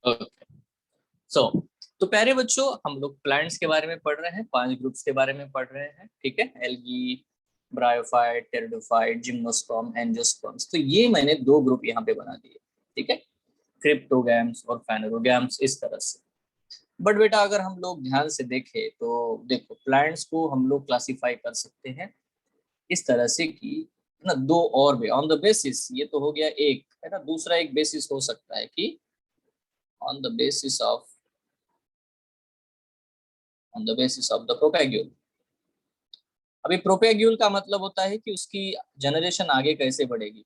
Okay, सो तो प्यारे बच्चों, हम लोग प्लांट्स के बारे में पढ़ रहे हैं, 5 ग्रुप्स के बारे में पढ़ रहे हैं। ठीक है, algae, bryophyte, pteridophyte, gymnosperm, angiosperms. तो ये मैंने 2 ग्रुप यहाँ पे बना दिए। ठीक है, क्रिप्टोगैम्स और फेनोरोगैम्स, इस तरह से। बट बेटा अगर हम लोग ध्यान से देखें तो देखो, प्लांट्स को हम लोग क्लासिफाई कर सकते हैं इस तरह से कि ना 2 और भी ऑन द बेसिस, ये तो हो गया एक, है ना। दूसरा एक बेसिस हो सकता है कि on the basis of the propagule. अभी प्रोपैग्यूल का मतलब होता है कि उसकी जनरेशन आगे कैसे बढ़ेगी।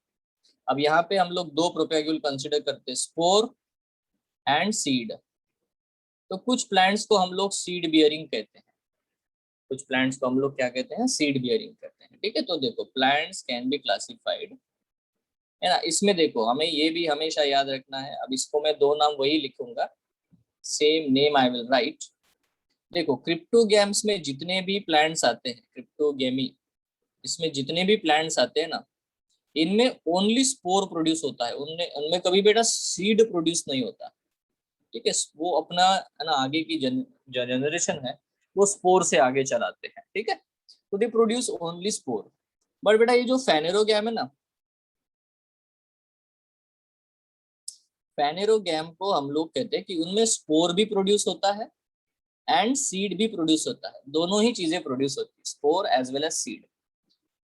अब यहाँ पे हम लोग 2 प्रोपैग्यूल कंसिडर करते हैं, स्पोर एंड सीड। तो कुछ प्लांट्स को हम लोग सीड बियरिंग कहते हैं, कुछ प्लांट्स को हम लोग क्या कहते हैं, सीड बियरिंग कहते हैं। ठीक है, तो देखो प्लांट्स कैन बी क्लासिफाइड, है ना। इसमें देखो हमें ये भी हमेशा याद रखना है। अब इसको मैं 2 नाम वही लिखूंगा, same name I will right. देखो क्रिप्टोगैम्स में जितने भी प्लांट्स आते हैं, क्रिप्टोगेमी, इसमें जितने भी प्लांट्स आते हैं ना, इनमें ओनली स्पोर प्रोड्यूस होता है, उनमें उनमें कभी बेटा सीड प्रोड्यूस नहीं होता। ठीक है, वो अपना, है ना, आगे की जनरेशन है वो स्पोर से आगे चलाते हैं। ठीक है, तो they produce only spore. But बेटा ये जो फेनेरोगैम है ना, फेनेरोगैम को हम लोग कहते हैं कि उनमें स्पोर भी प्रोड्यूस होता है एंड सीड भी प्रोड्यूस होता है, दोनों ही चीजें प्रोड्यूस होती है, spore as well as seed.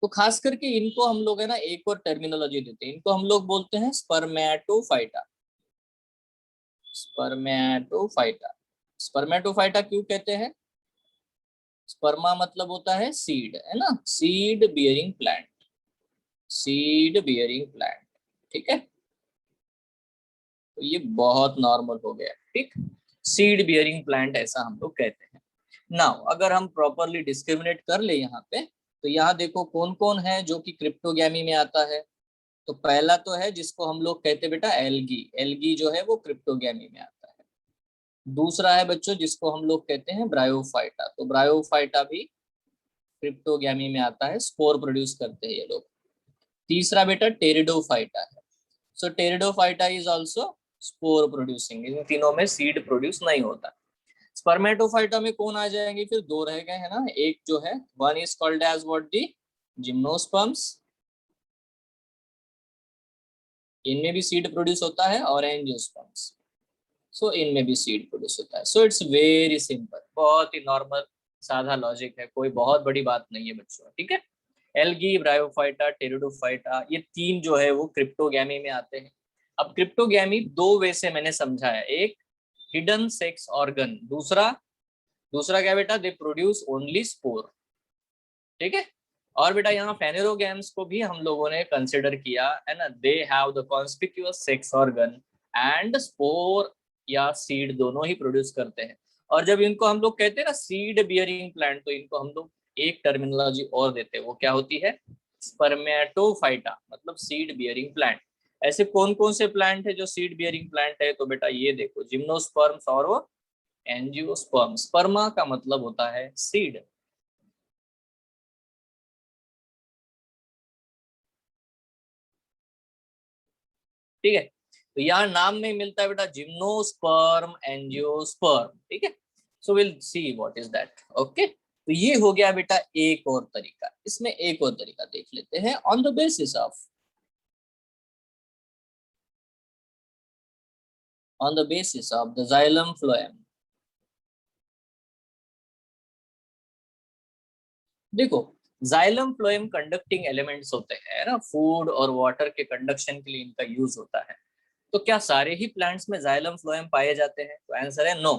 तो खास करके इनको हम लोग, है ना, एक और टर्मिनोलॉजी देते हैं, इनको हम लोग बोलते हैं स्पर्मेटोफाइटा। स्पर्मेटोफाइटा, स्पर्मेटोफाइटा क्यों कहते हैं? स्पर्मा मतलब होता है सीड, है ना, seed bearing plant, seed bearing plant. ठीक है, तो ये बहुत नॉर्मल हो गया। ठीक, सीड बियरिंग प्लांट ऐसा हम लोग कहते हैं। नाउ अगर हम प्रॉपरली डिस्क्रिमिनेट कर ले यहाँ पे, तो यहाँ देखो कौन कौन है जो कि क्रिप्टोगैमी में आता है। तो पहला तो है जिसको हम लोग कहते हैं बेटा एल्गी, एल्गी जो है वो क्रिप्टोगैमी में आता है। दूसरा है बच्चों जिसको हम लोग कहते हैं ब्रायोफाइटा, तो ब्रायोफाइटा भी क्रिप्टोगैमी में आता है, स्पोर प्रोड्यूस करते हैं ये लोग। तीसरा बेटा टेरिडोफाइटा है, so pteridophyta is also spore producing, इन तीनों में सीड प्रोड्यूस नहीं होता। स्पर्मेटोफाइटा में कौन आ जाएंगे फिर? 2 रह गए हैं ना, एक जो है one is called as what, the gymnosperms, इनमें भी सीड प्रोड्यूस होता है, और एंजियोस्पर्म्स, सो इनमें भी सीड प्रोड्यूस होता है। सो इट्स वेरी सिंपल, बहुत ही नॉर्मल साधा लॉजिक है, कोई बहुत बड़ी बात नहीं है बच्चों। ठीक है, एल्गी, ब्रायोफाइटा, टेरिडोफाइटा, ये 3 जो है वो क्रिप्टोगैमी में आते हैं। अब क्रिप्टोगैमी 2 वे से मैंने समझाया, एक हिडन सेक्स ऑर्गन, दूसरा दूसरा क्या बेटा, दे प्रोड्यूस ओनली स्पोर। ठीक है, और बेटा यहाँ फेनेरोगैम्स को भी हम लोगों ने कंसिडर किया, है ना, they have the conspicuous sex organ and spore या सीड दोनों ही प्रोड्यूस करते हैं। और जब इनको हम लोग कहते हैं ना सीड बियरिंग प्लांट, तो इनको हम लोग एक टर्मिनोलॉजी और देते हैं, वो क्या होती है? स्पर्मेटोफाइटा, मतलब सीड बियरिंग प्लांट। ऐसे कौन कौन से प्लांट है जो सीड बियरिंग प्लांट है? तो बेटा ये देखो, जिम्नोस्पर्म्स और वो एंजियोस्पर्म। स्पर्मा का मतलब होता है सीड। ठीक है, तो यहाँ नाम में मिलता है बेटा जिम्नोस्पर्म, एंजियोस्पर्म। ठीक है, so will see what is that. Okay, तो ये हो गया बेटा एक और तरीका। इसमें एक और तरीका देख लेते हैं, on the basis of the xylem phloem. देखो जाइलम फ्लोएम कंडक्टिंग एलिमेंट्स होते हैं ना, फूड और वाटर के कंडक्शन के लिए इनका यूज होता है। तो क्या सारे ही प्लांट्स में जाइलम फ्लोएम पाए जाते हैं? तो आंसर है नो।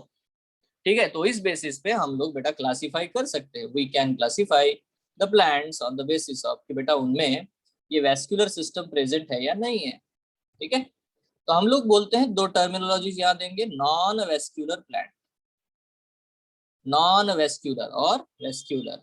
ठीक है, तो इस बेसिस पे हम लोग बेटा क्लासिफाई कर सकते हैं, we can classify the plants on the basis of कि बेटा उनमें ये वेस्कुलर सिस्टम प्रेजेंट है या नहीं है। ठीक है, तो हम लोग बोलते हैं 2 टर्मिनोलॉजीज याद देंगे, non vascular plant, non vascular और वेस्कुलर।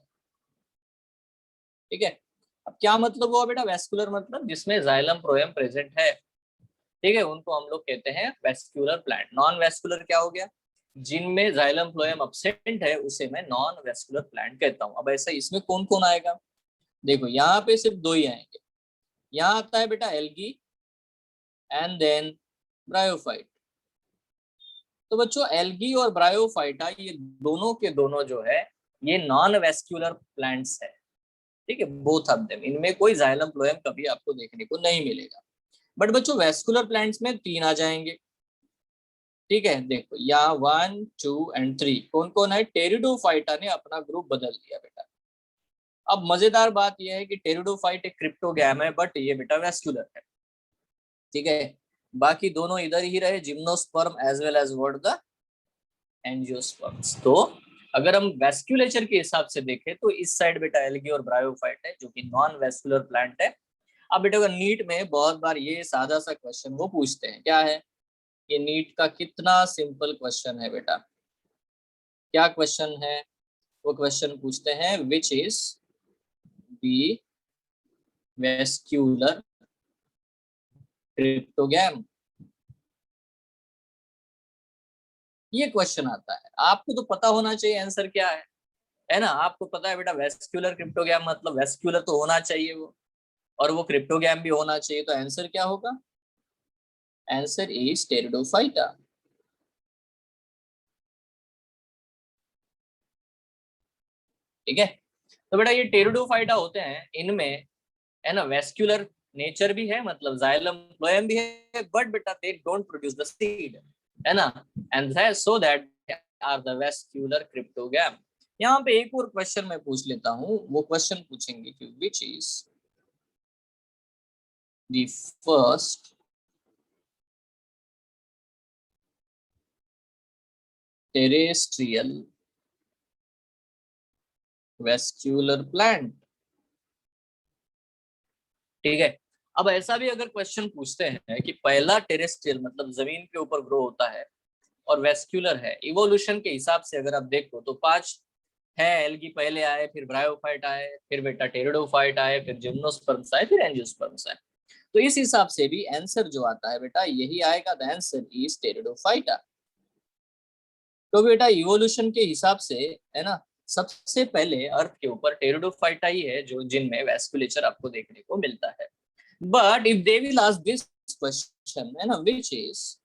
ठीक है, अब क्या मतलब हुआ बेटा? वेस्कुलर मतलब जिसमें जाइलम फ्लोएम प्रेजेंट है। ठीक है, उनको हम लोग कहते हैं वेस्कुलर प्लांट। नॉन वेस्कुलर क्या हो गया? जिनमें जाइलम फ्लोएम एब्सेंट है उसे मैं नॉन वेस्कुलर प्लांट कहता हूं। अब ऐसा इसमें कौन कौन आएगा? देखो यहाँ पे सिर्फ 2 ही आएंगे। यहाँ आता है बेटा एल्गी एंड देन ब्रायोफाइट। तो बच्चों एल्गी और ब्रायोफाइटा ये दोनों के दोनों जो है ये नॉन वेस्क्यूलर प्लांट्स है, ठीक है, बोथ ऑफ देम। इनमें कोई जाइलम फ्लोएम कभी आपको देखने को नहीं मिलेगा। बट बच्चों वेस्कुलर प्लांट्स में 3 आ जाएंगे, ठीक है। देखो यहाँ 1 2 एंड 3 कौन कौन है, टेरिडोफाइटा ने अपना ग्रुप बदल दिया बेटा। अब मजेदार बात यह है कि टेरिडोफाइट एक क्रिप्टोगैम है बट ये बेटा वेस्कुलर है, ठीक है। बाकी दोनों इधर ही रहे, gymnosperm as well as what the angiosperms. तो अगर हम वेस्कुलेचर के हिसाब से देखें तो इस साइड बेटा एल्गी और ब्रायोफाइट है जो कि नॉन वेस्कुलर प्लांट है। अब बेटा नीट में बहुत बार ये सादा सा क्वेश्चन वो पूछते हैं, क्या है ये नीट का कितना सिंपल क्वेश्चन है बेटा। क्या क्वेश्चन है, वो क्वेश्चन पूछते हैं विच इज द वेस्क्यूलर क्रिप्टोगैम। ये क्वेश्चन आता है, आपको तो पता होना चाहिए आंसर क्या है ना। आपको पता है बेटा वेस्क्यूलर क्रिप्टोगैम मतलब वेस्क्यूलर तो होना चाहिए वो, और वो क्रिप्टोगैम भी होना चाहिए, तो आंसर क्या होगा, आंसर इज टेरिडोफाइटा। ठीक है, तो बेटा ये टेरिडोफाइटा होते हैं, इनमें है ना वेस्क्यूलर नेचर भी है, मतलब जाइलम फ्लोएम भी है, बट बेटा they don't produce the seed, है ना, and so that are the vascular cryptogam. यहाँ पे एक और क्वेश्चन मैं पूछ लेता हूँ, वो क्वेश्चन पूछेंगे कि विच is the first terrestrial vascular plant. ठीक है, अब ऐसा भी अगर क्वेश्चन पूछते हैं कि पहला टेरेस्ट्रियल मतलब जमीन के ऊपर ग्रो होता है और वेस्क्यूलर है, इवोल्यूशन के हिसाब से अगर आप देखो तो 5 है, एल्गी पहले आए, फिर ब्रायोफाइट आए, फिर बेटा टेरिडोफाइट आए, फिर जिम्नोस्पर्म्स आए, फिर एंजियोस्पर्म्स आए। तो इस हिसाब से भी आंसर जो आता है बेटा यही आएगा, द आंसर इज टेरिडोफाइटा। तो बेटा इवोल्यूशन के हिसाब से है ना, सबसे पहले अर्थ के ऊपर टेरिडोफाइटा ही है जो जिनमें वेस्कुलेचर आपको देखने को मिलता है। But if they will ask this question है ना, which is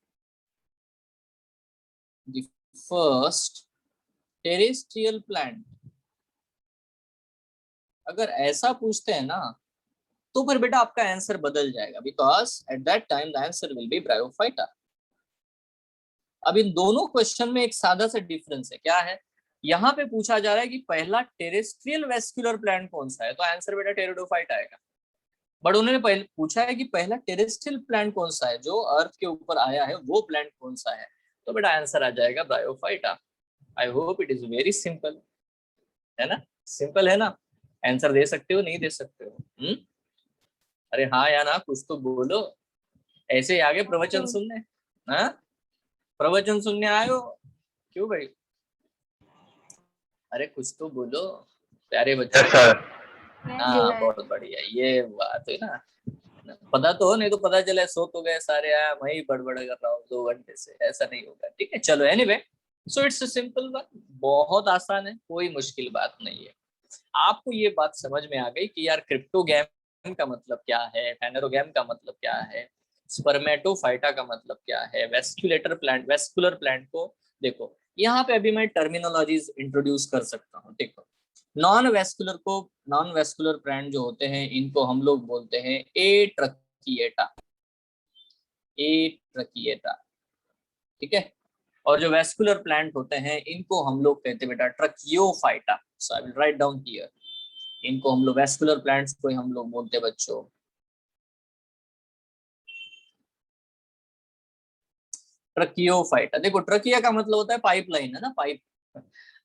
the first terrestrial plant, अगर ऐसा पूछते हैं ना तो फिर बेटा आपका आंसर बदल जाएगा, because at that time the answer will be bryophyta. अब इन दोनों क्वेश्चन में एक सादा सा डिफरेंस है, क्या है, यहाँ पे पूछा जा रहा है कि पहला टेरेस्ट्रियल वेस्कुलर प्लांट कौन सा है, तो आंसर बेटा टेरिडोफाइट आएगा। बट उन्होंने पहले पूछा है कि पहला टेरेस्ट्रियल प्लांट कौन सा है जो अर्थ के ऊपर आया है, वो प्लांट कौन सा है, तो बेटा आंसर आ जाएगा bryophyta. I hope it is very simple, है ना, सिंपल है ना। आंसर दे सकते हो, नहीं दे सकते हो? अरे हाँ या ना, कुछ तो बोलो, ऐसे ही आगे प्रवचन सुनने, हाँ प्रवचन सुनने आए हो क्यों भाई, अरे कुछ तो बोलो प्यारे बच्चे। हाँ बहुत बढ़िया, ये बात है ना, पता तो हो, नहीं तो पता चले सो तो गए सारे, आया वही बड़बड़ कर रहा हूँ 2 घंटे से, ऐसा नहीं होगा, ठीक है। चलो एनीवे, सो इट्स सिंपल बात, बहुत आसान है, कोई मुश्किल बात नहीं है। आपको ये बात समझ में आ गई कि यार क्रिप्टोगैम का मतलब क्या है, फेनेरोगैम का मतलब क्या है, स्पर्मेटोफाइटा का मतलब क्या है, वेस्कुलेटर प्लांट, वेस्कुलर प्लांट को देखो, यहाँ पे अभी मैं टर्मिनोलॉजीज इंट्रोड्यूस कर सकता हूँ। देखो नॉन वेस्कुलर प्लांट जो होते हैं इनको हम लोग बोलते हैं ए ट्रकिएटा, ए ट्रकिएटा, ठीक है। और जो वेस्कुलर प्लांट होते हैं इनको हम लोग कहते हैं बेटा tracheophyta. So I will write down here, इनको हम लोग वेस्कुलर प्लांट्स को हम लोग बोलते हैं बच्चों ट्रकियोफाइटा। देखो ट्रकिया का मतलब होता है पाइपलाइन, है ना, पाइप।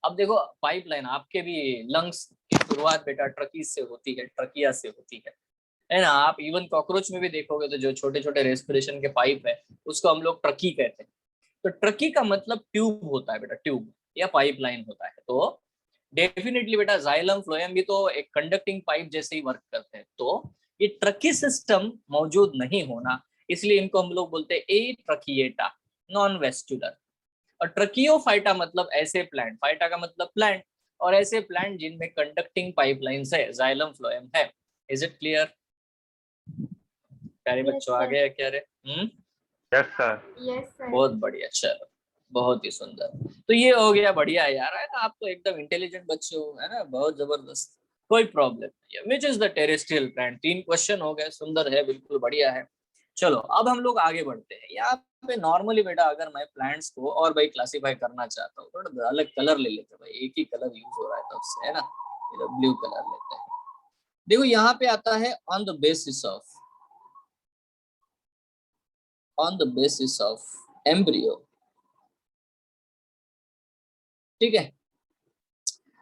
अब देखो पाइपलाइन, आपके भी लंग्स की शुरुआत बेटा ट्रकी से होती है, ट्रकिया से होती है ना। आप इवन कॉकरोच में भी देखोगे तो जो छोटे छोटे रेस्पिरेशन के पाइप है उसको हम लोग ट्रकी कहते हैं। तो ट्रकी का मतलब ट्यूब होता है बेटा, ट्यूब या पाइपलाइन होता है। तो डेफिनेटली बेटा जाइलम फ्लोएम भी तो एक कंडक्टिंग पाइप जैसे ही वर्क करते हैं, तो ये ट्रकी सिस्टम मौजूद नहीं होना, इसलिए इनको हम लोग बोलते हैं ए ट्रकिएटा, नॉन वेस्कुलर। और ट्रकियोफाइटा मतलब ऐसे प्लांट, फाइटा का मतलब प्लांट, और ऐसे प्लांट जिनमें कंडक्टिंग पाइपलाइंस है, जाइलम फ्लोएम है। इज इट क्लियर प्यारे बच्चों, आ गया क्या रे? यस सर, बहुत बढ़िया, चलो बहुत ही सुंदर। तो ये हो गया, बढ़िया है यार, है ना, आप तो एकदम इंटेलिजेंट बच्चे हो, है ना, बहुत जबरदस्त। कोई प्रॉब्लम नहीं है। विच is the terrestrial plant, 3 question हो गए, सुंदर है, बिल्कुल बढ़िया है। चलो अब हम लोग आगे बढ़ते हैं। यहाँ पे नॉर्मली बेटा अगर मैं प्लांट्स को और भाई क्लासीफाई करना चाहता हूँ, थोड़ा अलग कलर ले लेते हैं भाई, एक ही कलर यूज हो रहा है तब से, है ना, ब्लू कलर लेते हैं। देखो यहाँ पे आता है on the basis of embryo. ठीक है,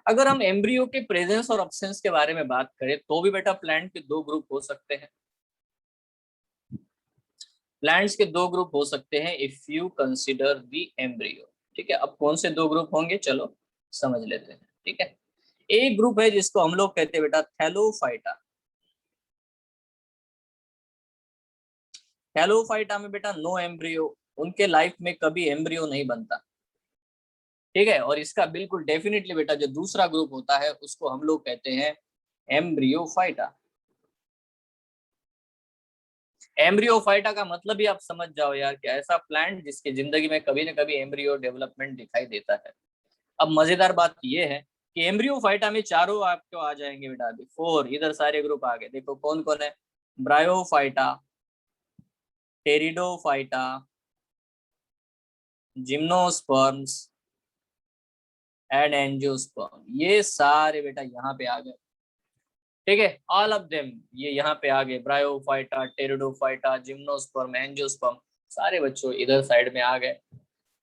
अगर हम एम्ब्रियो के प्रेजेंस और अब्सेंस के बारे में बात करें तो भी बेटा प्लांट के 2 ग्रुप हो सकते हैं। प्लांट्स के 2 ग्रुप हो सकते हैं if you consider the embryo. ठीक है, अब कौन से 2 ग्रुप होंगे, चलो समझ लेते हैं। ठीक है, एक ग्रुप है जिसको हम लोग कहते हैं बेटा थैलोफाइटा। थैलोफाइटा में बेटा नो एम्ब्रियो, उनके लाइफ में कभी एम्ब्रियो नहीं बनता। ठीक है, और इसका बिल्कुल डेफिनेटली बेटा जो दूसरा ग्रुप होता है उसको हम लोग कहते हैं एम्ब्रियोफाइटा। एम्ब्रियोफाइटा का मतलब ही आप समझ जाओ यार कि ऐसा प्लांट जिसकी जिंदगी में कभी ना कभी एम्ब्रियो डेवलपमेंट दिखाई देता है। अब मजेदार बात ये है कि एम्ब्रियोफाइटा में चारों आपको आ जाएंगे बेटा, अभी 4 इधर सारे ग्रुप आ गए। देखो कौन कौन है, bryophyta, pteridophyta, gymnosperms and angiosperm, ये सारे बेटा यहाँ पे आ गए। ठीक है, ऑल ऑफ देम ये यहाँ पे आ गए, ब्रायोफाइटा, टेरिडोफाइटा, जिम्नोस्पर्म, एंजियोस्पर्म, सारे बच्चों इधर साइड में आ गए।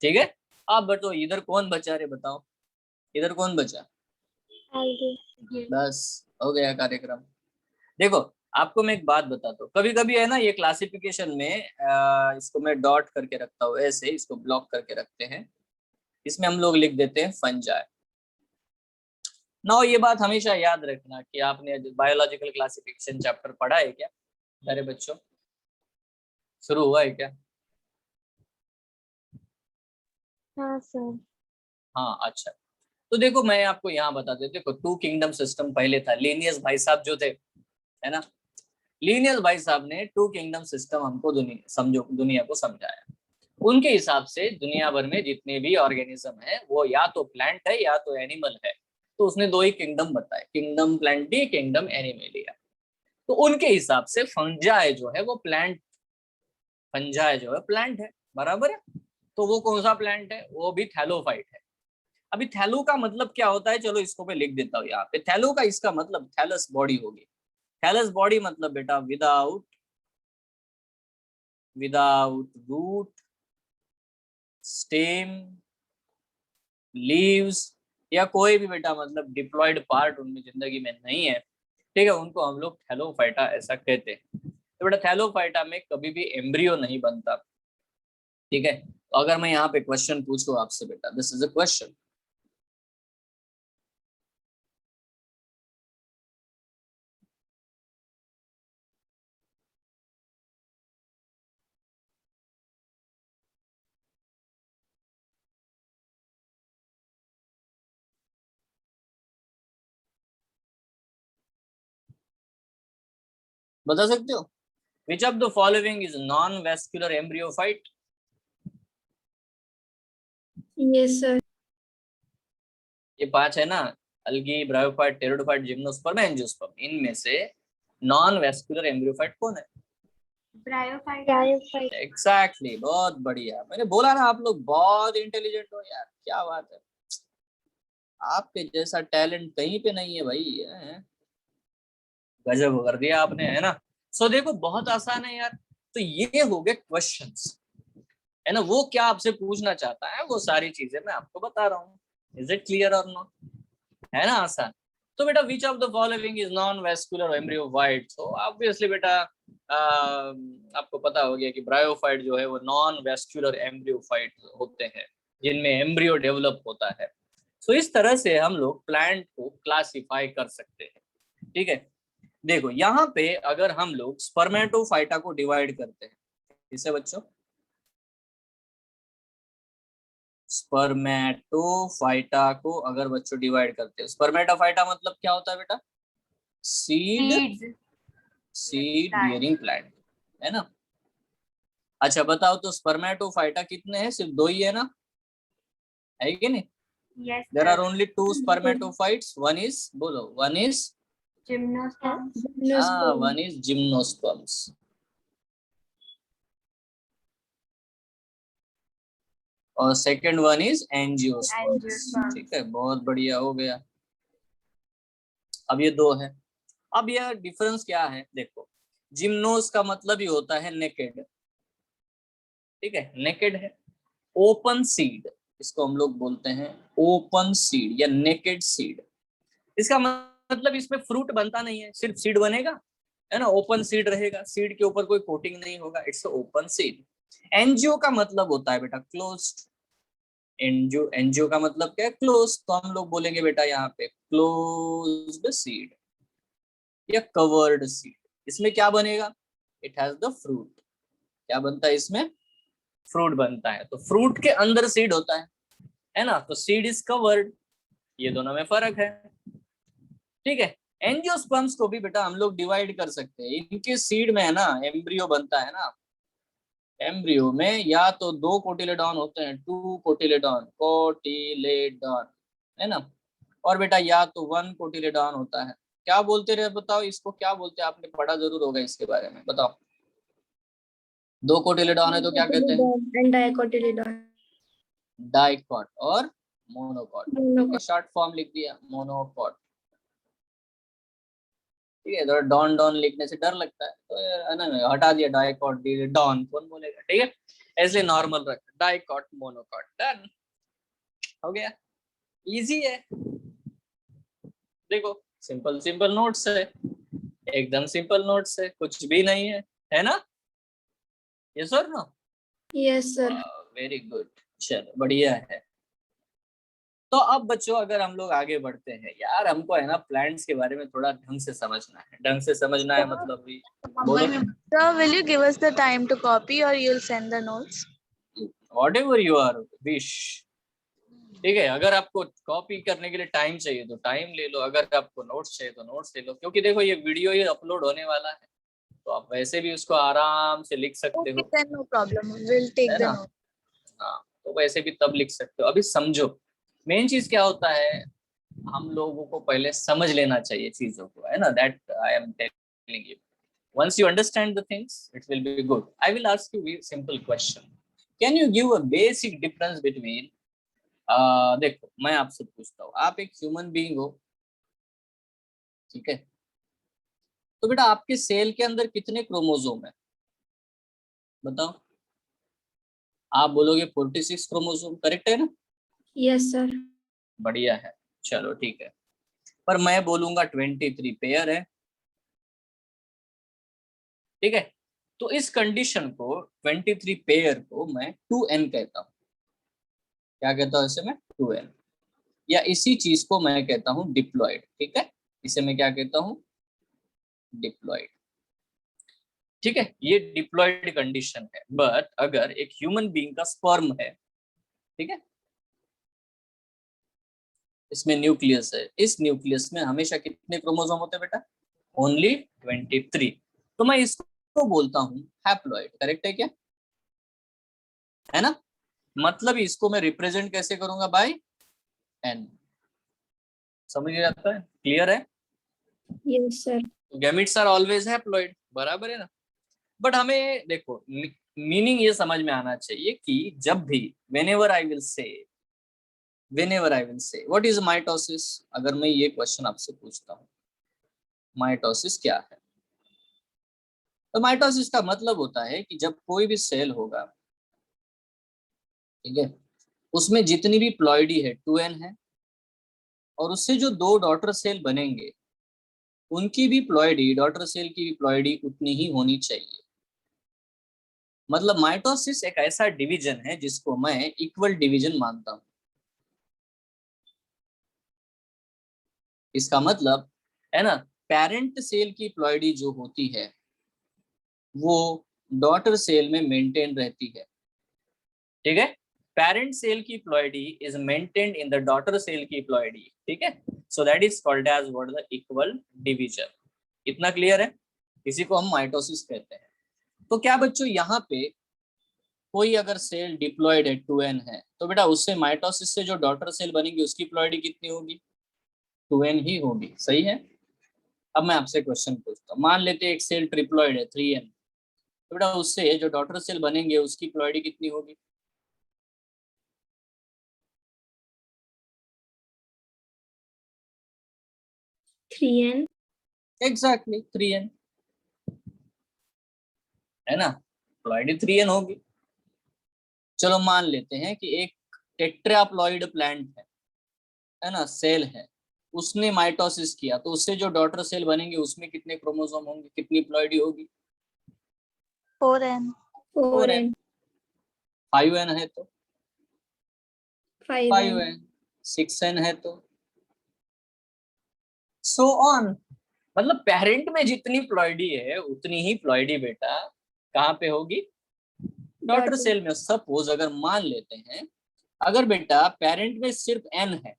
ठीक है, आप बताओ इधर कौन बचा, रे बताओ इधर कौन बचा। बस हो गया कार्यक्रम। देखो आपको मैं एक बात बताता हूँ, कभी कभी है ना ये क्लासिफिकेशन में इसको मैं डॉट करके रखता हूँ, ऐसे इसको ब्लॉक करके रखते हैं, इसमें हम लोग लिख देते हैं फंजाई। ना ये बात हमेशा याद रखना कि आपने बायोलॉजिकल क्लासिफिकेशन चैप्टर पढ़ा है क्या मेरे बच्चों, शुरू हुआ है क्या? हाँ सर। हाँ अच्छा, तो देखो मैं आपको यहाँ बता देता, देखो 2 किंगडम सिस्टम पहले था, लीनियस भाई साहब जो थे, है ना, लीनियस भाई साहब ने 2 किंगडम सिस्टम हमको दुनिया को समझाया। उनके हिसाब से दुनिया भर में जितने भी ऑर्गेनिज्म है वो या तो प्लांट है या तो एनिमल है। तो उसने 2 ही किंगडम बताए, किंगडम प्लांटी, किंगडम एनिमेलिया। तो उनके हिसाब से फंजाई जो है वो प्लांट, फंजाई जो है प्लांट है, बराबर है। तो वो कौन सा प्लांट है, वो भी थैलोफाइट है। अभी थैलो का मतलब क्या होता है, चलो इसको मैं लिख देता हूँ यहाँ पे। थैलो का इसका मतलब थैलस बॉडी होगी। थैलस बॉडी मतलब बेटा without without root, stem, leaves, या कोई भी बेटा मतलब डिप्लॉयड पार्ट उनमें जिंदगी में नहीं है। ठीक है, उनको हम लोग थैलोफाइटा ऐसा कहते हैं। तो बेटा थैलोफाइटा में कभी भी एम्ब्रियो नहीं बनता। ठीक है, तो अगर मैं यहाँ पे क्वेश्चन पूछूं आपसे बेटा, दिस इज अ क्वेश्चन, बता सकते हो? Which of the following is non vascular embryophyte? Yes sir. ये 5 है ना, algae, bryophyte, pteridophyte, gymnosperm, angiosperm, इनमें से नॉन वेस्कुलर एम्ब्रियोफाइट कौन है? ब्रायोफाइट। एग्जैक्टली, बहुत बढ़िया, मैंने बोला ना आप लोग बहुत इंटेलिजेंट हो यार, क्या बात है, आपके जैसा टैलेंट कहीं पे नहीं है भाई, गजब कर दिया आपने, है ना। सो देखो बहुत आसान है यार। तो ये हो गए क्वेश्चंस, है ना, वो क्या आपसे पूछना चाहता है वो सारी चीजें मैं आपको बता रहा हूँ। इज इट क्लियर और नॉट, है ना आसान। तो बेटा which of the following is non vascular embryophyte, तो ऑब्वियसली बेटा आपको पता हो गया कि ब्रायोफाइट जो है वो नॉन वेस्कुलर एम्ब्रियोफाइट होते हैं, जिनमें एम्ब्रियो डेवलप होता है। तो इस तरह से हम लोग प्लांट को क्लासिफाई कर सकते हैं। ठीक है, देखो यहाँ पे अगर हम लोग स्पर्मेटोफाइटा को डिवाइड करते हैं, इसे बच्चों स्पर्मेटोफाइटा को अगर बच्चों डिवाइड करते हैं, स्पर्मेटोफाइटा मतलब क्या होता है बेटा, सीड, सीड बियरिंग प्लांट, है ना। अच्छा बताओ तो स्पर्मेटोफाइटा कितने हैं, सिर्फ 2 ही है ना? है कि नहीं? Yes, there are sir. Only two spermatophytes, one is, बोलो, one is, Gymnosperms. One is gymnosperms, और second one is angiosperms. Angiosperms. ठीक है, बहुत बढ़िया हो गया। अब ये दो है। अब यह डिफरेंस क्या है, देखो, जिम्नोस का मतलब ही होता है नेकेड, ठीक है, नेकेड है। ओपन सीड, इसको हम लोग बोलते हैं ओपन सीड या नेकेड सीड। इसका मतलब इसमें फ्रूट बनता नहीं है, सिर्फ सीड बनेगा, है ना, ओपन सीड रहेगा, सीड के ऊपर कोई कोटिंग नहीं होगा, इट्स ओपन सीड। एनजीओ का मतलब होता है बेटा क्लोज्ड। एनजीओ, एनजीओ का मतलब क्या है, क्लोज, तो हम लोग बोलेंगे बेटा यहाँ पे क्लोज्ड सीड या कवर्ड सीड। इसमें क्या बनेगा, इट हैज द फ्रूट। क्या बनता है इसमें, फ्रूट बनता है, तो फ्रूट के अंदर सीड होता है ना, तो सीड इज कवर्ड। ये दोनों में फर्क है, ठीक है। एंजियोस्पर्म्स को भी बेटा हम लोग डिवाइड कर सकते हैं, इनके सीड में है ना एम्ब्रियो बनता है ना, एम्ब्रियो में या तो दो कोटिलेडॉन होते हैं, टू कोटिलेडॉन, कोटिलेडॉन, है ना, और बेटा या तो वन कोटिलेडॉन होता है। क्या बोलते रहे बताओ, इसको क्या बोलते हैं, आपने पढ़ा जरूर होगा इसके बारे में, बताओ। दो कोटिलेडॉन है तो क्या कहते हैं, And dicotyledon. डाइकॉट और मोनोकॉट, ठीक है, Monocot. शॉर्ट फॉर्म लिख दिया मोनोकॉट, ठीक है। तो डॉन डॉन लिखने से डर लगता है तो ना हटा दिया, डाइकॉट, डॉन कौन बोलेगा, ठीक है, ऐसे नॉर्मल रख, डाइकॉट मोनोकॉट, डन हो गया, इजी है। देखो सिंपल सिंपल नोट्स है, एकदम सिंपल नोट्स है, कुछ भी नहीं है ना, यस और no? Yes, sir. Very good, चलो बढ़िया है। तो अब बच्चों अगर हम लोग आगे बढ़ते हैं, यार हमको है ना प्लांट्स के बारे में थोड़ा ढंग से समझना है, ढंग से समझना है मतलब भी, बोलो। Sir, will you give us the time to copy or you'll send the notes? Whatever you are wish, ठीक है, अगर आपको कॉपी करने के लिए टाइम चाहिए तो टाइम ले लो, अगर आपको नोट्स चाहिए तो नोट्स ले लो, क्योंकि देखो ये वीडियो ये अपलोड होने वाला है, तो आप वैसे भी उसको आराम से लिख सकते Okay, हो, then no problem. We'll take है the ना, notes. हाँ, तो वैसे भी तब लिख सकते हो। अभी समझो मेन चीज क्या होता है, हम लोगों को पहले समझ लेना चाहिए चीजों को, है ना, that I am telling you. Once you understand the things, it will be good. I will ask you a simple question. Can you give a basic difference between देखो मैं आपसे पूछता हूँ, आप एक ह्यूमन बीइंग हो, ठीक है, तो बेटा आपके सेल के अंदर कितने क्रोमोसोम है, बताओ। आप बोलोगे 46 क्रोमोसोम, करेक्ट है ना? Yes, sir. बढ़िया है, चलो ठीक है, पर मैं बोलूंगा 23 पेयर है, ठीक है। तो इस कंडीशन को 23 पेयर को मैं 2n कहता हूँ, क्या कहता हूँ इसे मैं, 2n, या इसी चीज को मैं कहता हूँ डिप्लॉयड, ठीक है, इसे मैं क्या कहता हूँ, डिप्लॉयड, ठीक है, ये डिप्लॉयड कंडीशन है। बट अगर एक ह्यूमन बीइंग का स्पर्म है, ठीक है, इसमें न्यूक्लियस है, इस न्यूक्लियस में हमेशा कितने क्रोमोसोम होते हैं बेटा, ओनली 23, तो मैं इसको बोलता हूँ हैप्लॉइड, करेक्ट है क्या, है ना, मतलब इसको मैं रिप्रेजेंट कैसे करूंगा, बाय एन, समझ आता है, क्लियर है? Yes, sir. Gametes are always haploid, बराबर है ना। बट हमें देखो मीनिंग ये समझ में आना चाहिए कि जब भी whenever I will say what is mitosis, अगर मैं ये क्वेश्चन आपसे पूछता हूँ माइटोसिस क्या है, तो माइटोसिस का मतलब होता है कि जब कोई भी सेल होगा, ठीक है, उसमें जितनी भी प्लॉइडी है 2n है, और उससे जो दो डॉटर सेल बनेंगे उनकी भी प्लॉइडी, डॉटर सेल की भी प्लॉइडी उतनी ही होनी चाहिए। मतलब माइटोसिस एक ऐसा डिवीजन है जिसको मैं इक्वल डिवीजन मानता हूँ। इसका मतलब है ना, पेरेंट सेल की प्लॉइडी जो होती है वो डॉटर सेल में मेंटेन रहती है, ठीक है, पेरेंट सेल की ploidy is maintained in the daughter cell की प्लॉइडी, ठीक है, so that is called as what, the equal division. इतना क्लियर है, इसी को हम माइटोसिस कहते हैं। तो क्या बच्चों यहाँ पे कोई अगर सेल डिप्लॉयड है 2n है तो बेटा उससे माइटोसिस से जो डॉटर सेल बनेगी उसकी प्लॉयडी कितनी होगी? 2n ही होगी, सही है। अब मैं आपसे क्वेश्चन पूछता हूँ, मान लेते हैं एक सेल ट्रिप्लॉयड है 3n, तो बेटा उससे जो डॉटर सेल बनेंगे उसकी प्लॉयडी कितनी होगी? 3n. एग्जैक्टली 3n, है ना, प्लॉयडी 3n होगी। चलो मान लेते हैं कि एक टेट्राप्लॉइड प्लांट है ना, सेल है, उसने माइटोसिस किया तो उससे जो डॉटर सेल बनेंगे उसमें कितने क्रोमोसोम होंगे, कितनी प्लॉयडी होगी? 4n. 4n. 5n है तो 5n. 5n, 6n है तो सो ऑन। मतलब पेरेंट में जितनी प्लॉयडी है उतनी ही प्लॉयडी बेटा कहाँ पे होगी? Daughter Daughter. सेल में। सपोज अगर मान लेते हैं अगर बेटा पेरेंट में सिर्फ n है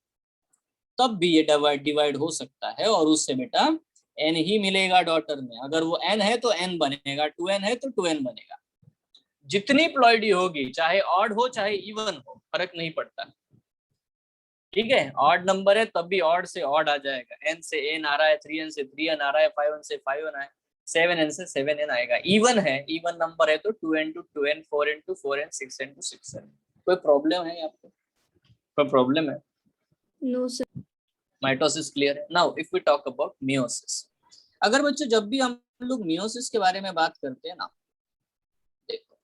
तब भी ये डिवाइड हो सकता है और उससे बेटा n ही मिलेगा डॉटर में। अगर वो n है तो n बनेगा, 2n है तो 2n बनेगा। जितनी प्लॉयडी होगी चाहे ऑड हो चाहे इवन हो फर्क नहीं पड़ता, ठीक है। ऑड नंबर है तब भी ऑड से ऑड आ जाएगा, n से n आ रहा है, 3n से 3n आ रहा है, 5n से 5n आए, 7n से 7n आएगा। इवन है, इवन नंबर है तो 2n to 2n, 4n to 4n, 6n to 6n। कोई प्रॉब्लम है आपको? कोई प्रॉब्लम है? No, sir. माइटोसिस क्लियर है। Now if we talk about meiosis, अगर बच्चों जब भी हम लोग मियोसिस के बारे में बात करते हैं ना, देखो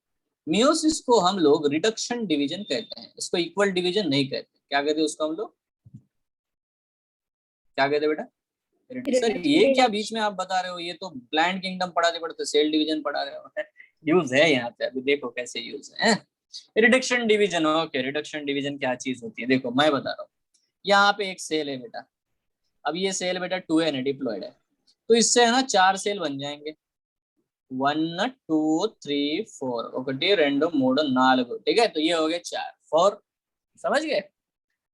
मियोसिस को हम लोग रिडक्शन डिवीजन कहते हैं, इसको इक्वल डिवीजन नहीं कहते। क्या कहते हैं उसको हम लोग? क्या कहते हैं बेटा? सर ये क्या बीच में आप बता रहे हो? ये तो प्लांट किंगडम पढ़ाते पढ़ते सेल डिवीजन पढ़ा रहे हो। यूज है यहाँ पे, अभी देखो कैसे यूज है। Reduction division, okay. Reduction division क्या चीज होती है देखो मैं बता रहा हूँ। यहाँ पे एक सेल है बेटा, अब ये सेल बेटा 2n है, डिप्लॉयड है, तो इससे है ना 4 सेल बन जाएंगे, 1 2 3 4, 1 2 3 4, ठीक है। तो ये हो गए 4, 4, समझ गए।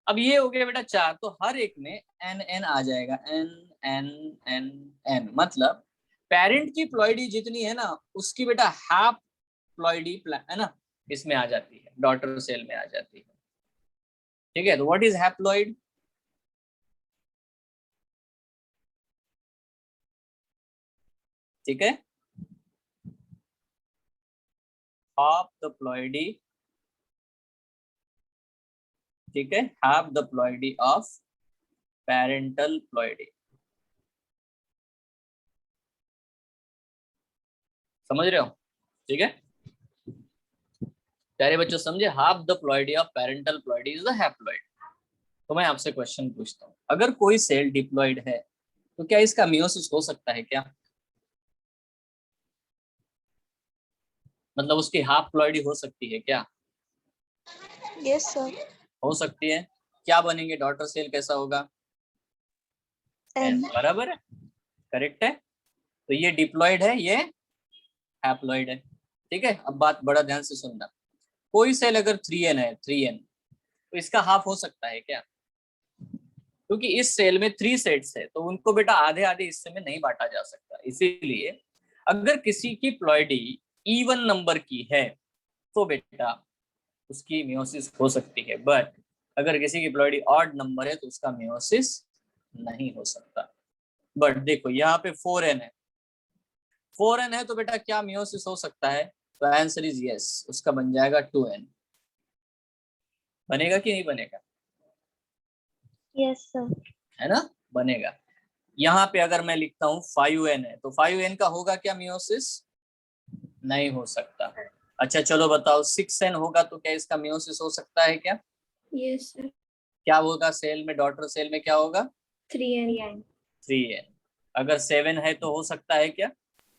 अब ये हो गया बेटा 4, तो हर एक में एन एन आ जाएगा, एन एन एन एन, मतलब पेरेंट की प्लॉयडी जितनी है ना उसकी बेटा हाफ प्लॉयडी है ना इसमें आ जाती है, डॉटर सेल में आ जाती है, ठीक है। तो व्हाट इज हैप्लॉइड? ठीक है, हाफ द प्लॉयडी, ठीक है, half the ploidy of parental ploidy. समझ रहे हो? ठीक है प्यारे बच्चों, समझे? Half the ploidy of parental ploidy is the haploid. तो मैं आपसे क्वेश्चन पूछता हूँ, अगर कोई सेल डिप्लॉयड है तो क्या इसका मियोसिस हो सकता है क्या? मतलब उसकी हाफ प्लॉयडी हो सकती है क्या? Yes, sir. हो सकती है। क्या बनेंगे? डॉटर सेल कैसा होगा? N. बराबर है, करेक्ट है। तो ये डिप्लॉयड है, ये हैप्लॉइड है, ठीक है। अब बात बड़ा ध्यान से सुनना, कोई सेल अगर 3n है, 3n, तो इसका हाफ हो सकता है क्या? क्योंकि इस सेल में 3 सेट्स है तो उनको बेटा आधे आधे हिस्से में नहीं बांटा जा सकता, इसीलिए अगर किसी की प्लॉयडी इवन नंबर की है तो बेटा उसकी मियोसिस हो सकती है, बट अगर किसी की प्लॉयडी ऑड नंबर है तो उसका मियोसिस नहीं हो सकता। बट देखो यहाँ पे 4n है, 4n है तो बेटा क्या मियोसिस हो सकता है? तो आंसर इज यस, उसका बन जाएगा 2n। बनेगा कि नहीं बनेगा? Yes, sir. है ना, बनेगा। यहाँ पे अगर मैं लिखता हूँ 5n है तो 5n का होगा क्या मियोसिस? नहीं हो सकता। अच्छा चलो बताओ 6n होगा तो क्या इसका मियोसिस हो सकता है क्या? Yes, sir. क्या होगा सेल में, डॉटर सेल में क्या होगा? 3n. 3n। अगर 7 है तो हो सकता है क्या?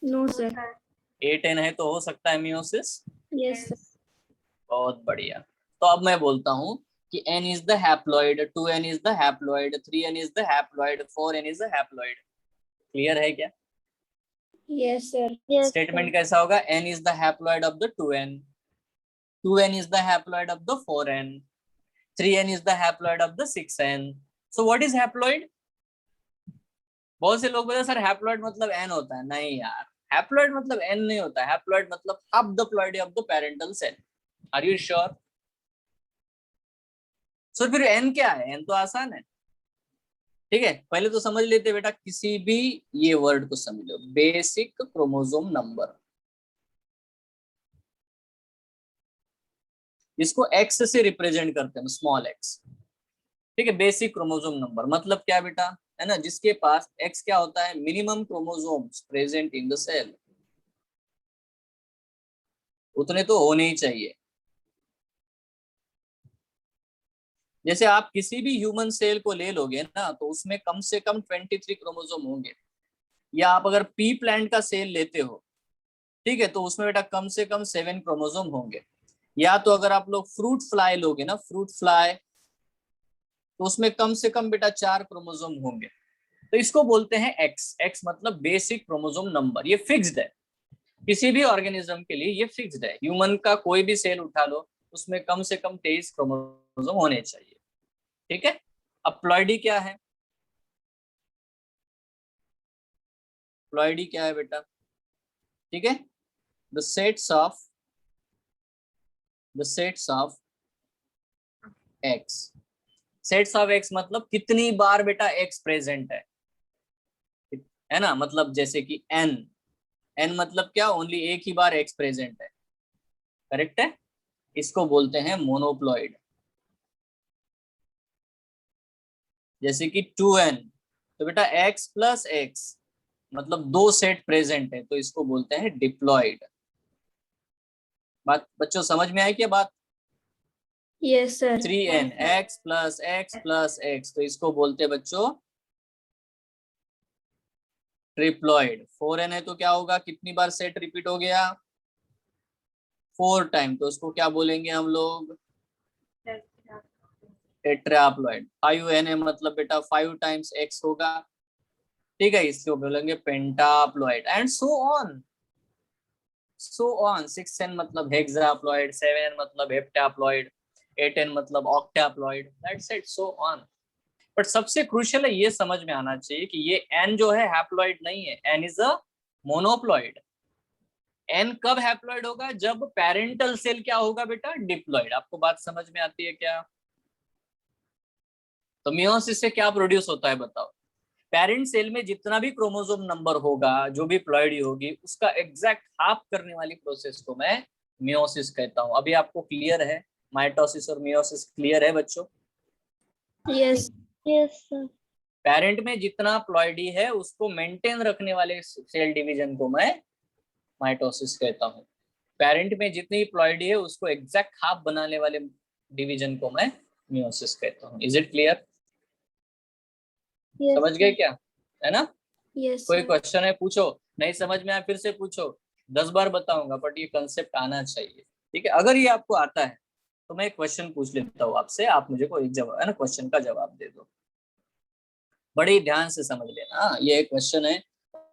No, sir. 8n है तो हो सकता है मियोसिस? Yes, sir. बहुत बढ़िया। तो अब मैं बोलता हूँ कि n is the haploid, 2n is the haploid, 3n is the haploid, 4n is the haploid. Clear है क्या? Yes, sir. Yes, statement sir. कैसा होगा? n is the haploid of the 2n, 2n is the haploid of the 4n, 3n is the haploid of the 6n. So what is haploid? बहुत से लोग बोलते हैं sir haploid मतलब n होता है। नहीं यार, हैप्लॉइड मतलब n नहीं होता है, हैप्लॉइड मतलब half the ploidy of the parental cell. Are you sure? So फिर एन क्या है? एन तो आसान है, ठीक है। पहले तो समझ लेते बेटा, किसी भी ये वर्ड को समझ लो, बेसिक क्रोमोसोम नंबर, इसको एक्स से रिप्रेजेंट करते हैं, स्मॉल एक्स, ठीक है। बेसिक क्रोमोसोम नंबर मतलब क्या बेटा, है ना, जिसके पास एक्स क्या होता है, minimum chromosomes present in the cell, उतने तो होने ही चाहिए। जैसे आप किसी भी ह्यूमन सेल को ले लोगे ना, तो उसमें कम से कम 23 क्रोमोसोम होंगे। या आप अगर पी प्लांट का सेल लेते हो, ठीक है, तो उसमें बेटा कम से कम 7 क्रोमोसोम होंगे। या तो अगर आप लोग फ्रूट फ्लाई लोगे ना, फ्रूट फ्लाई, तो उसमें कम से कम बेटा 4 क्रोमोसोम होंगे। तो इसको बोलते हैं एक्स। एक्स मतलब बेसिक क्रोमोसोम नंबर, ये फिक्स्ड है किसी भी ऑर्गेनिज्म के लिए, ये फिक्स्ड है। ह्यूमन का कोई भी सेल उठा लो, उसमें कम से कम 23 क्रोमोसोम होने चाहिए, ठीक है। अब प्लॉइडी क्या है? प्लॉइडी क्या है बेटा, ठीक है, the sets of x. Sets of x मतलब कितनी बार बेटा एक्स प्रेजेंट है ना, मतलब जैसे कि एन, एन मतलब क्या, ओनली एक ही बार एक्स प्रेजेंट है, करेक्ट है। इसको बोलते हैं मोनोप्लॉइड। जैसे कि 2n, तो बेटा x प्लस एक्स मतलब 2 सेट प्रेजेंट है, तो इसको बोलते हैं डिप्लॉइड। बात बच्चों समझ में आई क्या बात? Yes, sir. 3n, x plus x, तो इसको बोलते हैं बच्चों ट्रिप्लॉइड। 4n है तो क्या होगा, कितनी बार सेट रिपीट हो गया, 4 टाइम, तो उसको क्या बोलेंगे हम लोग, टेट्राप्लॉइड। 5n है मतलब बेटा 5 टाइम्स x होगा, ठीक है, इसको बोलेंगे पेंटाप्लॉइड, एंड सो ऑन। 6n मतलब हेक्साप्लॉइड, 7n मतलब हेप्टाप्लॉइड, 8n मतलब octaploid, that's it, so on. But सबसे क्रूशियल है, ये समझ में आना चाहिए कि ये n जो है हैप्लॉइड नहीं है, n इज अ मोनोप्लॉइड। n कब हैप्लॉइड होगा, जब पेरेंटल सेल क्या होगा बेटा, डिप्लॉइड। आपको बात समझ में आती है क्या? तो मियोसिस से क्या प्रोड्यूस होता है बताओ, पेरेंट सेल में जितना भी क्रोमोसोम नंबर होगा, जो भी प्लॉइडी होगी, उसका एग्जैक्ट हाफ करने वाली प्रोसेस को मैं मियोसिस कहता हूं। अभी आपको क्लियर है, माइटोसिस और मियोसिस क्लियर है बच्चों? Yes. Yes, sir. पेरेंट में जितना प्लॉइडी है उसको मेंटेन रखने वाले सेल डिवीजन को मैं माइटोसिस कहता हूँ। पेरेंट में जितनी प्लॉइडी है उसको एग्जैक्ट हाफ बनाने वाले डिवीजन को मैं मियोसिस कहता हूँ। Is it clear? Yes, समझ गए sir. क्या, है ना? Yes, कोई sir. क्वेश्चन है पूछो, नहीं समझ में आया फिर से पूछो, 10 बार बताऊंगा, बट ये कंसेप्ट आना चाहिए, ठीक है। अगर ये आपको आता है तो मैं एक क्वेश्चन पूछ लेता हूँ आपसे, आप मुझे को एक जवाब, है ना, क्वेश्चन का जवाब दे दो। बड़े ध्यान से समझ लेना, ये एक क्वेश्चन है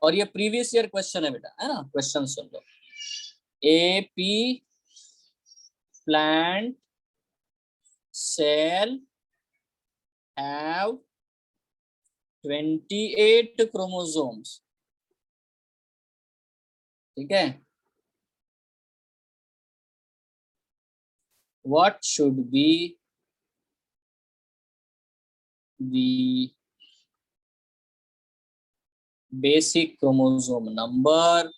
और ये प्रीवियस ईयर क्वेश्चन है बेटा, है ना। क्वेश्चन सुन लो, a P plant cell have 28 chromosomes, ठीक है। What should be the basic chromosome number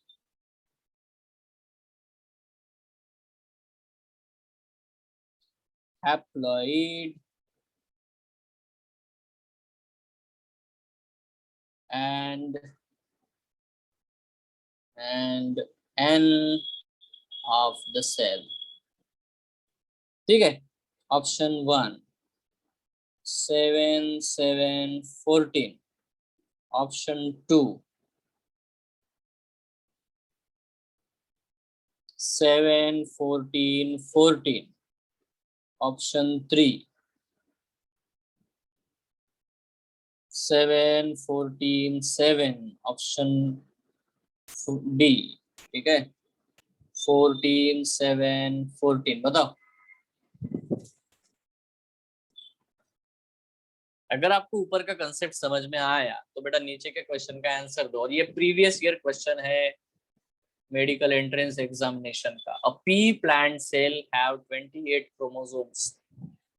haploid and n of the cell, ठीक है। Option 1 7 7 14, option 2 7 14 14, option 3 7 14 7, option D, ठीक है, 14 7 14। बताओ, अगर आपको ऊपर का कंसेप्ट समझ में आया तो बेटा नीचे के क्वेश्चन का आंसर दो। और ये प्रीवियस ईयर क्वेश्चन है, मेडिकल एंट्रेंस एग्जामिनेशन का, a pea plant cell have 28 chromosomes.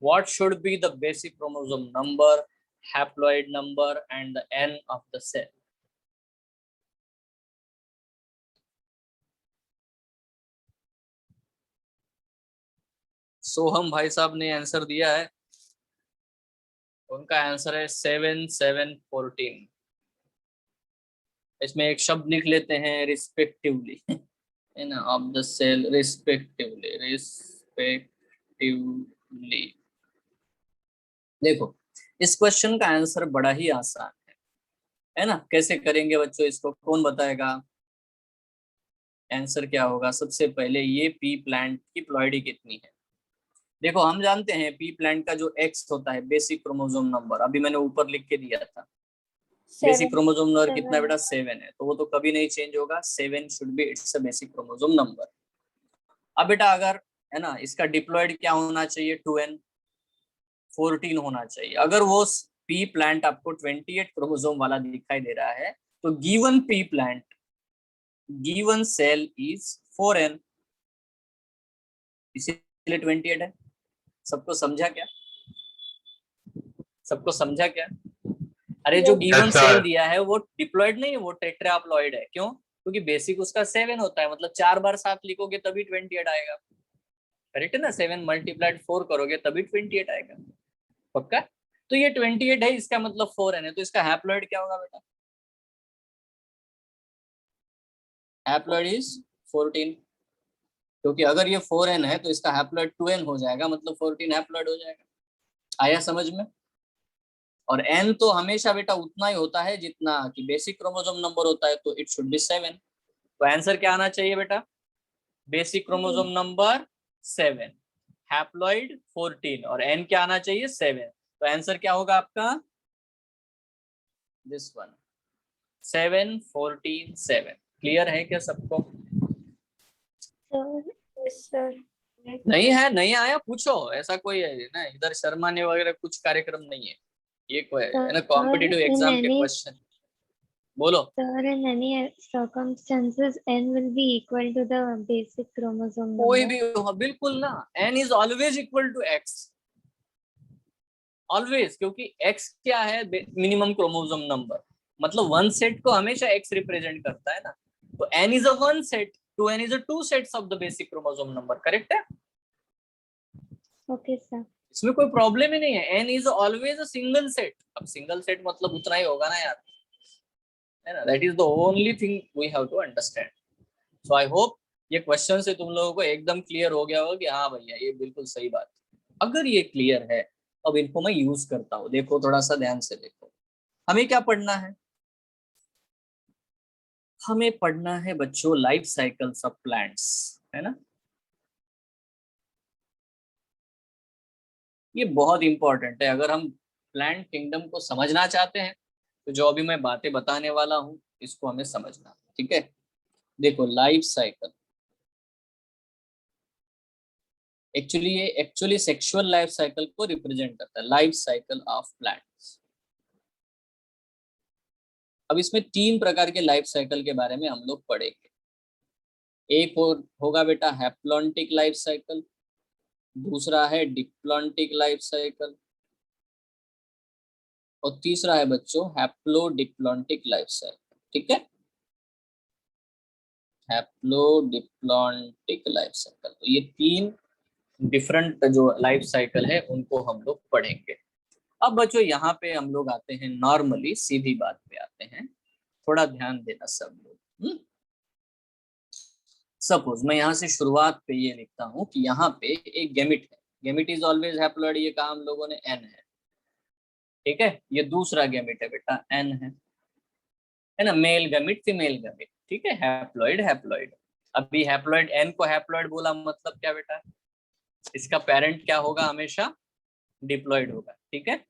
What should be the basic chromosome number, haploid number and the N of the cell? सोहम भाई साहब ने आंसर दिया है, उनका आंसर है 7 7 14। इसमें एक शब्द लिख लेते हैं रिस्पेक्टिवली, है ना, of the cell, respectively, respectively. देखो इस क्वेश्चन का आंसर बड़ा ही आसान है ना। कैसे करेंगे बच्चों, इसको कौन बताएगा? आंसर क्या होगा? सबसे पहले ये पी प्लांट की प्लॉइडी कितनी है। देखो हम जानते हैं पी प्लांट का जो एक्स होता है बेसिक क्रोमोसोम नंबर, अभी मैंने ऊपर लिख के दिया था। बेसिक क्रोमोसोम नंबर कितना बेटा? 7 है, तो वो तो कभी नहीं चेंज होगा। 7 should be it's a basic chromosome number. अब बेटा अगर, है ना, इसका डिप्लॉयड क्या होना चाहिए? 2n, 14 होना चाहिए। अगर वो पी प्लांट आपको 28 क्रोमोसोम वाला दिखाई दे रहा है तो given P plant, given cell is 4n, इसीलिए 28 है। सबको समझा क्या? सबको समझा क्या? अरे जो गिवन सेल दिया है वो डिप्लॉयड नहीं है, वो टेट्राप्लॉइड है। क्यों? क्योंकि बेसिक उसका 7 होता है, मतलब 4 बार 7 लिखोगे तभी 28 आएगा। करेक्ट है ना? 7 × 4 करोगे तभी 28 आएगा। पक्का? तो ये 28 है, इसका मतलब 4n है, तो इसका हैप्लॉइड क्या होगा बेटा? हैप्लॉइड इज 14, क्योंकि अगर ये 4n है तो इसका हैप्लॉइड 2n हो जाएगा, मतलब 14 हैप्लॉइड हो जाएगा। आया समझ में? और n तो हमेशा बेटा उतना ही होता है जितना कि बेसिक क्रोमोसोम नंबर होता है, तो इट शुड बी 7। तो आंसर क्या आना चाहिए बेटा? बेसिक क्रोमोसोम नंबर 7, हैप्लॉइड 14 और n क्या आना चाहिए? 7। तो आंसर क्या होगा आपका? This one, 7 14 7। क्लियर है क्या सबको? सर नहीं है, नहीं आया पूछो, ऐसा कोई है ना, इधर शर्माने वगैरह कुछ कार्यक्रम नहीं है, ये कोई है ना कॉम्पिटिटिव एग्जाम के क्वेश्चन। बोलो। Sir, in any circumstances, n will be equal to the basic chromosome कोई number. भी हो, बिल्कुल ना, n is always equal to x, always, क्योंकि x क्या है? मिनिमम क्रोमोसोम नंबर, मतलब वन सेट को हमेशा x रिप्रेजेंट करता है ना, तो n is a one set, 2n is a two sets of the basic chromosome number. Correct है? Okay, sir. इसमें कोई प्रॉब्लम ही नहीं है। n is always a single set. अब सिंगल सेट मतलब उतना ही होगा ना यार, है ना? That is the only thing we have to understand. So I hope ये क्वेश्चन से तुम लोगों को एकदम क्लियर हो गया होगा कि हाँ भैया ये बिल्कुल सही बात है। अगर ये क्लियर है, अब इनको मैं यूज करता हूँ। देखो थोड़ा सा ध्यान से देखो, हमें क्या पढ़ना है? हमें पढ़ना है बच्चों लाइफ साइकिल्स ऑफ प्लांट्स, है ना। ये बहुत इंपॉर्टेंट है। अगर हम प्लांट किंगडम को समझना चाहते हैं तो जो अभी मैं बातें बताने वाला हूँ इसको हमें समझना, ठीक है। देखो life cycle, actually sexual life cycle को रिप्रेजेंट करता है, लाइफ साइकिल ऑफ प्लांट्स। अब इसमें 3 प्रकार के लाइफ साइकिल के बारे में हम लोग पढ़ेंगे। एक होगा बेटा हैप्लॉन्टिक लाइफ साइकिल, दूसरा है डिप्लॉन्टिक लाइफ साइकिल, और तीसरा है बच्चों हैप्लोडिप्लॉन्टिक लाइफ साइकिल, ठीक है। हैप्लोडिप्लॉन्टिक लाइफ साइकिल, तो ये 3 डिफरेंट जो लाइफ साइकिल है उनको हम लोग पढ़ेंगे। अब बच्चों यहाँ पे हम लोग आते हैं, नॉर्मली सीधी बात पे आते हैं, थोड़ा ध्यान देना सब लोग। सपोज मैं यहाँ से शुरुआत पे ये लिखता हूँ कि यहाँ पे एक गैमेट है, गैमेट इज ऑलवेज हैप्लॉइड, ये कहा हम लोगों ने, n है, ठीक है। ये दूसरा गैमेट है बेटा, n है ना, मेल गैमेट फीमेल गैमेट, ठीक है, हैप्लॉइड हैप्लॉइड। अभी हैप्लॉइड, n को हैप्लॉइड बोला मतलब क्या बेटा? इसका पेरेंट क्या होगा? हमेशा डिप्लॉइड होगा, ठीक है।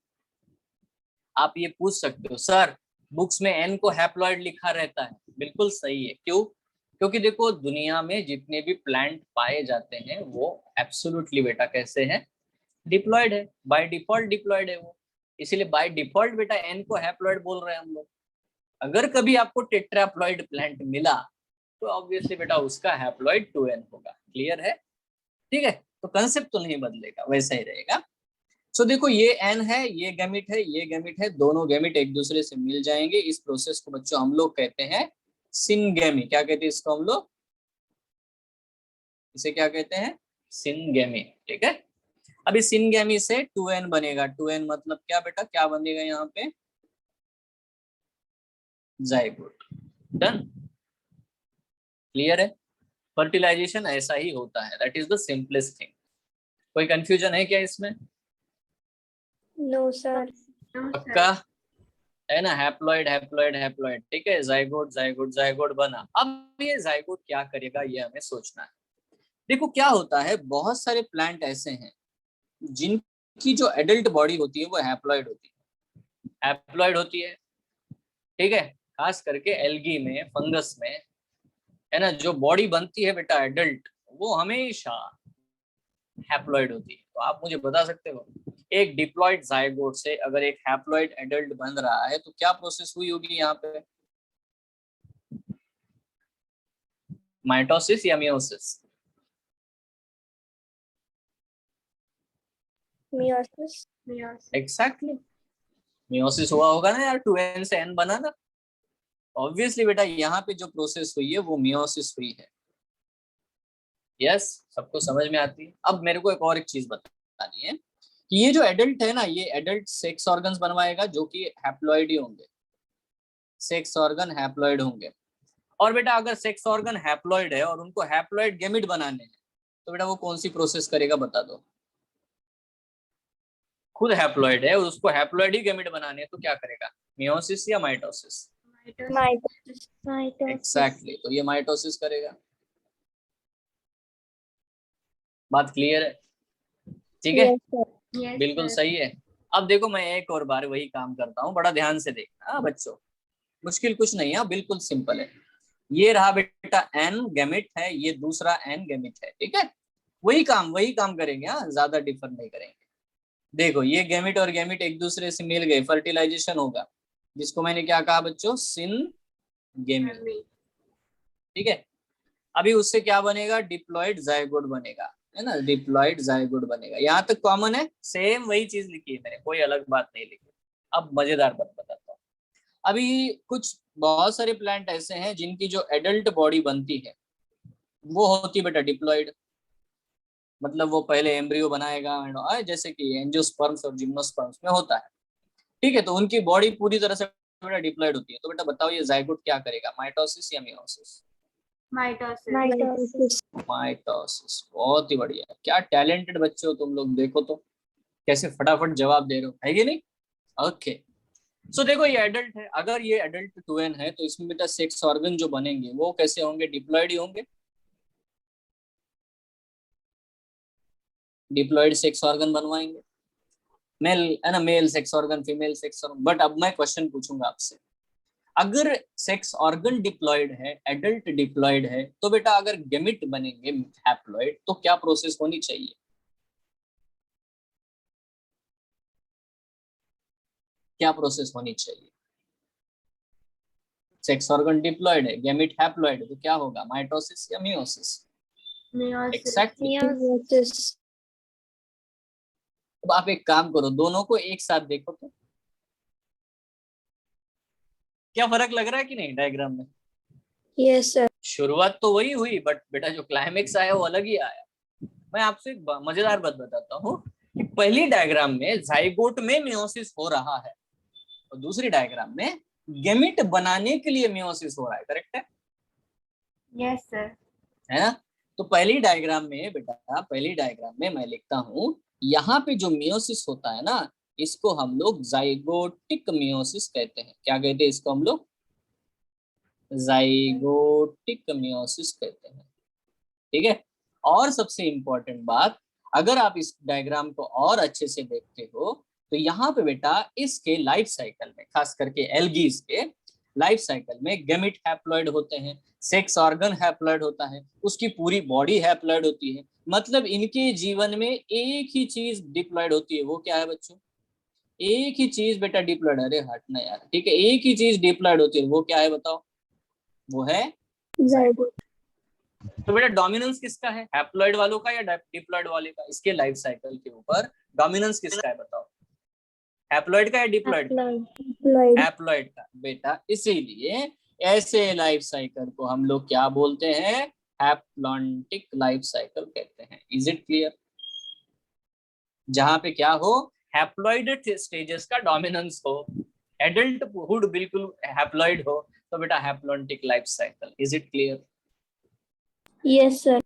आप ये पूछ सकते हो सर बुक्स में n को हैप्लॉइड लिखा रहता है, बिल्कुल सही है। क्यों? क्योंकि देखो दुनिया में जितने भी प्लांट पाए जाते हैं वो एब्सोल्युटली बेटा कैसे हैं? डिप्लॉइड है, बाय डिफॉल्ट डिप्लॉइड है वो, इसीलिए बाय डिफॉल्ट बेटा n को हैप्लॉइड बोल रहे हैं हम लोग। अगर कभी आपको टेट्राप्लॉइड प्लांट मिला तो ऑब्वियसली बेटा उसका हैप्लॉइड 2n होगा। क्लियर है? ठीक है, तो कंसेप्ट तो नहीं बदलेगा, वैसा ही रहेगा। सो देखो ये n है, ये गैमिट है, ये गैमिट है, दोनों गैमिट एक दूसरे से मिल जाएंगे। इस प्रोसेस को बच्चों हम लोग कहते हैं सिनगेमी। क्या कहते हैं इसको हम लोग? इसे क्या कहते हैं? सिनगेमी। ठीक है, अभी सिनगेमी से 2n बनेगा। 2n मतलब क्या बेटा, क्या बनेगा यहाँ पे? जाइगोट। डन। क्लियर है? फर्टिलाइजेशन ऐसा ही होता है, that is the simplest thing. कोई कंफ्यूजन है क्या इसमें? No, sir. पक्का है ना? हैप्लॉइड हैप्लॉइड हैप्लॉइड, ठीक है, जाइगोट जाइगोट जाइगोट बना। अब ये जाइगोट क्या करेगा ये हमें सोचना है। देखो क्या होता है, बहुत सारे प्लांट ऐसे हैं जिनकी जो एडल्ट बॉडी होती है वो हैप्लॉइड होती है, हैप्लॉइड होती है। ठीक है, खास करके एल्गी में, फंगस में, है ना, जो बॉडी बनती है बेटा एडल्ट, वो हमेशा हैप्लॉइड होती है। तो आप मुझे बता सकते हो एक डिप्लॉइड जाइगोट से अगर एक हैप्लॉइड एडल्ट बन रहा है तो क्या प्रोसेस हुई होगी यहाँ पे? माइटोसिस या मियोसिस? Meiosis. एग्जैक्टली, मियोसिस हुआ होगा ना यार, 2n से n बना ना। ऑब्वियसली बेटा यहाँ पे जो प्रोसेस हुई है वो मियोसिस हुई है। यस, सबको समझ में आती है? अब मेरे को एक चीज बतानी है कि ये जो एडल्ट है ना, ये एडल्ट सेक्स ऑर्गन्स बनवाएगा जो कि हैप्लॉइड ही होंगे, सेक्स ऑर्गन हैप्लॉइड होंगे। और बेटा अगर सेक्स ऑर्गन हैप्लॉइड है और उनको हैप्लॉइड गैमिट बनाने हैं तो बेटा वो कौन सी प्रोसेस करेगा बता दो? खुद हैप्लॉइड है और उसको हैप्लॉइड ही गैमिट बनाने हैं तो क्या करेगा? मियोसिस या माइटोसिस? Mitosis. एग्जैक्टली, तो ये माइटोसिस करेगा। बात क्लियर है? ठीक है, Yes, sir. बिल्कुल सही है। अब देखो मैं एक और बार वही काम करता हूँ, बड़ा ध्यान से देखना बच्चों, मुश्किल कुछ नहीं है, बिल्कुल सिंपल है। ये रहा बेटा एन गैमिट है, ये दूसरा एन गैमिट है। ठीक है, वही काम करेंगे, हाँ, ज्यादा डिफर नहीं करेंगे। देखो ये गैमिट और गैमिट एक दूसरे से मिल गए, फर्टिलाइजेशन होगा, जिसको मैंने क्या कहा बच्चों? सिन गेमी। ठीक है, अभी उससे क्या बनेगा? डिप्लॉइड जाइगोट बनेगा, है ना, डिप्लॉइड जाइगोट बनेगा। यहाँ तक कॉमन है, सेम वही चीज लिखी है मैंने, कोई अलग बात नहीं लिखी। अब मजेदार बात बताता हूँ। अभी कुछ बहुत सारे प्लांट ऐसे हैं जिनकी जो एडल्ट बॉडी बनती है वो होती है बेटा डिप्लॉइड, मतलब वो पहले एम्ब्रियो बनाएगा, जैसे कि एंजियोस्पर्म्स और जिम्नोस्पर्म्स में होता है। ठीक है, तो उनकी बॉडी पूरी तरह से बेटा डिप्लॉइड होती है। तो बेटा बताओ ये जाइगोट क्या करेगा, माइटोसिस या मियोसिस? Mitosis. माइटोसिस। बहुत ही बढ़िया, क्या टैलेंटेड बच्चे हो तुम लोग, देखो तो कैसे फटाफट जवाब दे रहे हो, है कि नहीं? ओके, सो देखो ये एडल्ट है, अगर ये एडल्ट 2n है तो इसमें बेटा सेक्स ऑर्गन जो बनेंगे वो कैसे होंगे? डिप्लॉइड ही होंगे। डिप्लॉइड सेक्स ऑर्गन बनवाएंगे, मेल है ना, male sex organ, female sex organ. But अब मैं क्वेश्चन पूछूंगा आपसे, अगर सेक्स ऑर्गन डिप्लॉइड है, एडल्ट डिप्लॉइड है, तो बेटा अगर गैमिट बनेंगे हैप्लॉइड तो क्या प्रोसेस होनी चाहिए? क्या प्रोसेस होनी चाहिए? सेक्स ऑर्गन डिप्लॉइड है, गैमिट हैप्लॉइड है, तो क्या होगा? माइटोसिस या मियोसिस? एग्जैक्टली। Meiosis. अब आप एक काम करो, दोनों को एक साथ देखो तो क्या फर्क लग रहा है कि नहीं डायग्राम में? Yes, sir. शुरुआत तो वही हुई बट बेटा जो क्लाइमेक्स आया वो अलग ही आया। मैं आपसे एक मजेदार बात बताता हूँ कि पहली डायग्राम में जाइगोट में मियोसिस हो रहा है और दूसरी डायग्राम में गैमिट बनाने के लिए मियोसिस हो रहा है। करेक्ट है? Yes, sir. है ना? तो पहली डायग्राम में बेटा, पहली डायग्राम में मैं लिखता हूँ, यहाँ पे जो मियोसिस होता है ना, इसको हम लोग जाइगोटिक मियोसिस कहते हैं। क्या कहते हैं इसको हम लोग? जाइगोटिक मियोसिस कहते हैं। ठीक है, और सबसे इंपॉर्टेंट बात, अगर आप इस डायग्राम को और अच्छे से देखते हो तो यहाँ पे बेटा इसके लाइफ साइकिल में, खास करके एल्गीज के लाइफ साइकिल में, गैमिट हैप्लॉइड होते हैं, सेक्स ऑर्गन हैप्लॉइड होता है, उसकी पूरी बॉडी हैप्लॉइड होती है। मतलब इनके जीवन में एक ही चीज डिप्लॉइड होती है, वो क्या है बच्चों? एक ही चीज बेटा डिप्लॉइड, अरे हटना यार, ठीक है, एक ही चीज डिप्लॉइड होती है, वो क्या है बताओ? वो है Zygote. तो बेटा डोमिनेंस किसका है, हैप्लॉइड वालों का या डिप्लॉइड वाले का? इसके लाइफ साइकिल के ऊपर डोमिनेंस किसका है बताओ, हैप्लॉइड का या डिप्लॉइड का? Haploid. हैप्लॉइड का बेटा। इसीलिए ऐसे लाइफ साइकिल को हम लोग क्या बोलते हैं, हैप्लॉन्टिक लाइफ साइकिल कहते हैं। Is it clear? जहां पे क्या हो, हैप्लॉइड स्टेजेस का डोमिनेंस हो, एडल्टहुड बिल्कुल हैप्लॉइड हो, तो बेटा haplontic life cycle. Is it clear? Yes, sir.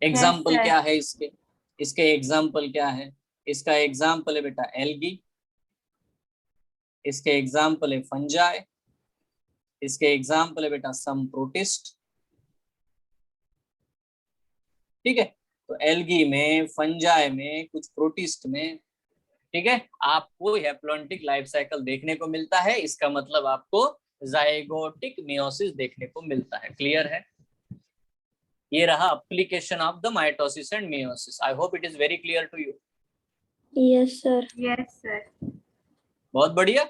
Example sir. क्या है इसके? इसके एग्जाम्पल क्या है? इसका एग्जाम्पल है बेटा एल्गी, इसके एग्जाम्पल है फंजाई, इसके एग्जाम्पल है बेटा सम प्रोटिस्ट। ठीक है, तो एल्गी में, फंजाई में, कुछ प्रोटिस्ट में, ठीक है, आपको हैप्लॉन्टिक लाइफ साइकिल देखने को मिलता है। इसका मतलब आपको जाइगोटिक मियोसिस देखने को मिलता है। क्लियर है? ये रहा application of the mitosis and meiosis. I hope it is very clear to you. Yes, sir. Yes, sir. बहुत बढ़िया,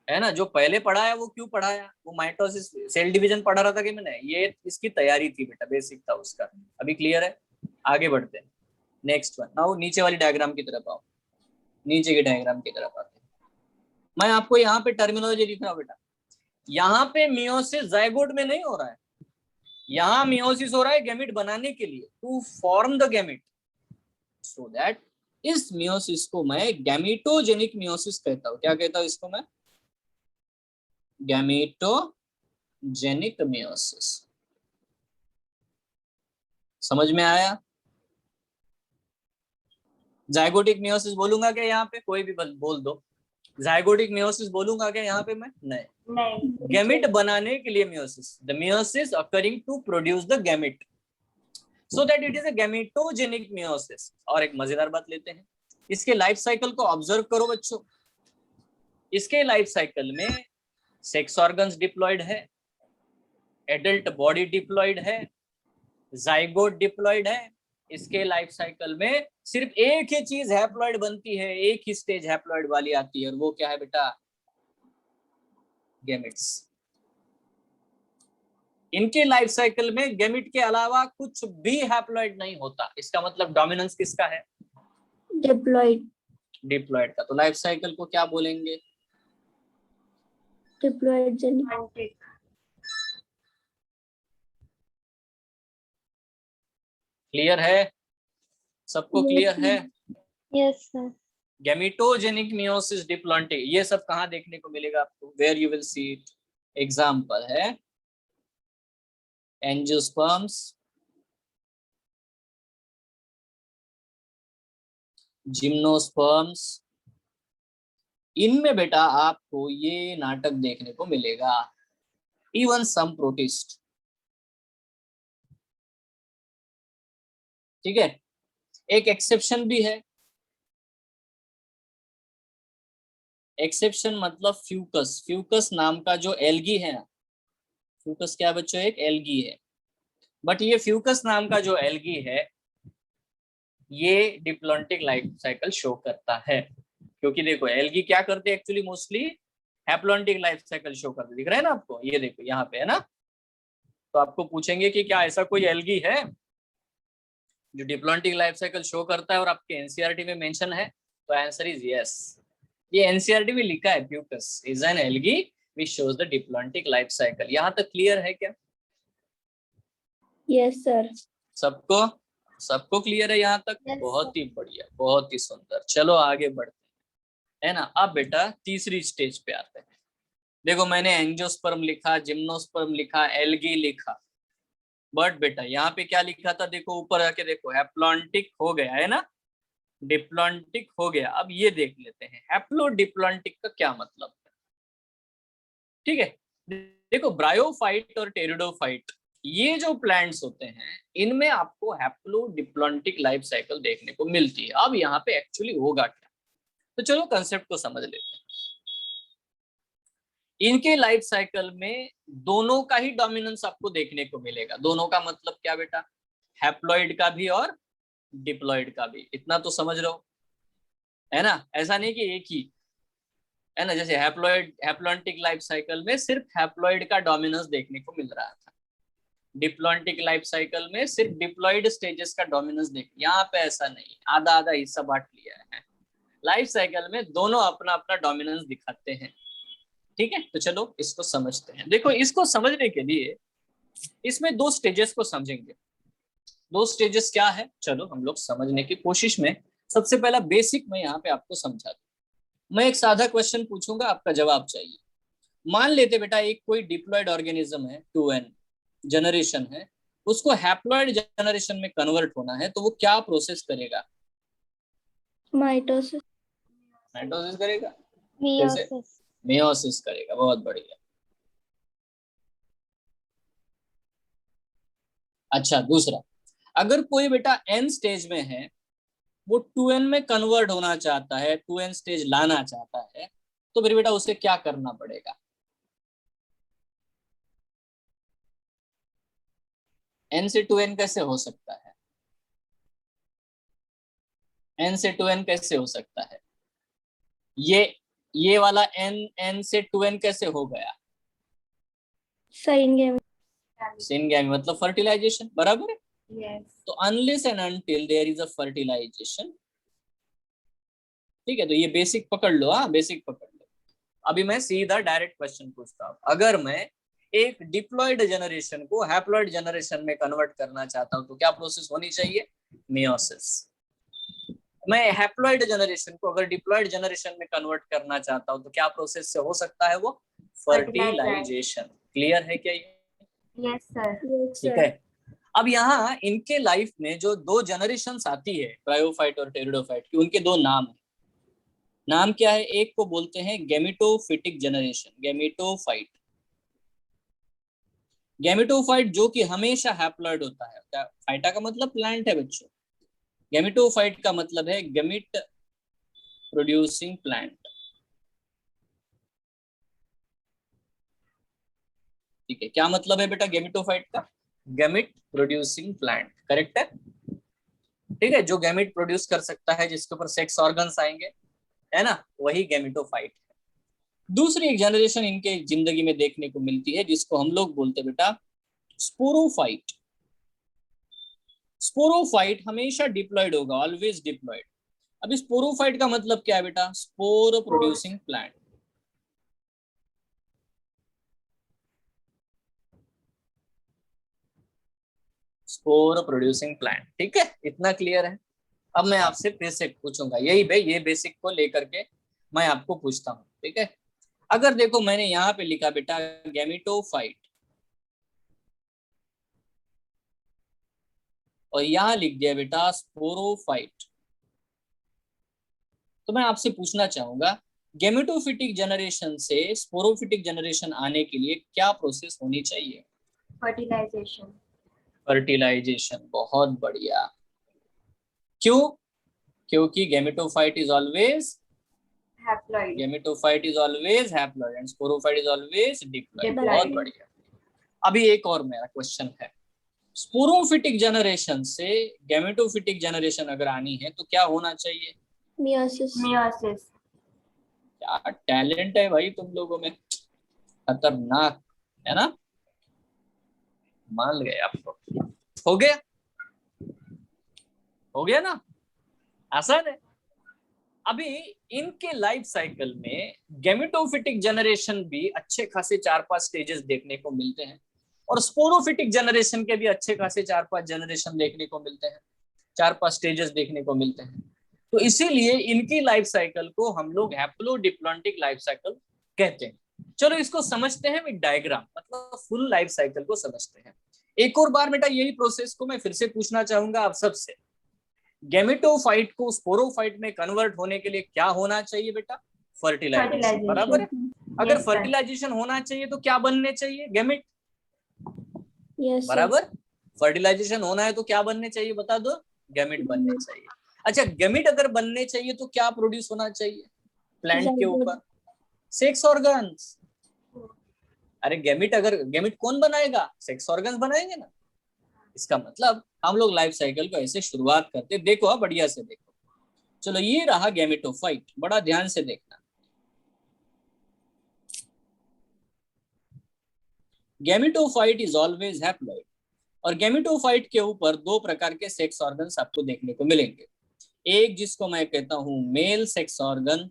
है ना? जो पहले पढ़ाया वो क्यों पढ़ाया, वो माइटोसिस सेल डिवीजन पढ़ा रहा था कि मैंने, ये इसकी तैयारी थी बेटा, बेसिक था उसका। अभी क्लियर है? आगे बढ़ते हैं नेक्स्ट वन। नाउ नीचे वाली डायग्राम की तरफ आओ, नीचे के डायग्राम की तरफ आते हैं। मैं आपको यहाँ पे टर्मिनोलॉजी लिख रहा हूँ बेटा। यहाँ पे मियोसिस जाइगोट में नहीं हो रहा है, यहाँ मियोसिस हो रहा है गैमेट बनाने के लिए, to form the gamete, so that इस मियोसिस को मैं गैमेटोजेनिक मियोसिस कहता हूँ। क्या कहता हूँ इसको मैं? गैमेटोजेनिक मियोसिस। समझ में आया? जाइगोटिक मियोसिस बोलूंगा क्या यहाँ पे? कोई भी बोल दो। जाइगोटिक मियोसिस बोलूंगा क्या यहाँ पे मैं? नहीं। गैमेट बनाने के लिए meiosis, the meiosis occurring to produce the gamete, so that it is a gametogenic meiosis. और एक मजेदार बात लेते हैं, इसके लाइफ साइकिल को ऑब्जर्व करो बच्चों। इसके लाइफ साइकिल में सेक्स ऑर्गन्स डिप्लॉयड है, एडल्ट बॉडी डिप्लॉयड है, जाइगोट डिप्लॉयड है। इसके लाइफ साइकिल में सिर्फ एक ही चीज हैप्लॉयड बनती है, एक ही स्टेज हैप्लॉयड वाली आती है, और वो क्या है बेटा? गैमेट्स। इनके लाइफ साइकिल में गैमेट के अलावा कुछ भी हैप्लॉयड नहीं होता। इसका मतलब डोमिनेंस किसका है? Diploid. डिप्लॉयड का। तो लाइफ साइकिल को क्या बोलेंगे? Diploidogenic. क्लियर है? सबको क्लियर है? Yes, sir. Gametogenic meiosis, diplontic, ये सब कहाँ देखने को मिलेगा आपको? Where you will see it? Example है एंजियोस्पर्म्स, जिम्नोस्पर्म्स। इनमें बेटा आपको ये नाटक देखने को मिलेगा। Even some protist. ठीक है, एक एक्सेप्शन भी है। एक्सेप्शन मतलब फ्यूकस। फ्यूकस नाम का जो एल्गी है ना, फ्यूकस क्या बच्चों? एक एल्गी है। बट ये फ्यूकस नाम का जो एल्गी है, ये डिप्लॉन्टिक लाइफ साइकिल शो करता है। क्योंकि देखो एल्गी क्या करते हैं actually, mostly haplontic life cycle show करते। दिख रहा है ना आपको? ये देखो यहाँ पे है ना। तो आपको पूछेंगे कि क्या ऐसा कोई एल्गी है जो डिप्लॉन्टिक लाइफ साइकिल शो करता है और आपके एनसीईआरटी में मेंशन है? तो आंसर इज यस। ये एनसीईआरटी में लिखा है, Fucus is an algae which shows the diplontic life cycle. यहाँ तक क्लियर है क्या? Yes, sir. सबको क्लियर है यहाँ तक? Yes, बहुत ही बढ़िया, बहुत ही सुंदर। चलो आगे बढ़ते हैं, है ना। अब बेटा तीसरी स्टेज पे आते हैं। देखो मैंने एंजियोस्पर्म लिखा, जिम्नोस्पर्म लिखा, एल्गी लिखा, बट बेटा यहाँ पे क्या लिखा था? देखो ऊपर आके देखो, हैप्लॉन्टिक हो गया है ना, डिप्लॉन्टिक हो गया। अब ये देख लेते हैं हैप्लोडिप्लॉन्टिक का क्या मतलब है। ठीक है, देखो ब्रायोफाइट और टेरिडोफाइट, ये जो प्लांट्स होते हैं, इनमें आपको हैप्लोडिप्लॉन्टिक लाइफ साइकिल देखने को मिलती है। अब यहाँ पे एक्चुअली होगा क्या, तो चलो कंसेप्ट को समझ लेते हैं। इनके लाइफ साइकिल में दोनों का ही डोमिनेंस आपको देखने को मिलेगा। दोनों का मतलब क्या बेटा? हैप्लॉइड का भी और डिप्लॉइड का भी। इतना तो समझ रहे हो, है ना? ऐसा नहीं कि एक ही, है ना। जैसे हैप्लॉइड, हैप्लॉन्टिक लाइफ साइकिल में सिर्फ हैप्लॉइड का डोमिनेंस देखने को मिल रहा था, डिप्लॉन्टिक लाइफ साइकिल में सिर्फ डिप्लॉयड स्टेजेस का डोमिनेंस देख, यहाँ पे ऐसा नहीं, आधा आधा हिस्सा बांट लिया है। लाइफ साइकिल में दोनों अपना अपना डोमिनेंस दिखाते हैं। ठीक है, तो चलो इसको समझते हैं। देखो, इसको समझने के लिए इसमें दो स्टेजेस को समझेंगे। दो स्टेजेस क्या है, चलो हम लोग समझने की कोशिश में सबसे पहला बेसिक मैं यहाँ पे आपको समझा दूं। मैं एक साधा क्वेश्चन पूछूंगा, आपका जवाब चाहिए। मान लेते बेटा एक कोई डिप्लॉयड ऑर्गेनिज्म है, 2n जनरेशन है, उसको हैप्लॉयड जनरेशन में कन्वर्ट होना है, तो वो क्या प्रोसेस करेगा? माइटोसिस। माइटोसिस करेगा। कैसे? Meiosis. मेयोसिस करेगा। बहुत बढ़िया। अच्छा, दूसरा, अगर कोई बेटा n स्टेज में है, वो 2n में कन्वर्ट होना चाहता है, 2n स्टेज लाना चाहता है, तो फिर बेटा उसे क्या करना पड़ेगा? n से 2n कैसे हो सकता है? n से 2n कैसे हो सकता है? ये वाला n से 2n कैसे हो गया? सिनगैमी मतलब फर्टिलाइजेशन, बराबर है। Yes. तो unless and until there is a fertilization, ठीक है, तो ये बेसिक पकड़ लो। हाँ, बेसिक पकड़ लो। अभी मैं सीधा डायरेक्ट क्वेश्चन पूछता हूँ। अगर मैं एक डिप्लॉयड जनरेशन को हैप्लॉयड जनरेशन में कन्वर्ट करना चाहता हूँ, तो क्या प्रोसेस होनी चाहिए? मेयोसिस। मैं हैप्लॉयड जनरेशन को अगर डिप्लॉयड जनरेशन में कन्वर्ट करना चाहता हूँ, तो क्या प्रोसेस से हो सकता है? वो फर्टिलाइजेशन। क्लियर है क्या ये? Yes, sir. ठीक है। अब यहाँ इनके लाइफ में जो दो जनरेशंस आती है, ब्रायोफाइट और टेरिडोफाइट की, उनके दो नाम है। नाम क्या है? एक को बोलते हैं गैमेटोफिटिक जनरेशन, गैमेटोफाइट। गैमेटोफाइट जो कि हमेशा हैप्लॉइड होता है। क्या फाइटा का मतलब प्लांट है बच्चों? गैमेटोफाइट का मतलब है गैमेट प्रोड्यूसिंग प्लांट। ठीक है, क्या मतलब है बेटा गैमेटोफाइट का? गैमेट प्रोड्यूसिंग प्लांट, करेक्ट है। ठीक है, जो गैमेट प्रोड्यूस कर सकता है, जिसके ऊपर सेक्स ऑर्गन्स आएंगे, है ना, वही गैमेटोफाइट है। दूसरी एक जनरेशन इनके जिंदगी में देखने को मिलती है, जिसको हम लोग बोलते हैं बेटा स्पोरोफाइट। स्पोरोफाइट हमेशा डिप्लॉयड होगा, ऑलवेज डिप्लॉयड। अब स्पोरोफाइट का मतलब क्या है बेटा? Spore producing plant. Spore producing plant. ठीक है, इतना क्लियर है। अब मैं आपसे बेसिक पूछूंगा, यही भाई, ये बेसिक को लेकर के मैं आपको पूछता हूँ। ठीक है, अगर देखो मैंने यहाँ पे लिखा बेटा गैमेटोफाइट, और यहाँ लिख दिया बेटा स्पोरोफाइट, तो मैं आपसे पूछना चाहूंगा गैमेटोफिटिक जनरेशन से स्पोरोफिटिक जनरेशन आने के लिए क्या प्रोसेस होनी चाहिए? Fertilization. फर्टिलाइजेशन। बहुत बढ़िया। क्यों? क्योंकि gametophyte is always Haploid. Gametophyte is always haploid and sporophyte is always diploid. Diploid. बहुत बढ़िया। अभी एक और मेरा क्वेश्चन है, स्पोरोफिटिक जनरेशन से गैमेटोफिटिक जनरेशन अगर आनी है, तो क्या होना चाहिए? Meiosis. Meiosis. क्या टैलेंट है भाई तुम लोगों में, खतरनाक है ना। मान गए आपको। हो गया, हो गया ना, आसान है। अभी इनके लाइफ साइकिल में गैमेटोफिटिक जनरेशन भी अच्छे खासे 4-5 स्टेजेस देखने को मिलते हैं, और स्पोरोफिटिक जनरेशन के भी अच्छे खासे 4-5 जनरेशन देखने को मिलते हैं, 4-5 स्टेजेस देखने को मिलते हैं। तो इसीलिए इनकी लाइफ साइकिल को हम लोग हैप्लोडिप्लॉन्टिक लाइफ साइकिल कहते हैं। चलो इसको समझते हैं विद डायग्राम, मतलब फुल लाइफ साइकिल को समझते हैं। एक और बार बेटा यही प्रोसेस को मैं फिर से पूछना चाहूंगा आप सबसे, गैमेटोफाइट को स्पोरोफाइट में कन्वर्ट होने के लिए क्या होना चाहिए बेटा? फर्टिलाइजेशन, बराबर है। अगर फर्टिलाइजेशन होना चाहिए तो क्या बनने चाहिए? गैमेट। बराबर। फर्टिलाइजेशन होना है तो क्या बनने चाहिए, बता दो? गैमेट बनने चाहिए। अच्छा, गैमेट अगर बनने चाहिए तो क्या प्रोड्यूस होना चाहिए प्लांट के ऊपर? Sex organs. अरे गैमेट कौन बनाएगा? सेक्स ऑर्गन्स बनाएंगे ना। इसका मतलब हम लोग लाइफ साइकिल को ऐसे शुरुआत करते। देखो, बढ़िया से देखो। चलो, ये रहा गैमेटोफाइट, बड़ा ध्यान से देखना। गैमेटोफाइट इज ऑलवेज हैप्लॉइड, और गैमेटोफाइट के ऊपर दो प्रकार के सेक्स ऑर्गन्स आपको देखने को मिलेंगे। एक जिसको मैं कहता हूं मेल सेक्स ऑर्गन,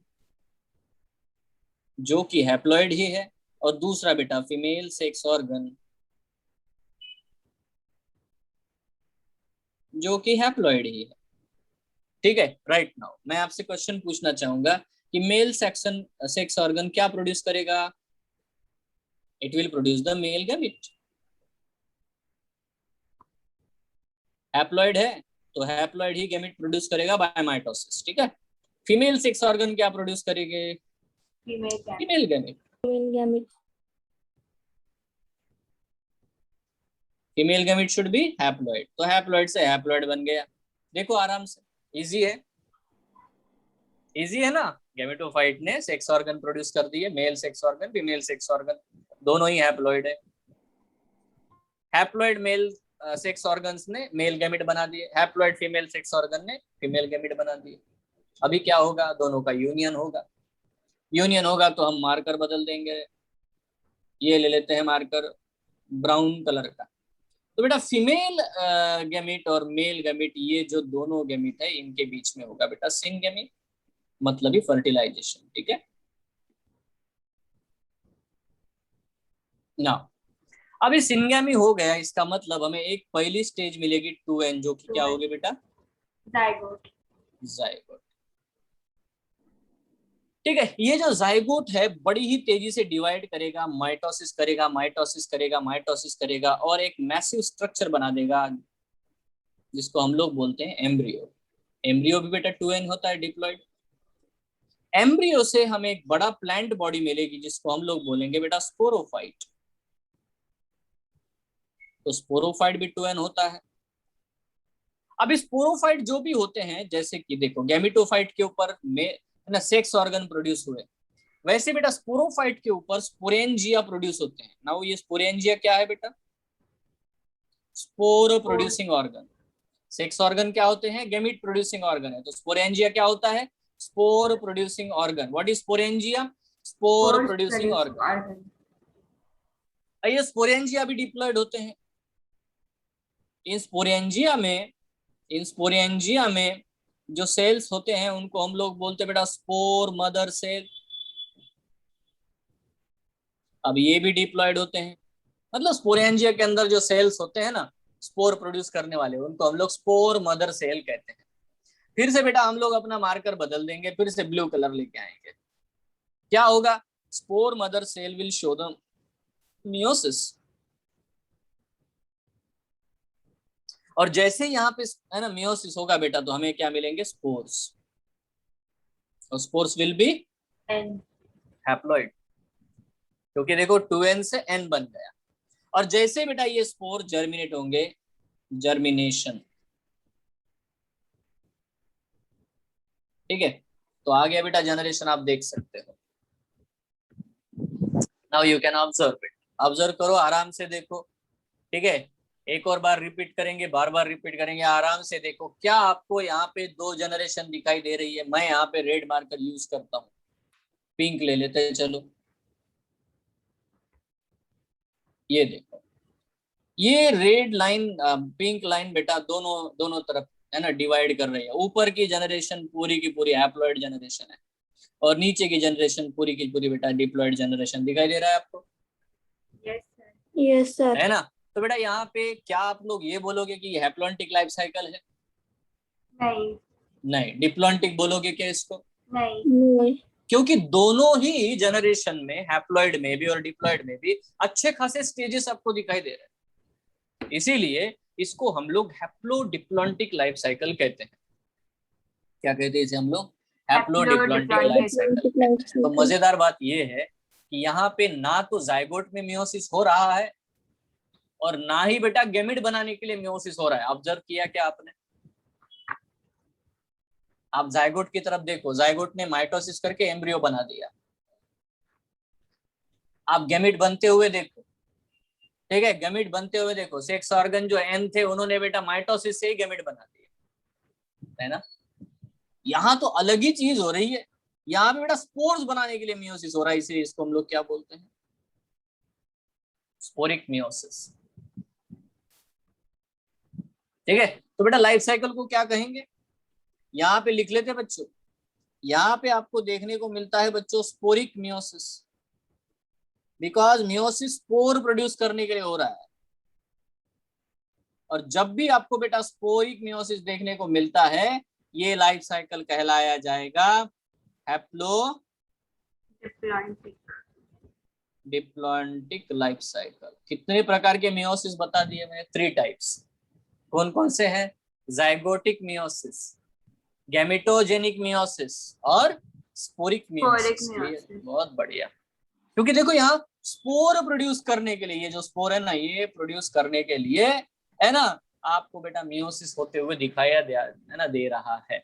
जो कि हैप्लॉइड ही है, और दूसरा बेटा फीमेल सेक्स ऑर्गन, जो कि हैप्लॉइड ही है। ठीक है, राइट नाउ मैं आपसे क्वेश्चन पूछना चाहूंगा कि मेल सेक्स ऑर्गन क्या प्रोड्यूस करेगा? It will produce the male gamete. Haploid है तो हैप्लॉइड ही गैमेट प्रोड्यूस करेगा बाय माइटोसिस। ठीक है, फीमेल सेक्स ऑर्गन क्या प्रोड्यूस करेंगे? Female gamete. Female gamete should be haploid, तो हैप्लॉइड से हैप्लॉइड बन गया। देखो आराम से, इजी है, इजी है ना। गैमेटोफाइट ने सेक्स ऑर्गन प्रोड्यूस कर दिए, male sex organ, female sex organ, दोनों ही हैप्लॉइड है। हैप्लॉइड मेल सेक्स ऑर्गन्स ने मेल गैमेट बना दिए, हैप्लॉइड फीमेल सेक्स ऑर्गन ने फीमेल गैमेट बना दिए। अभी क्या होगा? दोनों का यूनियन होगा। यूनियन होगा तो हम मार्कर बदल देंगे। ये ले लेते हैं मार्कर ब्राउन कलर का। तो बेटा फीमेल गैमेट और मेल गैमेट, ये जो दोनों गैमेट है इनके बीच में होगा बेटा सिंगेमी, मतलब ही फर्टिलाइजेशन। ठीक है ना। अभी सिंगेमी हो गया, इसका मतलब हमें एक पहली स्टेज मिलेगी 2n, जो कि क्या होगी बेटा? जाइगोट। जाइगोट। ठीक है, ये जो जाइगोट है बड़ी ही तेजी से डिवाइड करेगा, माइटोसिस करेगा, माइटोसिस करेगा, माइटोसिस करेगा, और एक मैसिव स्ट्रक्चर बना देगा जिसको हम लोग बोलते हैं एम्ब्रियो। एम्ब्रियो भी बेटा 2n होता है, डिप्लॉइड। एम्ब्रियो से हमें एक बड़ा प्लांट बॉडी मिलेगी जिसको हम लोग बोलेंगे बेटा स्पोरोफाइट। तो स्पोरोफाइट भी 2n होता है। अब स्पोरोफाइट जो भी होते हैं, जैसे कि देखो गैमेटोफाइट के ऊपर में ना सेक्स ऑर्गन प्रोड्यूस हुए, वैसे बेटा स्पोरोफाइट के ऊपर स्पोरेंजिया प्रोड्यूस होते हैं। नाउ ये स्पोरेंजिया क्या है बेटा? Spore producing organ. Sex organ क्या होते हैं? गैमेट प्रोड्यूसिंग ऑर्गन है, तो स्पोरेंजिया क्या होता है? Spore producing organ. What is sporangia? Spore producing organ. ये स्पोरेंजिया भी डिप्लॉयड होते हैं। इन स्पोरेंजिया में इन स्पोरेंजिया में जो सेल्स होते हैं उनको हम लोग बोलते हैं बेटा स्पोर मदर सेल। अब ये भी डिप्लॉयड होते हैं, मतलब स्पोरेंजिया के अंदर जो सेल्स होते हैं ना स्पोर प्रोड्यूस करने वाले, उनको हम लोग स्पोर मदर सेल कहते हैं। फिर से बेटा हम लोग अपना मार्कर बदल देंगे, फिर से ब्लू कलर लेके आएंगे। क्या होगा? Spore mother cell will show the meiosis. और जैसे यहाँ पे है ना मियोसिस होगा बेटा, तो हमें क्या मिलेंगे? स्पोर्स। और स्पोर्स विल बी हैप्लॉइड, क्योंकि देखो 2n से n बन गया। और जैसे बेटा ये स्पोर जर्मिनेट होंगे, जर्मिनेशन, ठीक है, तो आ गया बेटा जनरेशन, आप देख सकते हो। Now you can observe it. Observe करो, आराम से देखो। ठीक है, एक और बार रिपीट करेंगे, बार बार रिपीट करेंगे, आराम से देखो। क्या आपको यहाँ पे दो जनरेशन दिखाई दे रही है? मैं यहाँ पे रेड मार्कर यूज करता हूँ, पिंक ले लेते हैं। चलो ये देखो, ये रेड लाइन पिंक लाइन बेटा दोनों दोनों तरफ है ना डिवाइड कर रही है। ऊपर की जनरेशन पूरी की पूरी हैप्लॉइड जनरेशन है, और नीचे की जनरेशन पूरी की पूरी बेटा डिप्लॉइड जनरेशन। दिखाई दे रहा है आपको? Yes sir. है ना। तो बेटा यहाँ पे क्या आप लोग ये बोलोगे कि ये हैप्लॉन्टिक लाइफ साइकिल है? नहीं। नहीं। डिप्लॉन्टिक बोलोगे क्या इसको? नहीं। क्योंकि दोनों ही जनरेशन में, हैप्लॉइड में भी और डिप्लॉइड में भी, अच्छे खासे स्टेजेस आपको दिखाई दे रहे हैं। इसीलिए इसको हम लोग हैप्लोडिप्लॉन्टिक लाइफ साइकिल कहते हैं। क्या कहते हैं इसे हम लोग? Haplodiplontic life cycle. तो मजेदार बात ये है कि यहाँ पे ना तो जाइगोट में मियोसिस हो रहा है, और ना ही बेटा गैमेट बनाने के लिए मियोसिस हो रहा है। ऑब्जर्व किया क्या आपने? आप जाइगोट की तरफ देखो, जाइगोट ने माइटोसिस करके एम्ब्रियो बना दिया। आप गैमेट बनते हुए देखो, ठीक है, गैमेट बनते हुए देखो। सेक्स ऑर्गन जो एन थे उन्होंने बेटा माइटोसिस से ही गैमेट बना दिया, है ना। यहाँ तो अलग ही चीज हो रही है, यहाँ पे बेटा स्पोर्स बनाने के लिए मियोसिस हो रहा है, इसलिए इसको हम लोग क्या बोलते हैं? Sporic meiosis. ठीक है, तो बेटा लाइफ साइकिल को क्या कहेंगे, यहाँ पे लिख लेते बच्चों। यहाँ पे आपको देखने को मिलता है बच्चों sporic meiosis, because meiosis spore produce करने के लिए हो रहा है। और जब भी आपको बेटा स्पोरिक मियोसिस देखने को मिलता है, ये लाइफ साइकिल कहलाया जाएगा हैप्लो डिप्लॉन्टिक लाइफ साइकिल। कितने प्रकार के मियोसिस बता दिए मैंने, 3 टाइप्स। कौन कौन से हैं, जाइगोटिक मियोसिस, गैमेटोजेनिक मियोसिस और स्पोरिक मियोसिस। बहुत बढ़िया, क्योंकि देखो यहाँ स्पोर प्रोड्यूस करने के लिए, ये जो स्पोर है ना, ये प्रोड्यूस करने के लिए है ना, आपको बेटा मियोसिस होते हुए दिखाया दे रहा है।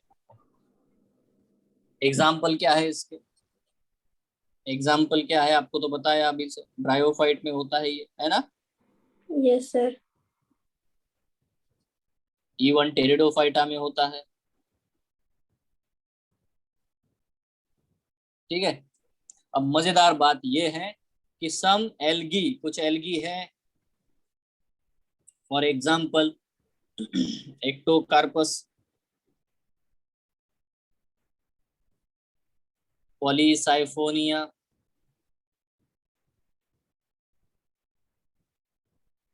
एग्जाम्पल क्या है इसके, एग्जाम्पल क्या है आपको तो बताया अभी से, ब्रायोफाइट में होता है ये, है ना। Yes sir. इवन टेरिडोफाइटा में होता है। ठीक है, अब मजेदार बात ये है कि सम एल्गी, कुछ एल्गी है, for example Ectocarpus, Polysiphonia,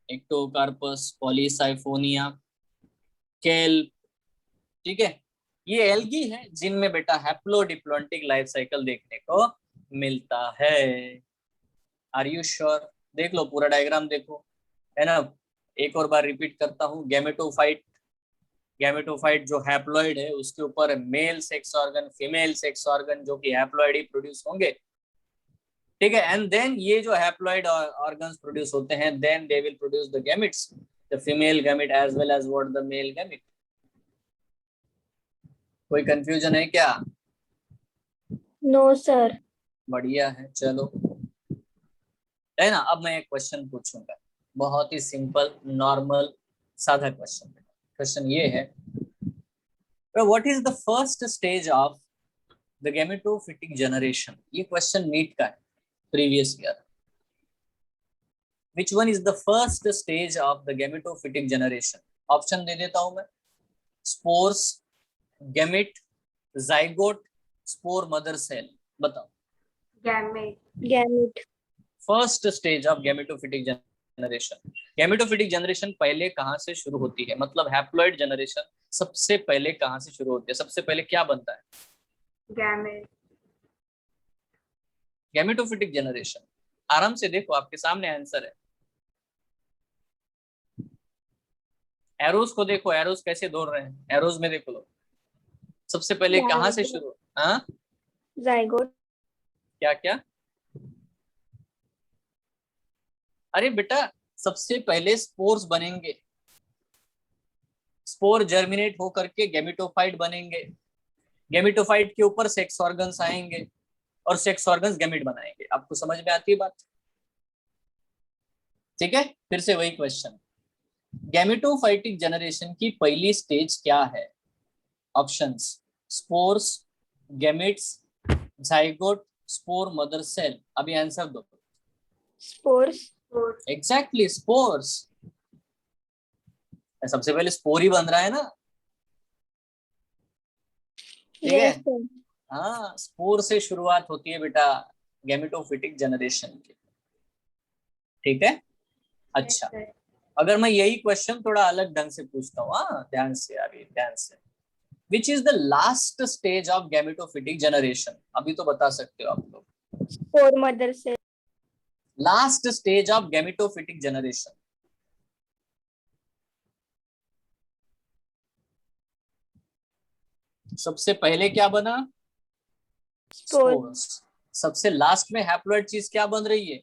Ectocarpus, Polysiphonia, kelp. ठीक है, ये एल्गी है जिनमें बेटा हैप्लोडिप्लॉन्टिक लाइफ साइकिल देखने को मिलता है। आर यू श्योर, देख लो पूरा डायग्राम देखो, है ना। एक और बार रिपीट करता हूँ, गैमेटोफाइट, गैमेटोफाइट जो हैप्लॉइड है उसके ऊपर male sex organ, female sex organ जो कि हैप्लॉइड ही प्रोड्यूस होंगे। ठीक है, एंड देन ये जो हैप्लॉइड ऑर्गन्स प्रोड्यूस होते हैं, then they will produce the gametes, the female gamete as well as what the male gamete. कोई कंफ्यूजन है क्या? No sir. बढ़िया है, चलो, है ना। अब मैं एक क्वेश्चन पूछूंगा, बहुत ही सिंपल नॉर्मल साधा क्वेश्चन। क्वेश्चन ये है, what is the first stage of the gametophytic generation. ये क्वेश्चन नीट का है, previous year. Which one is the first stage of the gametophytic generation? Option दे देता हूं मैं, spores, gamete, zygote, spore mother cell. बताओ। Gamete. First stage of gametophytic generation. Gametophytic generation पहले कहां से शुरू होती है, मतलब हैप्लॉइड जनरेशन सबसे पहले कहां से शुरू होती है, सबसे पहले क्या बनता है? गैमेट। गैमेटोफिटिक जनरेशन, आराम से देखो आपके सामने आंसर है। एरोज को देखो, एरोज कैसे दौड़ रहे हैं, एरोज में देखो लो, सबसे पहले कहां से शुरू? हाँ, जाइगोट। क्या क्या? अरे बेटा, सबसे पहले स्पोर्स बनेंगे, स्पोर जर्मिनेट होकर के गैमेटोफाइट बनेंगे, गैमेटोफाइट के ऊपर सेक्स ऑर्गन्स आएंगे और सेक्स ऑर्गन्स गैमेट बनाएंगे। आपको समझ में आती है बात? ठीक है, फिर से वही क्वेश्चन, गैमेटोफाइटिक जनरेशन की पहली स्टेज क्या है? Options, spores, gametes, zygote, spore mother cell. अभी आंसर दो। स्पोर्स। Exactly, spores. सबसे पहले स्पोर ही बन रहा है ना, ठीक है। हाँ, स्पोर से शुरुआत होती है बेटा गैमेटोफिटिक जनरेशन की। ठीक है, अच्छा, अगर मैं यही क्वेश्चन थोड़ा अलग ढंग से पूछता हूँ, हाँ ध्यान से, अभी ध्यान से, which is the last stage of gametophytic generation? अभी तो बता सकते हो आप लोग। Spore mother cell. Last stage of gametophytic generation, सबसे पहले क्या बना? स्पोर्स। सबसे लास्ट में हैप्लॉइड चीज क्या बन रही है?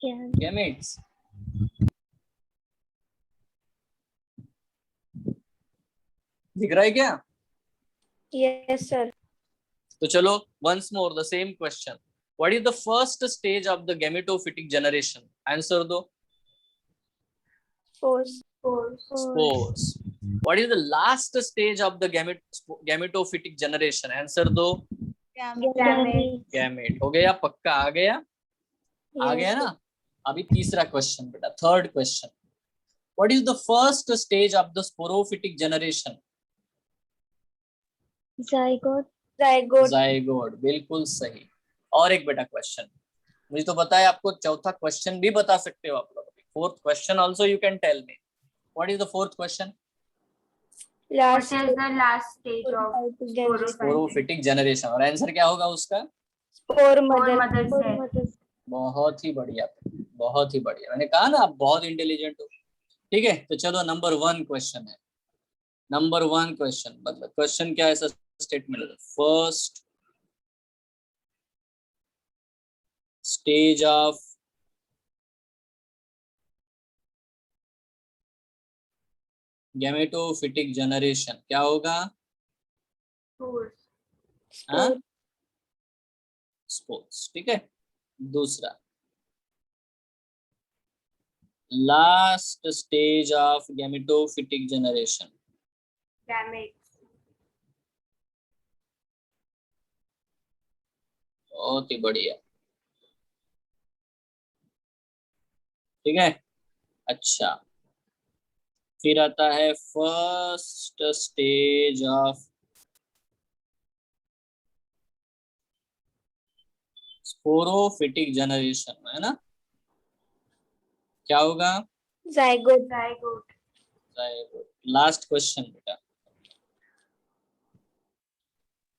गैमेट्स। दिख रहा है क्या? Yes sir. तो चलो, once more the same question, what is the first stage of the gametophytic generation? Answer दो। Spores. What is the last stage of the gametophytic generation? Answer दो। Gamete। हो गया, पक्का आ गया? आ गया ना। अभी तीसरा क्वेश्चन बेटा, third question, What is the first stage of the sporophytic generation? Zygote. Zygote, बिल्कुल सही। और एक बेटा क्वेश्चन, मुझे तो पता है आपको चौथा क्वेश्चन भी बता सकते हो आप लोग। Fourth question also you can tell me. What is the fourth question? What is the last stage of sporophytic generation, और आंसर क्या होगा उसका? mother Mother. बहुत ही बढ़िया, बहुत ही बढ़िया। मैंने कहा ना आप बहुत इंटेलिजेंट हो। ठीक है, तो चलो नंबर 1 क्वेश्चन है। नंबर 1 क्वेश्चन मतलब क्वेश्चन क्या ऐसा स्टेटमेंट है? First stage of gametophytic generation क्या होगा? स्पोर्स। ठीक है, दूसरा last stage of gametophytic generation gametes. बहुत ही बढ़िया। ठीक है, अच्छा फिर आता है first stage of sporophytic generation, है ना? क्या होगा? Zygote. लास्ट क्वेश्चन बेटा,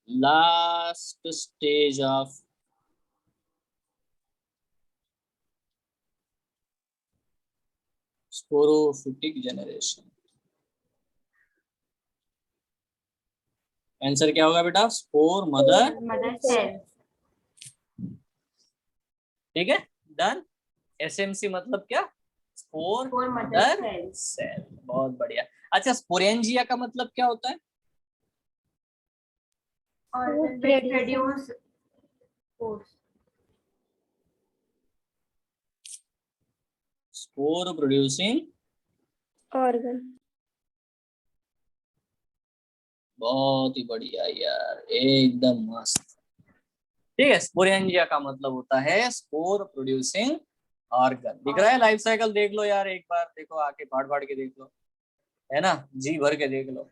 last stage of sporophytic generation, answer क्या होगा बेटा? Spore mother cells. ठीक है, डन। एसएमसी मतलब क्या? Spore mother cell. बहुत बढ़िया। अच्छा, स्पोरेंजिया का मतलब क्या होता है? Organ that produce spores. Spore producing Organ. बहुत ही बढ़िया यार, एकदम मस्त। ठीक है, स्पोरेंजिया का मतलब होता है स्पोर प्रोड्यूसिंग ऑर्गन। दिख रहा है लाइफ साइकिल? देख लो यार, एक बार देखो, आके फाड़ फाड़ के देख लो, है ना? जी भर के देख लो,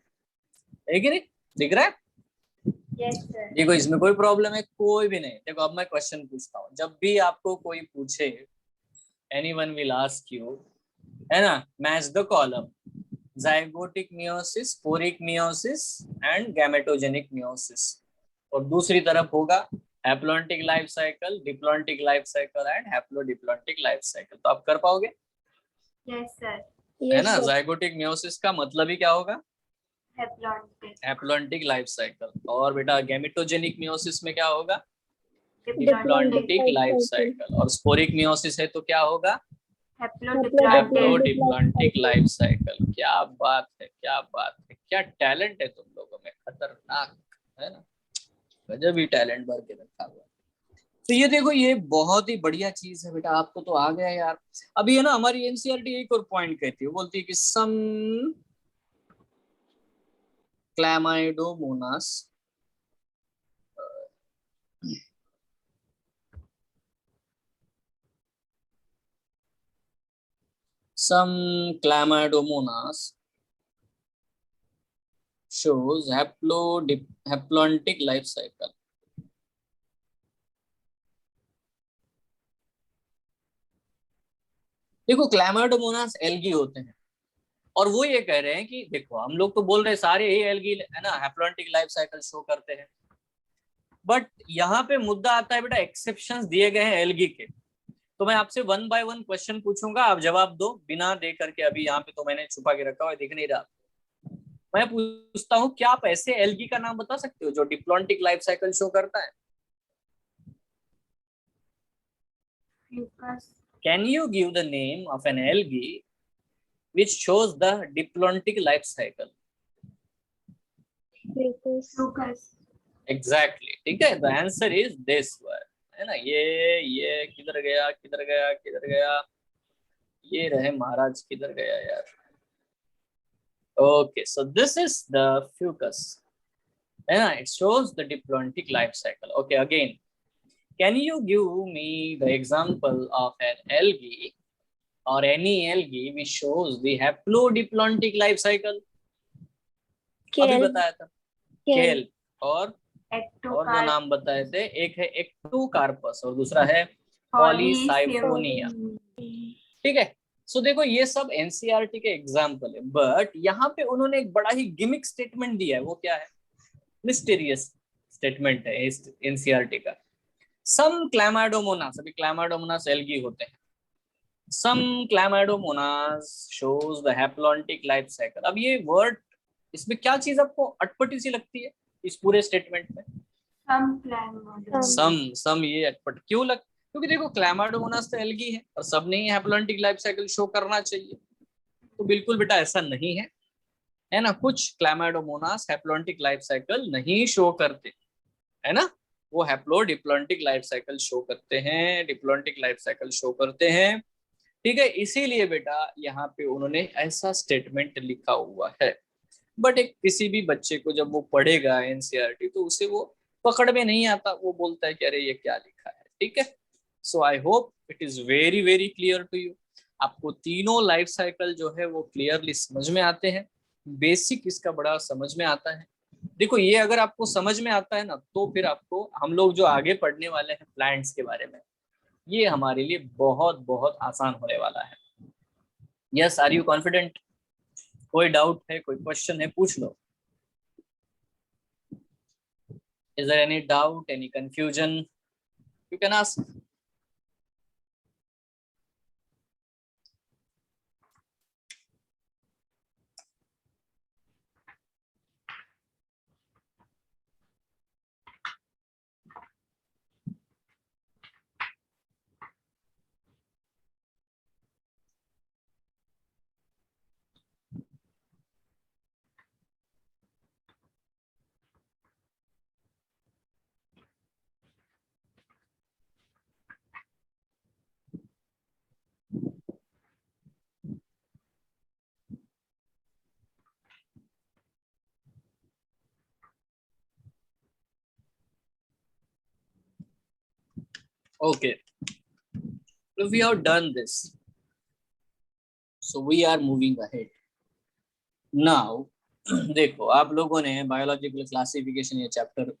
है कि नहीं? दिख रहा है? Yes sir. देखो इसमें कोई प्रॉब्लम है? कोई भी नहीं। देखो अब मैं क्वेश्चन पूछता हूँ, जब भी आपको कोई पूछे, एनीवन विल आस्क यू, है ना, match the column zygotic meiosis, sporic meiosis and gametogenic meiosis, और दूसरी तरफ होगा haploidic life cycle, diploidic life cycle and haplodiploidic life cycle. तो आप कर पाओगे? Yes sir. है ना? zygotic meiosis का मतलब ही क्या होगा? Haplontic. Haploidic life cycle. और बेटा गैमेटोजेनिक meiosis में क्या होगा? Diplontic. Diploidic life cycle. और स्पोरिक meiosis है तो क्या होगा? Haplodiploidic. Haplodiploidic life cycle. क्या बात है, क्या बात है, क्या टैलेंट है तुम लोगों में, खतरनाक, है ना? गजब ही टैलेंट भर के रखा हुआ। तो ये देखो, ये बहुत ही बढ़िया चीज है बेटा, आपको तो आ गया यार। अभी है ना, हमारी एनसीईआरटी एक और पॉइंट कहती है, बोलती है कि some chlamydomonas shows haplontic life cycle। देखो क्लैमाइडोमोनास एल्गी होते हैं, और वो ये कह रहे हैं कि देखो हम लोग तो बोल रहे हैं सारे ही एल्गी, है ना, हैप्लोइडिक लाइफ साइकिल शो करते हैं, बट यहाँ पे मुद्दा आता है बेटा, एक्सेप्शंस दिए गए हैं एल्गी के। तो मैं आपसे 1 बाय 1 क्वेश्चन पूछूंगा, आप जवाब दो बिना दे करके। अभी यहाँ पे तो मैंने छुपा के रखा हुआ है, दिख नहीं रहा। मैं पूछता हूँ, क्या आप ऐसे एल्गी का नाम बता सकते हो जो डिप्लॉइडिक लाइफ साइकिल शो करता है? Fucus. Can you give the name of an algae which shows the diplontic life cycle? Fucus. Exactly, ठीक है। The answer is this one, है ना? ये किधर गया, किधर गया, किधर गया? ये रहे महाराज, किधर गया यार? Okay, so this is the fucus, है ना? It shows the diplontic life cycle. Okay, again, can you give me the example of an algae or any algae which shows the haplodiplontic life cycle. अभी Kale. बताया था केल, और जो नाम बताए थे, एक है एक्टोकार्पस और दूसरा है पॉलीसाइफोनिया। ठीक है, सो देखो ये सब एनसीईआरटी के एग्जाम्पल है, बट यहाँ पे उन्होंने एक बड़ा ही गिमिक स्टेटमेंट दिया है। वो क्या है? मिस्टीरियस स्टेटमेंट है एनसीईआरटी का। सम क्लैमाइडोमोनास, अभी क्लैमाइडोमोनास एल्गी होते हैं, some chlamydomonas shows the haplontic life cycle. अब ये वर्ड, इसमें क्या चीज आपको अटपटी सी लगती है इस पूरे स्टेटमेंट में? सम ये अटपट क्यों लग? क्योंकि देखो क्लैमाइडोमोनास तो एल्गी है और सब नहीं हैप्लॉन्टिक लाइफ साइकिल शो करना चाहिए, तो बिल्कुल बेटा ऐसा नहीं है, है ना। कुछ क्लैमाइडोमोनास हैप्लॉन्टिक लाइफ साइकिल नहीं शो करते, है ना। वो हैप्लोडिप्लॉन्टिक लाइफ साइकिल शो करते हैं, डिप्लॉन्टिक लाइफ साइकिल शो करते हैं। ठीक है, इसीलिए बेटा यहाँ पे उन्होंने ऐसा स्टेटमेंट लिखा हुआ है। बट एक किसी भी बच्चे को जब वो पढ़ेगा एनसीईआरटी तो उसे वो पकड़ में नहीं आता, वो बोलता है कि अरे ये क्या लिखा है। ठीक है, so I hope it is very very clear to you. आपको तीनों लाइफ साइकिल जो है वो क्लियरली समझ में आते हैं, बेसिक इसका बड़ा समझ में आता है। देखो ये अगर आपको समझ में आता है ना, तो फिर आपको हम लोग जो आगे पढ़ने वाले हैं प्लांट्स के बारे में, ये हमारे लिए बहुत बहुत आसान होने वाला है। Yes, are you confident? कोई डाउट है, कोई क्वेश्चन है, पूछ लो। Is there any doubt, any confusion? You can ask. Okay, so we have done this, so we are moving ahead now. देखो आप लोगों ने बायोलॉजिकल क्लासिफिकेशन ये चैप्टर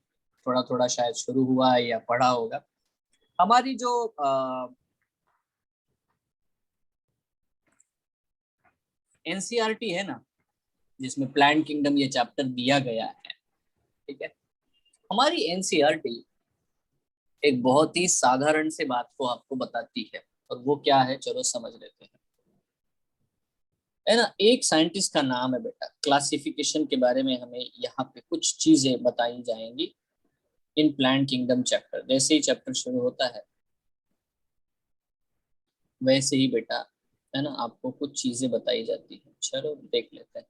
थोड़ा थोड़ा शायद शुरू हुआ है या पढ़ा होगा। हमारी जो एनसीईआरटी है ना, जिसमें प्लांट किंगडम ये चैप्टर दिया गया है, ठीक है, हमारी एनसीईआरटी एक बहुत ही साधारण से बात को आपको बताती है, और वो क्या है चलो समझ लेते हैं, है ना। एक साइंटिस्ट का नाम है बेटा, क्लासिफिकेशन के बारे में हमें यहाँ पे कुछ चीजें बताई जाएंगी इन प्लांट किंगडम चैप्टर। जैसे ही चैप्टर शुरू होता है वैसे ही बेटा, है ना, आपको कुछ चीजें बताई जाती है। चलो देख लेते हैं।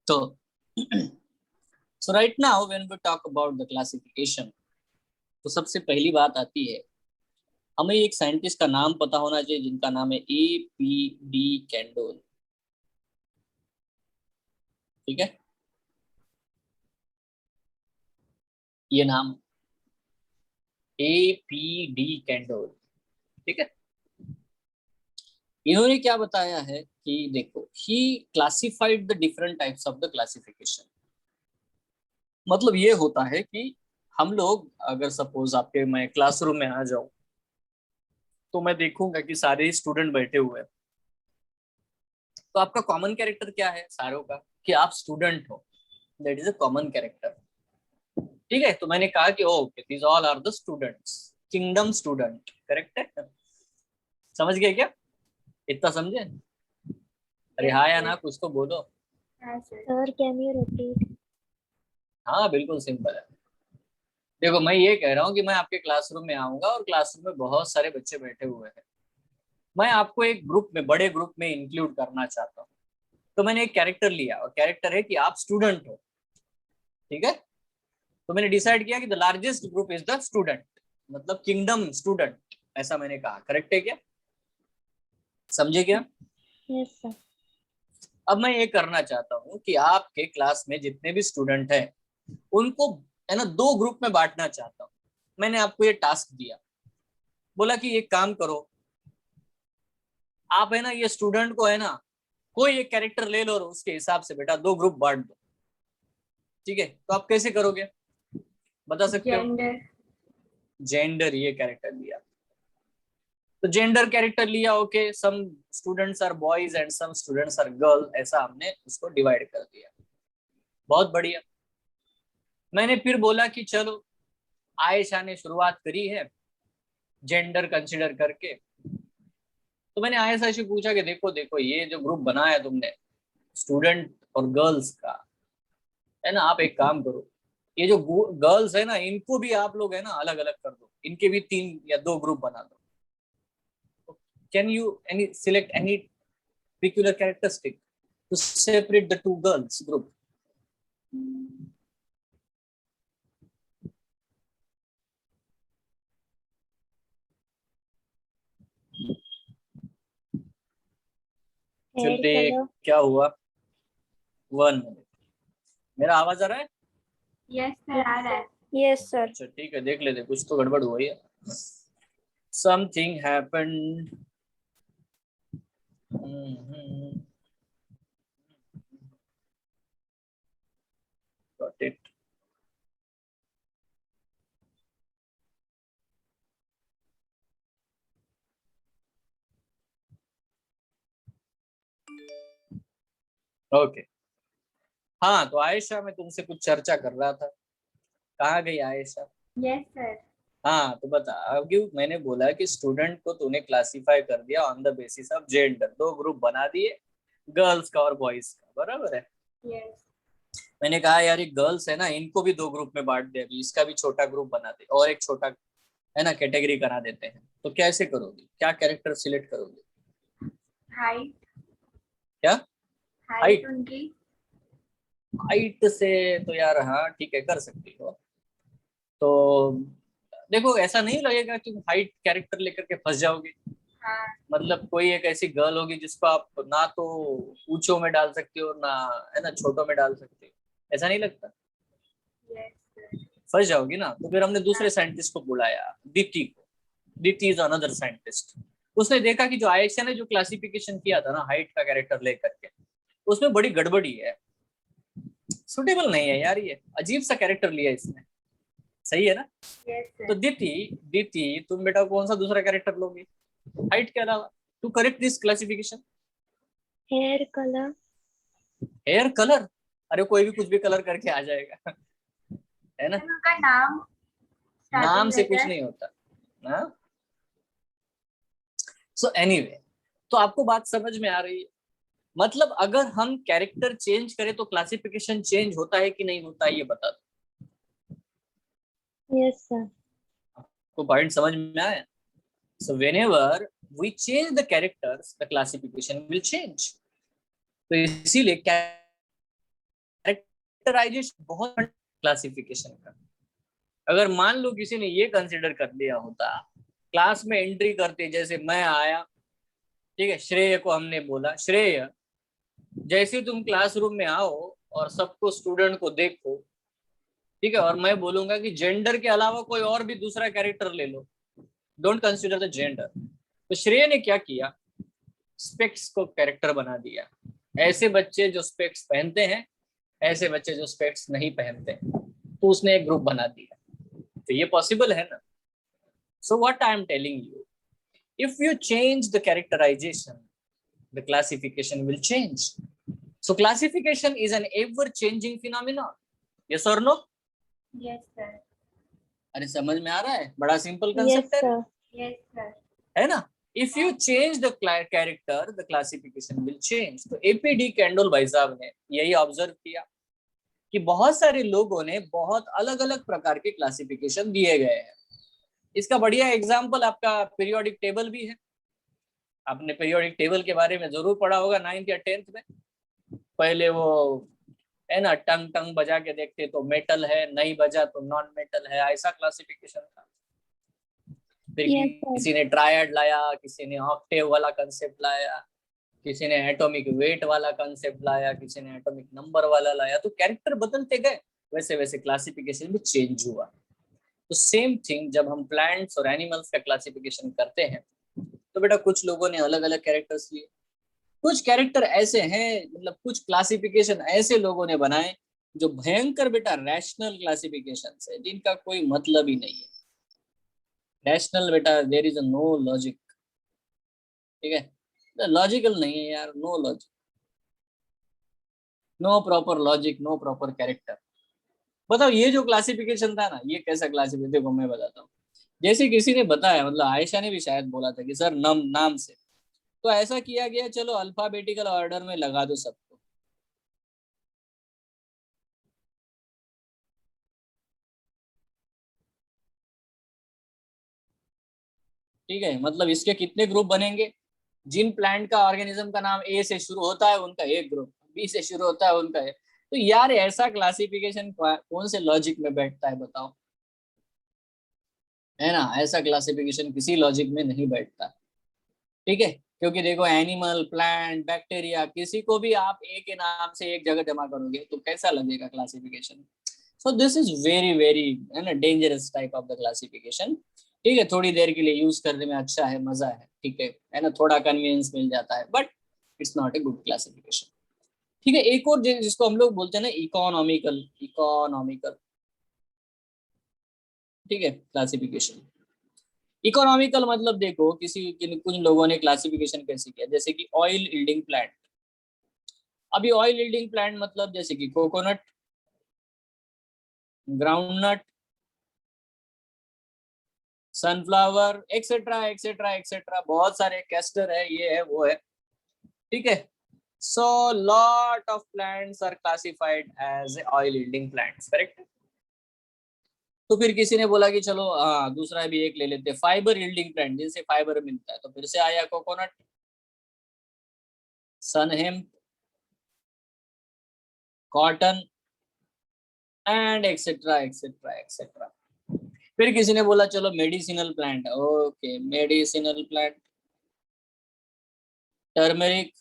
तो so right now when we talk about the classification, तो सबसे पहली बात आती है, हमें एक साइंटिस्ट का नाम पता होना चाहिए जिनका नाम है A.P.D. कैंडोल। ठीक है, ये नाम A.P.D. कैंडोल। ठीक है, इन्होंने क्या बताया है कि देखो, he classified the different types of the classification. मतलब ये होता है कि हम लोग अगर सपोज आपके मैं क्लासरूम में आ जाऊं तो मैं देखूंगा कि सारे स्टूडेंट बैठे हुए हैं, तो आपका कॉमन कैरेक्टर क्या है सारों का? कि आप स्टूडेंट हो, that is a common character. ठीक है, तो मैंने कहा कि okay these all are the students, kingdom student, correct है? समझ गए क्या? इतना समझे? अरे हाँ या ना, कुछ तो बोलो। Sir can you repeat? हाँ बिल्कुल सिंपल है। देखो मैं ये कह रहा हूँ कि मैं आपके क्लासरूम में आऊंगा और क्लासरूम में बहुत सारे बच्चे बैठे हुए हैं, मैं आपको एक ग्रुप में, बड़े ग्रुप में इंक्लूड करना चाहता हूँ, तो मैंने एक कैरेक्टर लिया और कैरेक्टर है कि आप स्टूडेंट हो। ठीक है, तो मैंने डिसाइड किया कि the largest group is the student, मतलब किंगडम स्टूडेंट, ऐसा मैंने कहा। करेक्ट है क्या? समझे क्या? Yes sir. अब मैं ये करना चाहता हूँ कि आपके क्लास में जितने भी स्टूडेंट हैं उनको, है ना, दो ग्रुप में बांटना चाहता हूँ। मैंने आपको ये टास्क दिया, बोला कि एक काम करो, आप है ना ये स्टूडेंट को है ना कोई एक कैरेक्टर ले लो और उसके हिसाब से बेटा 2 ग्रुप बांट दो, ठीक है? तो आप कैसे करोगे, बता सकते हो? जेंडर। जेंडर ये कैरेक्टर लिया, तो जेंडर कैरेक्टर लिया, okay, some students are boys and some students are girl, ऐसा हमने उसको डिवाइड कर दिया। बहुत बढ़िया। मैंने फिर बोला कि चलो आयशा ने शुरुआत करी है जेंडर कंसिडर करके, तो मैंने आयशा से पूछा कि देखो देखो ये जो ग्रुप बनाया तुमने स्टूडेंट और गर्ल्स का, है ना, आप एक काम करो, ये जो गर्ल्स है ना इनको भी आप लोग है ना अलग अलग कर दो, इनके भी 3 या 2 ग्रुप बना दो। Can you any select any peculiar characteristic to separate the 2 girls group? Hair चलिए color. क्या हुआ, 1 मिनट, मेरा आवाज आ रहा है? यस सर, आ रहा है। Yes, sir. अच्छा ठीक है, देख लेते कुछ तो गड़बड़ हुई है, something happened. Got it. Okay हाँ, तो आयशा मैं तुमसे कुछ चर्चा कर रहा था, कहाँ गई आयशा? Yes sir. हाँ तो बता, अब क्यों मैंने बोला कि स्टूडेंट को तूने क्लासिफाई कर दिया on the basis of gender, 2 group बना दिए, गर्ल्स का और बॉयज का, बराबर है? यस। मैंने कहा यार ये गर्ल्स है ना इनको भी 2 ग्रुप में बांट दे, अभी इसका भी छोटा ग्रुप बना दे और एक छोटा है ना कैटेगरी करा देते हैं, तो कैसे करोगी, क्या कैरेक्टर सिलेक्ट करोगे? हाइट। क्या हाइट उनकी। हाइट से तो यार हाँ ठीक है कर सकती हो, तो देखो ऐसा नहीं लगेगा कि हाइट कैरेक्टर लेकर के फंस जाओगे, हाँ। मतलब कोई एक ऐसी गर्ल होगी जिसको आप ना तो ऊंचों में डाल सकते हो ना है ना छोटों में डाल सकते हो, ऐसा नहीं लगता? Yes sir. फंस जाओगी ना, तो फिर हमने दूसरे साइंटिस्ट को बुलाया, दीप्ति को। Deepti is another scientist. उसने देखा कि जो आयशा ने जो क्लासिफिकेशन किया था ना हाइट का कैरेक्टर लेकर के, उसमें बड़ी गड़बड़ी है, सुटेबल नहीं है यार, ये अजीब सा कैरेक्टर लिया इसने, सही है ना? यस तो सर। दीप्ति दीप्ति तुम बेटा कौन सा दूसरा कैरेक्टर लोगी हाइट के अलावा, to correct this classification? Hair color. Hair colour? अरे कोई भी कुछ भी कलर करके आ जाएगा है ना, उनका नाम, नाम स्टार्टिंग से कुछ लेटर। नहीं होता ना। सो एनीवे, तो आपको बात समझ में आ रही है? मतलब अगर हम कैरेक्टर चेंज करें तो क्लासिफिकेशन चेंज होता है कि नहीं होता है, ये बता दो। Yes, sir. आपको पॉइंट समझ में आया? So whenever we change the characters the classification will change. तो इसीलिए कैरेक्टराइजेशन बहुत क्लासिफिकेशन का, अगर मान लो किसी ने ये कंसिडर कर लिया होता, क्लास में एंट्री करते जैसे मैं आया, ठीक है, श्रेय को हमने बोला श्रेय जैसे तुम क्लासरूम में आओ और सबको स्टूडेंट को देखो, ठीक है, और मैं बोलूंगा कि जेंडर के अलावा कोई और भी दूसरा कैरेक्टर ले लो, डोंट कंसिडर द जेंडर, तो श्रेय ने क्या किया, स्पेक्स को कैरेक्टर बना दिया, ऐसे बच्चे जो स्पेक्स पहनते हैं, ऐसे बच्चे जो स्पेक्स नहीं पहनते, तो उसने एक ग्रुप बना दिया, तो ये पॉसिबल है ना? So what I am telling you, if you change the characterization the classification will change. So classification is an ever changing phenomenon, yes or no? Yes sir. अरे समझ में आ रहा है, बड़ा सिंपल Yes, कंसेप्ट है, sir. Yes sir. है ना? if you change the character the classification will change. तो एपीडी कैंडोल भाई साहब ने यही ऑब्जर्व किया कि बहुत सारे लोगों ने बहुत अलग अलग प्रकार के क्लासिफिकेशन दिए गए हैं। इसका बढ़िया एग्जाम्पल आपका पीरियोडिक टेबल भी है, आपने पीरियोडिक टेबल के बारे में जरूर पढ़ा होगा 9th या 10th में। पहले वो है ना टंग टंग बजा के देखते तो मेटल है, नहीं बजा तो नॉन मेटल है, ऐसा क्लासिफिकेशन था। फिर Yes, sir. किसी ने ट्रायड लाया, किसी ने ऑक्टेव वाला कंसेप्ट लाया, किसी ने एटॉमिक वेट वाला कंसेप्ट लाया, किसी ने एटॉमिक नंबर वाला लाया, तो कैरेक्टर बदलते गए, वैसे वैसे क्लासिफिकेशन भी चेंज हुआ। तो सेम थिंग जब हम प्लांट्स और एनिमल्स का क्लासिफिकेशन करते हैं तो बेटा कुछ लोगों ने अलग अलग कैरेक्टर्स लिए, कुछ कैरेक्टर ऐसे हैं, मतलब कुछ क्लासिफिकेशन ऐसे लोगों ने बनाए जो भयंकर बेटा रैशनल क्लासिफिकेशन है, जिनका कोई मतलब ही नहीं है। रैशनल बेटा देयर इज नो लॉजिक, ठीक है, लॉजिकल नहीं है यार, no logic, no proper logic, no proper character. बताओ ये जो क्लासिफिकेशन था ना, ये कैसा क्लासिफिकेशन, देखो मैं बताता हूँ। जैसे किसी ने बताया, मतलब आयशा ने भी शायद बोला था कि सर नम नाम से, तो ऐसा किया गया चलो अल्फाबेटिकल ऑर्डर में लगा दो सबको, ठीक है, मतलब इसके कितने ग्रुप बनेंगे, जिन प्लांट का ऑर्गेनिज्म का नाम ए से शुरू होता है उनका एक ग्रुप, बी से शुरू होता है उनका एक। तो यार ऐसा क्लासिफिकेशन कौन से लॉजिक में बैठता है बताओ, है ना, ऐसा क्लासिफिकेशन किसी लॉजिक में नहीं बैठता, ठीक है। क्योंकि देखो एनिमल, प्लांट, बैक्टीरिया, किसी को भी आप ए के नाम से एक जगह जमा करोगे तो कैसा लगेगा classification. So this is very very, है ना, dangerous type of the classification, ठीक है। थोड़ी देर के लिए यूज करने में अच्छा है, मजा है, ठीक है ना, थोड़ा कन्वीनियंस मिल जाता है, but it's not a good classification, ठीक है। एक और जिसको हम लोग बोलते हैं ना इकोनॉमिकल, इकोनॉमिकल, ठीक है, क्लासिफिकेशन। इकोनॉमिकल मतलब देखो कुछ लोगों ने क्लासिफिकेशन कैसे किया, जैसे कि ऑयल यील्डिंग प्लांट। अभी ऑयल यील्डिंग प्लांट मतलब जैसे कि coconut, groundnut, sunflower, etcetera etcetera etcetera, बहुत सारे, कैस्टर है, ये है वो है, ठीक है। So lot of plants are classified as oil yielding plants, correct. तो फिर किसी ने बोला कि चलो हाँ दूसरा भी एक ले लेते, फाइबर यील्डिंग प्लांट, जिनसे फाइबर मिलता है, तो फिर से आया coconut, sunn hemp, cotton and etcetera etcetera etcetera. फिर किसी ने बोला चलो medicinal plant, okay medicinal plant, turmeric,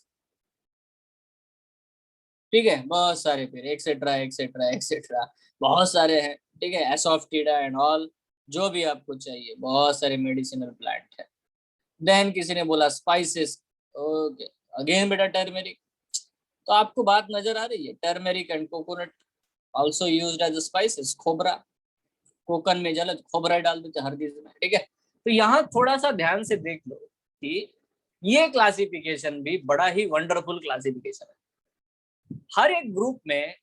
ठीक है, बहुत सारे, फिर एक्सेट्रा एक्सेट्रा एक्सेट्रा, बहुत सारे हैं, ठीक है, एसोफ्टिडा एंड ऑल, जो भी आपको चाहिए, बहुत सारे मेडिसिनल प्लांट है। देन किसी ने बोला स्पाइसेस, ओके, अगेन बेटा टर्मेरिक। तो आपको बात नजर आ रही है, turmeric and coconut also used as spices, खोबरा, कोकन में जल खोबरा डाल देते हर चीज में, ठीक है। तो यहाँ थोड़ा सा ध्यान से देख लो कि ये क्लासिफिकेशन भी बड़ा ही वंडरफुल क्लासिफिकेशन है। हर एक ग्रुप में,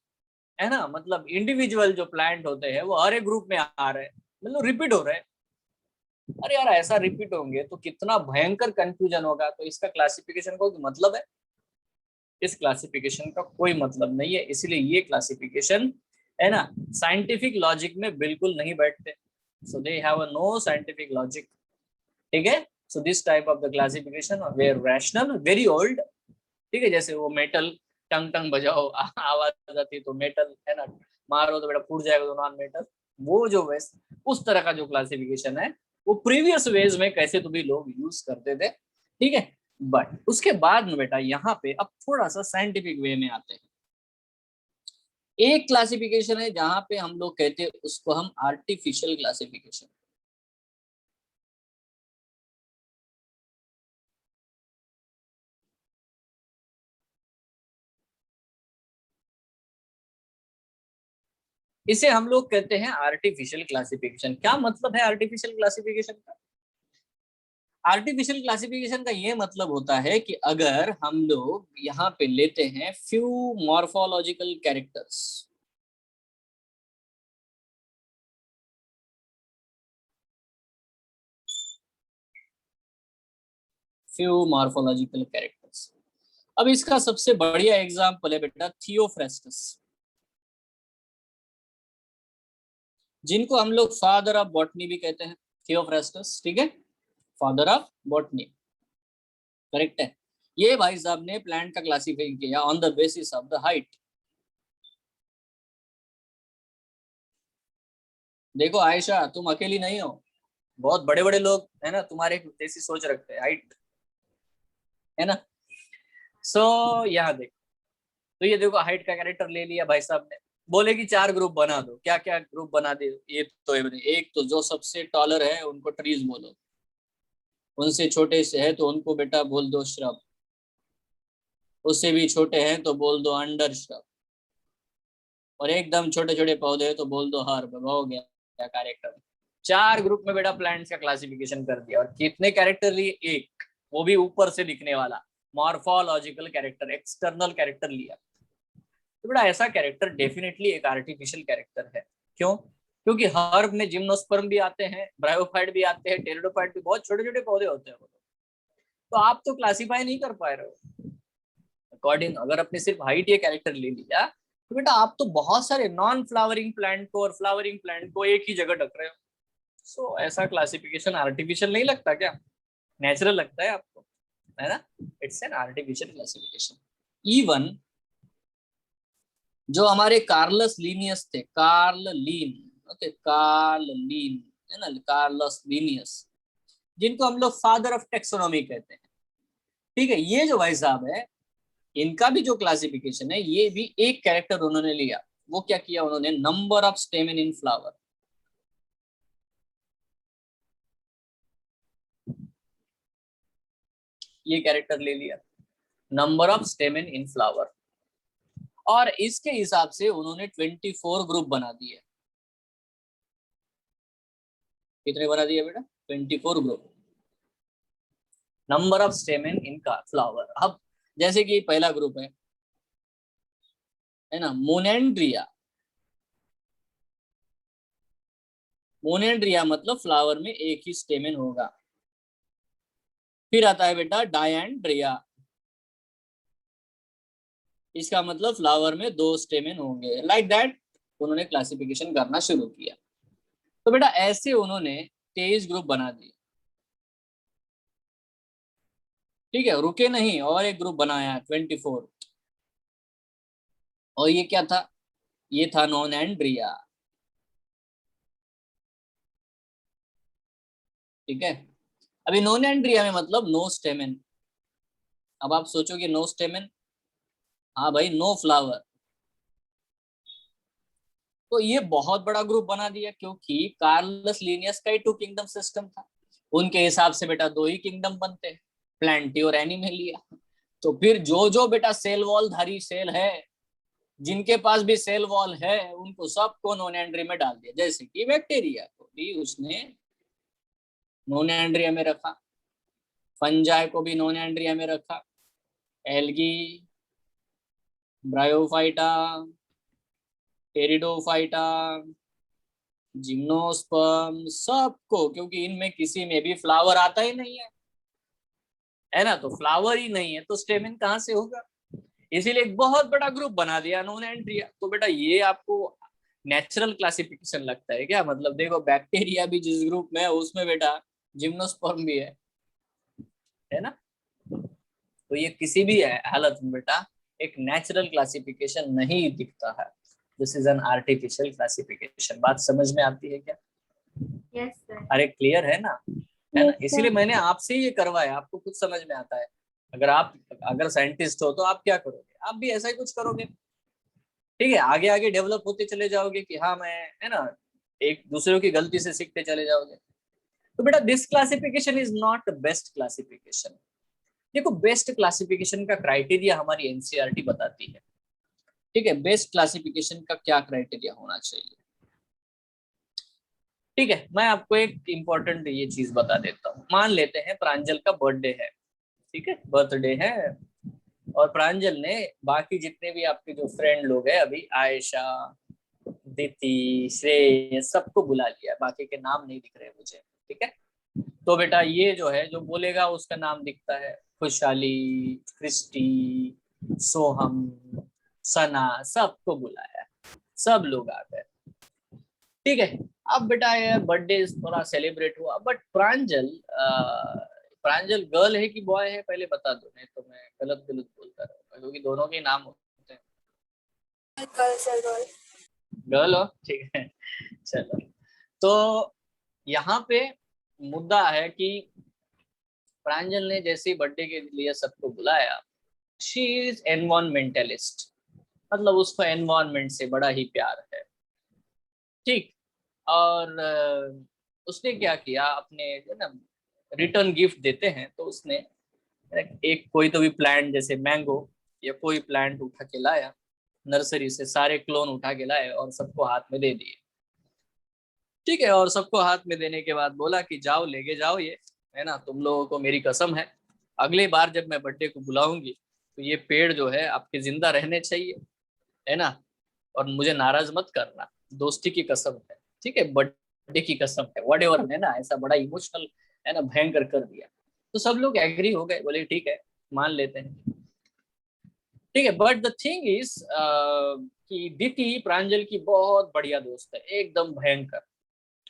है ना, मतलब इंडिविजुअल जो प्लांट होते हैं वो हर एक ग्रुप में आ रहे हैं, मतलब रिपीट हो रहे हैं। अरे यार ऐसा रिपीट होंगे तो कितना भयंकर कंफ्यूजन होगा, तो इसका क्लासिफिकेशन का मतलब है, इस क्लासिफिकेशन का कोई मतलब नहीं है, इसलिए ये क्लासिफिकेशन, है ना, साइंटिफिक लॉजिक में बिल्कुल नहीं बैठते। So they have a no scientific logic, ठीक है। So this type of the classification were rational, very old, ठीक है। जैसे वो मेटल, टंग टंग बजाओ आवाज आती है तो मेटल, है ना, मारो तो बेटा फूट जाएगा तो नॉन मेटल, वो जो वैस उस तरह का जो क्लासिफिकेशन है, वो प्रीवियस वेज में कैसे तो भी लोग यूज करते थे, ठीक है। बट उसके बाद में बेटा यहाँ पे अब थोड़ा सा साइंटिफिक वे में आते हैं। एक क्लासिफिकेशन है जहां पे हम लोग कहते हैं उसको हम आर्टिफिशियल क्लासिफिकेशन। इसे हम लोग कहते हैं आर्टिफिशियल क्लासिफिकेशन। क्या मतलब है आर्टिफिशियल क्लासिफिकेशन का? आर्टिफिशियल क्लासिफिकेशन का ये मतलब होता है कि अगर हम लोग यहाँ पे लेते हैं few morphological characters, few morphological characters. अब इसका सबसे बढ़िया एग्जांपल है बेटा थियोफ्रेस्टस, जिनको हम लोग फादर ऑफ बॉटनी भी कहते हैं, थियोफ्रेस्टस, ठीक है, फादर ऑफ बॉटनी, करेक्ट है। ये भाई साहब ने प्लांट का क्लासिफाई किया on the basis of the height. देखो आयशा तुम अकेली नहीं हो, बहुत बड़े बड़े लोग है ना तुम्हारे जैसी सोच रखते हैं, हाइट, है ना। सो यहाँ देखो, तो ये देखो हाइट का कैरेक्टर ले लिया भाई साहब ने, बोले कि 4 ग्रुप बना दो, क्या क्या ग्रुप बना दे, ये तो एक तो जो सबसे टॉलर है उनको ट्रीज बोलो, उनसे छोटे से है तो उनको बेटा बोल दो श्रब, उससे भी छोटे हैं तो बोल दो अंडर श्रब, और एकदम छोटे छोटे पौधे हैं तो बोल दो हर्ब। हो गया कार्यक्रम। 4 ग्रुप में बेटा प्लांट्स का क्लासिफिकेशन कर दिया। और कितने कैरेक्टर लिए? एक, वो भी ऊपर से दिखने वाला मॉर्फोलॉजिकल कैरेक्टर, एक्सटर्नल कैरेक्टर लिया। तो बेटा ऐसा कैरेक्टर डेफिनेटली एक आर्टिफिशियल कैरेक्टर है। क्यों? क्योंकि हर्ब में जिम्नोस्पर्म भी आते हैं, ब्रायोफाइट भी आते हैं, टेरिडोफाइट भी, बहुत छोटे छोटे पौधे होते हैं वो। तो आप तो क्लासीफाई नहीं कर पा रहे हो अकॉर्डिंग। अगर आपने सिर्फ हाइट ये कैरेक्टर ले लिया तो बेटा आप तो बहुत सारे नॉन फ्लावरिंग प्लांट को और फ्लावरिंग प्लांट को एक ही जगह ढक रहे हो। सो ऐसा क्लासिफिकेशन आर्टिफिशियल नहीं लगता क्या? नेचुरल लगता है आपको, है ना? It's an artificial classification. Even जो हमारे कार्लस लीनियस थे, कार्ल लीन, ओके, कार्ल लीन है ना, कार्लस लीनियस, जिनको हम लोग फादर ऑफ टेक्सोनॉमी कहते हैं, ठीक है, ये जो भाई साहब है, इनका भी जो क्लासिफिकेशन है, ये भी एक कैरेक्टर उन्होंने लिया। वो क्या किया उन्होंने? Number of स्टेमन in flower. ये कैरेक्टर ले लिया, नंबर ऑफ स्टेमन इन फ्लावर, और इसके हिसाब से उन्होंने 24 ग्रुप बना दिए। कितने बना दिए बेटा? 24 ग्रुप, नंबर ऑफ स्टेमन इन का फ्लावर। अब जैसे कि पहला ग्रुप है ना, मोनेंड्रिया। मोनेंड्रिया मतलब फ्लावर में एक ही स्टेमन होगा। फिर आता है बेटा डायंड्रिया, इसका मतलब फ्लावर में 2 स्टेमन होंगे। लाइक दैट उन्होंने क्लासिफिकेशन करना शुरू किया। तो बेटा ऐसे उन्होंने 23 ग्रुप बना दिए, ठीक है, रुके नहीं, और एक ग्रुप बनाया 24। और ये क्या था? ये था नोनेंड्रिया, ठीक है। अभी नोनेंड्रिया में मतलब नो स्टेमन। अब आप सोचोगे नो स्टेमन, हाँ भाई, नो फ्लावर। तो ये बहुत बड़ा ग्रुप बना दिया, क्योंकि कार्लस लीनियस का ही 2 किंगडम सिस्टम था। उनके हिसाब से बेटा 2 ही किंगडम बनते हैं, प्लांटी और एनिमेलिया। तो फिर जो जो बेटा सेल वॉल धारी सेल है, जिनके पास भी सेल वॉल है, उनको सबको नोनेंड्री में डाल दिया। जैसे कि बैक्टीरिया को भी उसने नोनेंड्रिया में रखा, फंजाई को भी नोनेंड्रिया में रखा, एल्गी, ब्रायोफाइटा, टेरिडोफाइटा, जिम्नोस्पर्म, सबको, क्योंकि इनमें किसी में भी फ्लावर आता ही नहीं है ना, तो फ्लावर ही नहीं है तो स्टेमिन कहाँ से होगा? इसीलिए एक बहुत बड़ा ग्रुप बना दिया नोनेंड्रिया। तो बेटा ये आपको नेचुरल क्लासिफिकेशन लगता है क्या? मतलब देखो, बैक्टीरिया भी जिस ग्रुप में है उसमें बेटा जिम्नोस्पर्म भी है ना। तो ये किसी भी हालत में बेटा एक नेचुरल क्लासिफिकेशन नहीं दिखता है। This is an artificial classification. बात समझ में आती है क्या? Yes sir. अरे क्लियर है ना? है ना? Yes, इसीलिए sir. मैंने आपसे ये करवाया, आपको कुछ समझ में आता है। अगर साइंटिस्ट हो तो आप क्या करोगे? आप भी ऐसा ही कुछ करोगे, ठीक है। आगे आगे डेवलप होते चले जाओगे कि हाँ मैं, है ना, एक दूसरों की गलती से सीखते चले जाओगे। तो बेटा this classification is not best classification. देखो, बेस्ट क्लासिफिकेशन का क्राइटेरिया हमारी एनसीईआरटी बताती है, ठीक है। बेस्ट क्लासिफिकेशन का क्या क्राइटेरिया होना चाहिए, ठीक है। मैं आपको एक इम्पोर्टेंट ये चीज बता देता हूँ। मान लेते हैं प्रांजल का बर्थडे है, ठीक है, बर्थडे है, और प्रांजल ने बाकी जितने भी आपके जो फ्रेंड लोग हैं, अभी आयशा, दीति, श्रेय, सबको बुला लिया। बाकी के नाम नहीं दिख रहे मुझे, ठीक है। तो बेटा ये जो है, जो बोलेगा उसका नाम दिखता है, खुशहाली, क्रिस्टी, सोहम, सना, सबको बुलाया, सब लोग आ गए, ठीक है। अब बेटा ये बर्थडे थोड़ा सेलिब्रेट हुआ, बट प्रांजल गर्ल है कि बॉय है, पहले बता दो, नहीं तो मैं गलत गलत बोलता रहूंगा, क्योंकि दोनों के नाम होते हैं। गर्ल हो, ठीक है, चलो। तो यहाँ पे मुद्दा है कि प्रांजल ने जैसे ही बर्थडे के लिए सबको बुलाया, शी इज एनवायरमेंटलिस्ट, मतलब उसको एनवायरमेंट से बड़ा ही प्यार है, ठीक। और उसने क्या किया, अपने जो ना रिटर्न गिफ्ट देते हैं तो उसने एक कोई तो भी प्लांट जैसे मैंगो या कोई प्लांट उठा के लाया नर्सरी से, सारे क्लोन उठा के लाए और सबको हाथ में दे दिए। ठीक है, और सबको हाथ में देने के बाद बोला कि जाओ लेके जाओ ये, है ना, तुम लोगों को मेरी कसम है अगली बार जब मैं बर्थडे को बुलाऊंगी तो ये पेड़ जो है आपके जिंदा रहने चाहिए, है ना, और मुझे नाराज मत करना, दोस्ती की कसम है, ठीक है, बर्थडे की कसम है, व्हाटएवर, है ना, ऐसा बड़ा इमोशनल, है ना, भयंकर कर दिया। तो सब लोग एग्री हो गए, बोले ठीक है मान लेते हैं, ठीक है। बट द थिंग इज कि दीति प्रांजल की बहुत बढ़िया दोस्त है, एकदम भयंकर,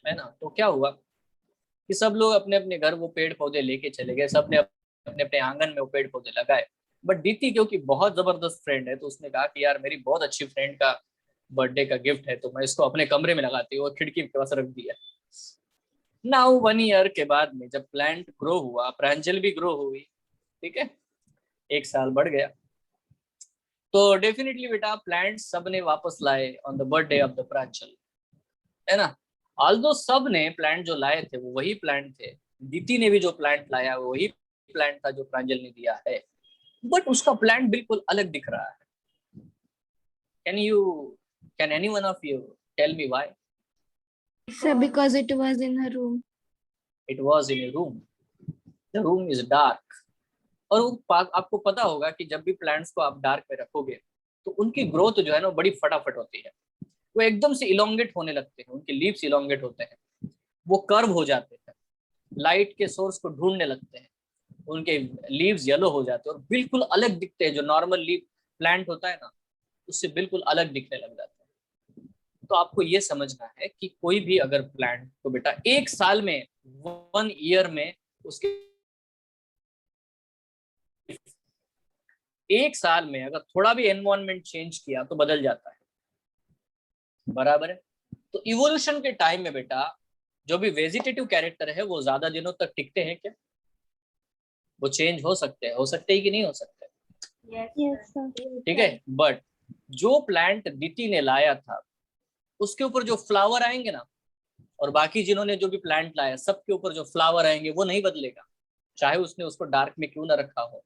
है ना। तो क्या हुआ कि सब लोग अपने अपने घर वो पेड़ पौधे लेके चले गए, सबने अपने अपने आंगन में वो पेड़ पौधे लगाए। बट दीति क्योंकि बहुत जबरदस्त फ्रेंड है तो उसने कहा कि यार मेरी बहुत अच्छी फ्रेंड का बर्थडे का गिफ्ट है तो मैं इसको अपने कमरे में लगाती हूँ, और खिड़की के पास रख दिया। नाउ 1 ईयर के बाद में जब प्लांट ग्रो हुआ, प्रांजल भी ग्रो हुई, ठीक है, 1 साल बढ़ गया, तो डेफिनेटली बेटा प्लांट सबने वापस लाए on the birthday of the Pranjal, है ना। ऑल्दो सब ने प्लांट जो लाए थे वो वही प्लांट थे, दीति ने भी जो प्लांट लाया वो वही प्लांट था जो प्रांजल ने दिया है, बट उसका प्लांट बिल्कुल अलग दिख रहा है। Can any one of you tell me why? Sir, because it was in a room. It was in a room, the room is dark. और आपको पता होगा कि जब भी प्लांट्स को आप डार्क में रखोगे तो उनकी ग्रोथ जो है ना बड़ी फटाफट होती है, वो एकदम से इलोंगेट होने लगते हैं, उनके लीव्स इलोंगेट होते हैं, वो कर्व हो जाते हैं, लाइट के सोर्स को ढूंढने लगते हैं, उनके लीव्स येलो हो जाते हैं और बिल्कुल अलग दिखते हैं, जो नॉर्मल लीव प्लांट होता है ना उससे बिल्कुल अलग दिखने लग जाते हैं। तो आपको ये समझना है कि कोई भी अगर प्लांट को बेटा 1 साल में 1 ईयर में उसके 1 साल में अगर थोड़ा भी एनवायरनमेंट चेंज किया तो बदल जाता है, बराबर है। तो इवोल्यूशन के टाइम में बेटा जो भी वेजिटेटिव कैरेक्टर है वो ज्यादा दिनों तक टिकते हैं क्या? वो चेंज हो सकते हैं कि नहीं हो सकते? Yes, sir. ठीक है, बट जो प्लांट दीति ने लाया था उसके ऊपर जो फ्लावर आएंगे ना, और बाकी जिन्होंने जो भी प्लांट लाया सबके ऊपर जो फ्लावर आएंगे वो नहीं बदलेगा, चाहे उसने उसको डार्क में क्यों ना रखा हो।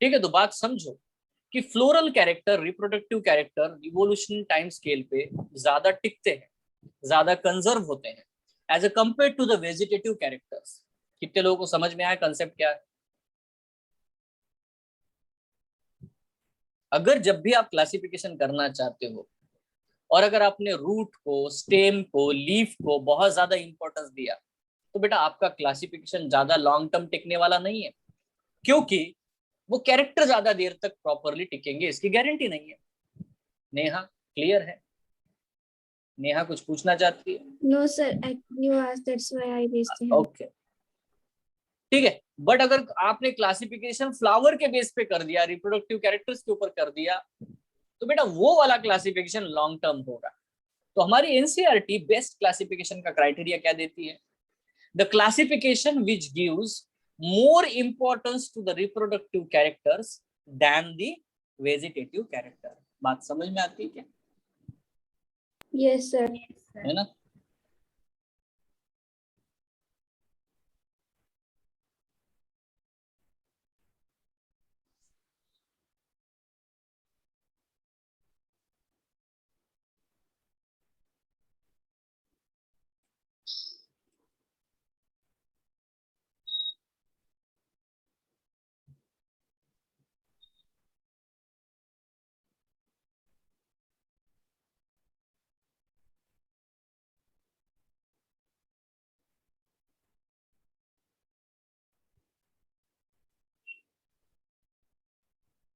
ठीक है, तो बात समझो कि floral character, reproductive character evolution time scale पे ज्यादा टिकते हैं, ज्यादा कंजर्व होते हैं as a compare to the vegetative characters. कितने लोगों को समझ में आया कंसेप्ट क्या है? अगर जब भी आप क्लासिफिकेशन करना चाहते हो और अगर आपने रूट को, स्टेम को, लीफ को बहुत ज्यादा इंपॉर्टेंस दिया तो बेटा आपका क्लासिफिकेशन ज्यादा लॉन्ग टर्म टिकने वाला नहीं है, क्योंकि वो कैरेक्टर ज्यादा देर तक प्रॉपरली टिकेंगे इसकी गारंटी नहीं है। नेहा क्लियर है? नेहा कुछ पूछना चाहती है? No, sir. You asked, that's why I raised him. Okay, ठीक है। बट अगर आपने क्लासिफिकेशन फ्लावर के बेस पे कर दिया, रिप्रोडक्टिव कैरेक्टर्स के ऊपर कर दिया, तो बेटा वो वाला क्लासिफिकेशन लॉन्ग टर्म होगा। तो हमारी एनसीईआरटी बेस्ट क्लासिफिकेशन का क्राइटेरिया क्या देती है? The classification which gives more importance to the reproductive characters than the vegetative character। बात समझ में आती है क्या? Yes, sir. है ना।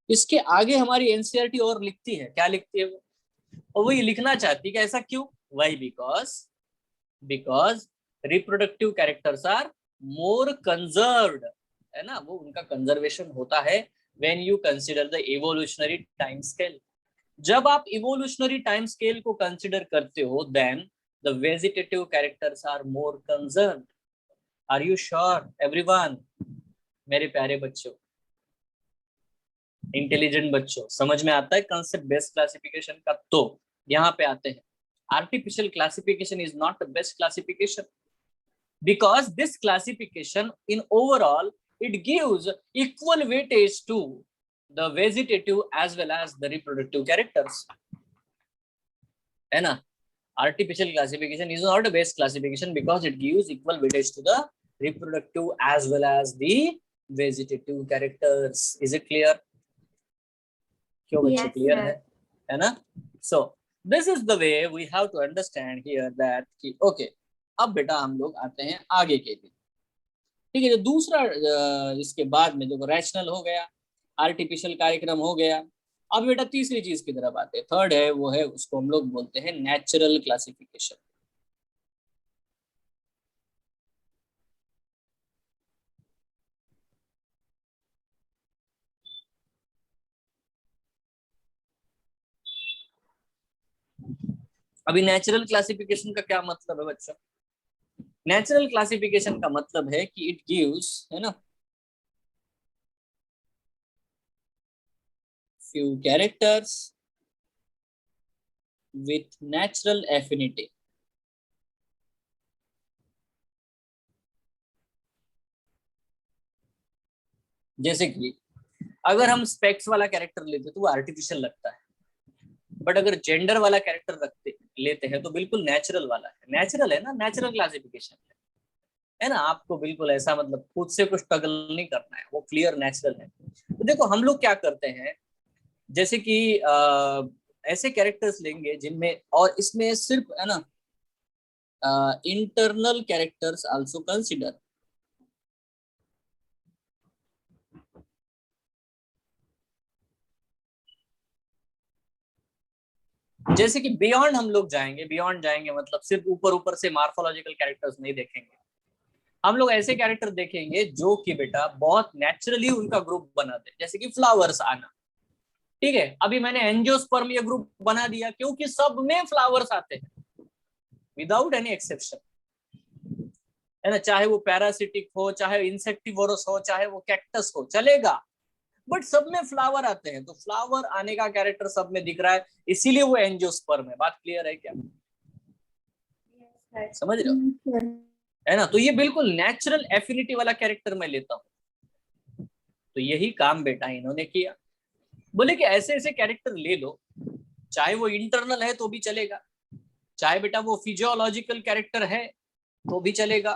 इसके आगे हमारी एनसीईआरटी और लिखती है, क्या लिखती है वो? और वो ये लिखना चाहती है कि ऐसा क्यों? Why? Because reproductive characters are more conserved, है ना, वो उनका कंजर्वेशन होता है when you consider the evolutionary time scale. जब आप इवोल्यूशनरी टाइम स्केल को कंसीडर करते हो then the vegetative characters are more conserved. Are you sure everyone? मेरे प्यारे बच्चों, इंटेलिजेंट बच्चों, समझ में आता है कंसेप्ट बेस्ट क्लासिफिकेशन का? तो यहाँ पे आते हैं, artificial classification is not the best classification. because this classification in overall it gives equal weightage to the vegetative as well as the reproductive characters, है ना. Artificial classification is not a best classification because it gives equal weightage to the reproductive as well as the vegetative characters. Is it clear? क्यों बच्चे Yes, clear sir. है ना. So this is the way we have to understand here that कि okay, अब बेटा हम लोग आते हैं आगे के लिए. ठीक है, जो दूसरा इसके बाद में जो रैशनल हो गया, आर्टिफिशियल कार्यक्रम हो गया, अब बेटा तीसरी चीज की तरफ आते हैं. थर्ड है वो है उसको हम लोग बोलते हैं नेचुरल क्लासिफिकेशन. अभी नेचुरल क्लासिफिकेशन का क्या मतलब है बच्चों? नेचुरल क्लासिफिकेशन का मतलब है कि इट गिव्स, है ना, few characters with natural affinity. जैसे कि अगर हम स्पेक्स वाला कैरेक्टर लेते तो वो आर्टिफिशियल लगता है, बट अगर जेंडर वाला कैरेक्टर रखते लेते हैं तो बिल्कुल नेचुरल वाला है. नेचुरल है ना, नेचुरल क्लासिफिकेशन है ना. आपको बिल्कुल ऐसा मतलब खुद से कुछ स्ट्रगल नहीं करना है, वो क्लियर नेचुरल है. तो देखो हम लोग क्या करते हैं, जैसे कि ऐसे कैरेक्टर्स लेंगे जिनमें, और इसमें सिर्फ है ना इंटरनल कैरेक्टर्स आल्सो कंसीडर. जैसे कि बियॉन्ड हम लोग जाएंगे, बियॉन्ड जाएंगे मतलब सिर्फ ऊपर ऊपर से मार्फोलॉजिकल कैरेक्टर्स नहीं देखेंगे. हम लोग ऐसे कैरेक्टर देखेंगे जो कि बेटा बहुत नेचुरली उनका ग्रुप बनाते हैं, जैसे कि फ्लावर्स आना. ठीक है, अभी मैंने एंजियोस्पर्म ये ग्रुप बना दिया क्योंकि सब में फ्लावर्स आते हैं विदाउट एनी एक्सेप्शन, है ना. चाहे वो पैरासिटिक हो, चाहे इंसेक्टिवोरस हो, चाहे वो कैक्टस हो, चलेगा, बट सब में फ्लावर आते हैं. तो फ्लावर आने का कैरेक्टर सब में दिख रहा है, इसीलिए वो एंजियोस्पर्म है. बात क्लियर है क्या? समझ रहे हो, है ना. तो ये बिल्कुल नेचुरल एफिनिटी वाला कैरेक्टर मैं लेता हूँ. तो यही काम बेटा इन्होंने किया. बोले कि ऐसे ऐसे कैरेक्टर ले लो, चाहे वो इंटरनल है तो भी चलेगा, चाहे बेटा वो फिजियोलॉजिकल कैरेक्टर है तो भी चलेगा,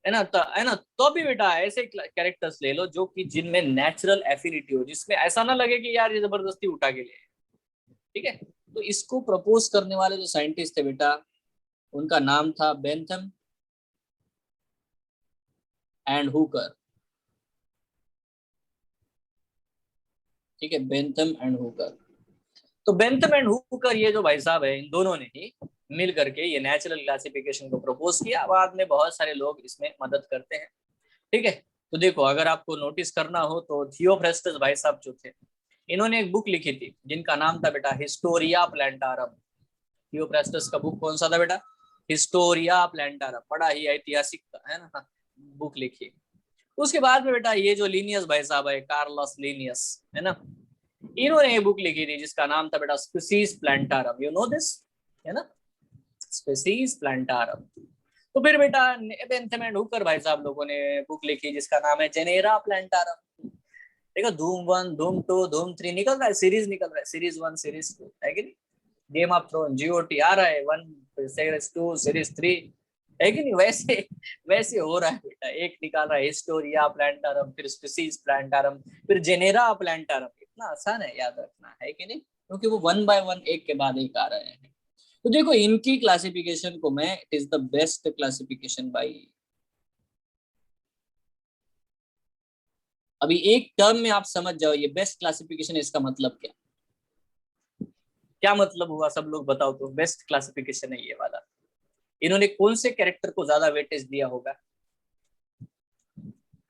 है ना. तो भी बेटा ऐसे कैरेक्टर्स ले लो जो कि जिनमें नेचुरल एफिनिटी हो, जिसमें ऐसा ना लगे कि यार ये जबरदस्ती उठा के लिए. ठीक है, तो इसको प्रपोज करने वाले जो साइंटिस्ट थे बेटा, उनका नाम था बेंथम एंड हुकर. ठीक है, बेंथम एंड हुकर. तो बेंथम एंड हुकर ये जो भाई साहब है, इन दोनों ने ही मिल करके ये नेचुरल क्लासिफिकेशन को प्रपोज किया. बाद में बहुत सारे लोग इसमें मदद करते हैं. ठीक है, तो देखो अगर आपको नोटिस करना हो तो थियोफ्रास्टस भाई साहब जो थे, इन्होंने एक बुक लिखी थी जिनका नाम था बेटा हिस्टोरिया प्लांटारम. थियोफ्रास्टस का बुक कौन सा था बेटा? हिस्टोरिया प्लांटारम. बड़ा ही ऐतिहासिक है ना बुक लिखी. उसके बाद में बेटा ये जो लीनियस भाई साहब है, कार्लस लीनियस, है ना, इन्होंने एक बुक लिखी थी जिसका नाम था बेटा स्पीसीज प्लांटारम. यू नो दिस, है ना, स्पीसीज प्लांटारम. तो फिर बेटा बेंथम एंड हुकर भाई साहब लोगों ने बुक लिखी जिसका नाम है जेनेरा प्लांटारम. देखो धूम 1, धूम 2, धूम 3 निकल रहा है, सीरीज निकल रहा है, सीरीज 1, सीरीज 2, है कि नहीं. गेम ऑफ थ्रोन, जीओटी आ रहा है 1, सीरीज 2, सीरीज 3, है कि नहीं. वैसे वैसे हो रहा है बेटा. एक निकाल रहा है हिस्टोरिया प्लांटारम, फिर स्पीसीज प्लांटारम, फिर जेनेरा प्लांटारम. इतना आसान है याद रखना, है कि नहीं, क्योंकि वो 1 बाय 1 एक के बाद एक आ रहे हैं. तो देखो इनकी क्लासिफिकेशन को मैं, it is the best classification by. अभी एक टर्म में आप समझ जाओ ये बेस्ट क्लासिफिकेशन, इसका मतलब क्या क्या मतलब हुआ, सब लोग बताओ. तो बेस्ट क्लासिफिकेशन है ये वाला. इन्होंने कौन से कैरेक्टर को ज्यादा वेटेज दिया होगा,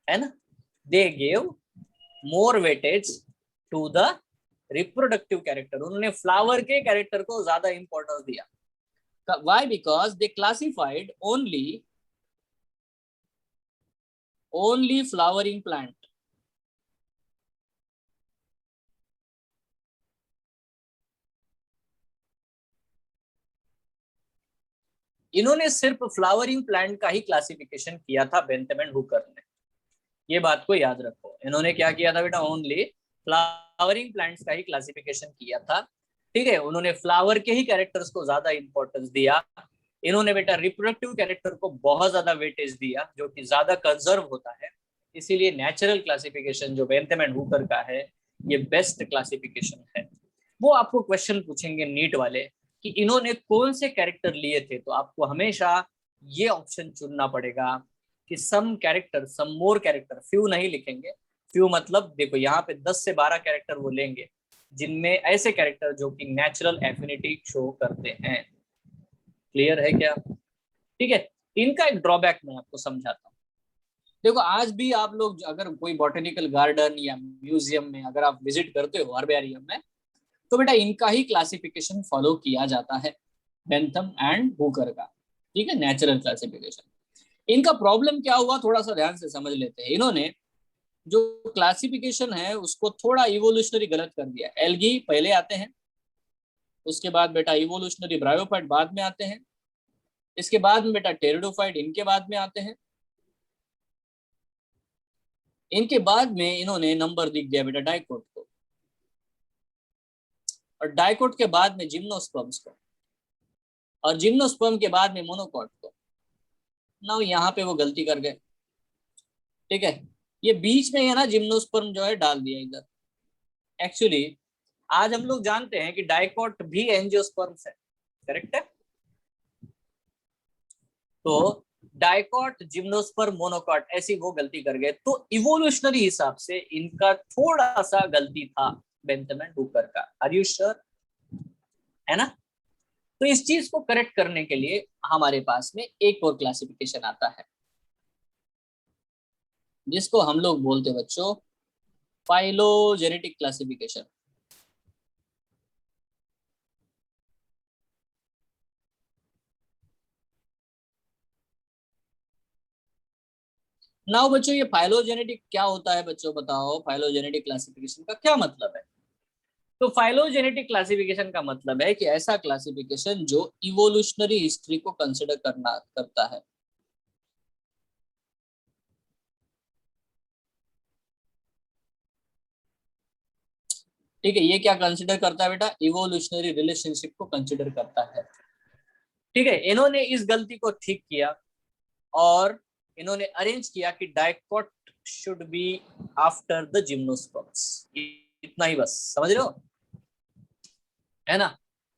है ना. They gave more weightage to the reproductive character. उन्होंने फ्लावर के कैरेक्टर को ज्यादा इंपॉर्टेंस दिया. Why? Because they classified only flowering plant. इन्होंने सिर्फ फ्लावरिंग प्लांट का ही क्लासिफिकेशन किया था बेंथम एंड हुकर ने, ये बात को याद रखो। इन्होंने क्या किया था बेटा, ओनली फ्लावरिंग प्लांट्स का ही क्लासिफिकेशन किया था, ठीक है। उन्होंने फ्लावर के ही कैरेक्टर्स को ज्यादा इंपॉर्टेंस दिया। इन्होंने बेटा रिप्रोडक्टिव कैरेक्टर को बहुत ज्यादा वेटेज दिया, जो कि ज्यादा कंजर्व होता है। इसीलिए नेचुरल क्लासिफिकेशन जो बेंथम एंड हुकर का है, ये बेस्ट क्लासिफिकेशन है। वो आपको क्वेश्चन पूछेंगे नीट वाले कि इन्होंने कौन से कैरेक्टर लिए थे, तो आपको हमेशा ये ऑप्शन चुनना पड़ेगा कि सम कैरेक्टर, सम मोर कैरेक्टर, फ्यू नहीं लिखेंगे। फ्यू मतलब देखो यहाँ पे 10 से 12 कैरेक्टर वो लेंगे जिनमें ऐसे कैरेक्टर जो कि नेचुरल एफिनिटी शो करते हैं। क्लियर है क्या? ठीक है। इनका एक ड्रॉबैक मैं आपको समझाता हूँ। देखो आज भी आप लोग अगर कोई बॉटेनिकल गार्डन या म्यूजियम में अगर आप विजिट करते हो, हर्बेरियम में, तो बेटा इनका ही क्लासिफिकेशन फॉलो किया जाता है, बेंथम एंड हुकर का, ठीक है, नेचुरल क्लासिफिकेशन। इनका प्रॉब्लम क्या हुआ, थोड़ा सा ध्यान से समझ लेते हैं। इन्होंने जो क्लासिफिकेशन है उसको थोड़ा इवोल्यूशनरी गलत कर दिया। एल्गी पहले आते हैं, उसके बाद बेटा इवोल्यूशनरी ब्रायोफाइट बाद में आते हैं, इसके बाद में बेटा टेरिडोफाइट इनके बाद में आते हैं, इनके बाद में इन्होंने नंबर दिख दिया बेटा डाइकोट को, और डाइकोट के बाद में जिम्नोस्पर्म्स को, और जिम्नोस्पर्म के बाद में मोनोकॉट को। ना यहाँ पे वो गलती कर गए, ठीक है। ये बीच में है ना, जिम्नोस्पर्म जो है डाल दिया इधर। एक्चुअली आज हम लोग जानते हैं कि डाइकोट भी एंजियोस्पर्म्स है, करेक्ट है। तो डाइकोट, जिम्नोस्पर्म, मोनोकॉट, ऐसी वो गलती कर गए। तो इवोल्यूशनरी हिसाब से इनका थोड़ा सा गलती था बेंथम एंड हुकर का। Are you sure? है ना। तो इस चीज को करेक्ट करने के लिए हमारे पास में एक और क्लासिफिकेशन आता है, जिसको हम लोग बोलते हैं बच्चों फाइलोजेनेटिक क्लासिफिकेशन। नाउ बच्चों ये फाइलोजेनेटिक क्या होता है, बच्चों बताओ फाइलोजेनेटिक क्लासिफिकेशन का क्या मतलब है। तो फाइलोजेनेटिक क्लासिफिकेशन का मतलब है कि ऐसा क्लासिफिकेशन जो इवोल्यूशनरी हिस्ट्री को कंसिडर करता है। ठीक है, ये क्या कंसिडर करता है बेटा, इवोल्यूशनरी रिलेशनशिप को कंसिडर करता है। ठीक है, इन्होंने इस गलती को ठीक किया और इन्होंने अरेंज किया कि dicot should be after the gymnosperms. इतना ही बस, समझ रहे हो, है ना।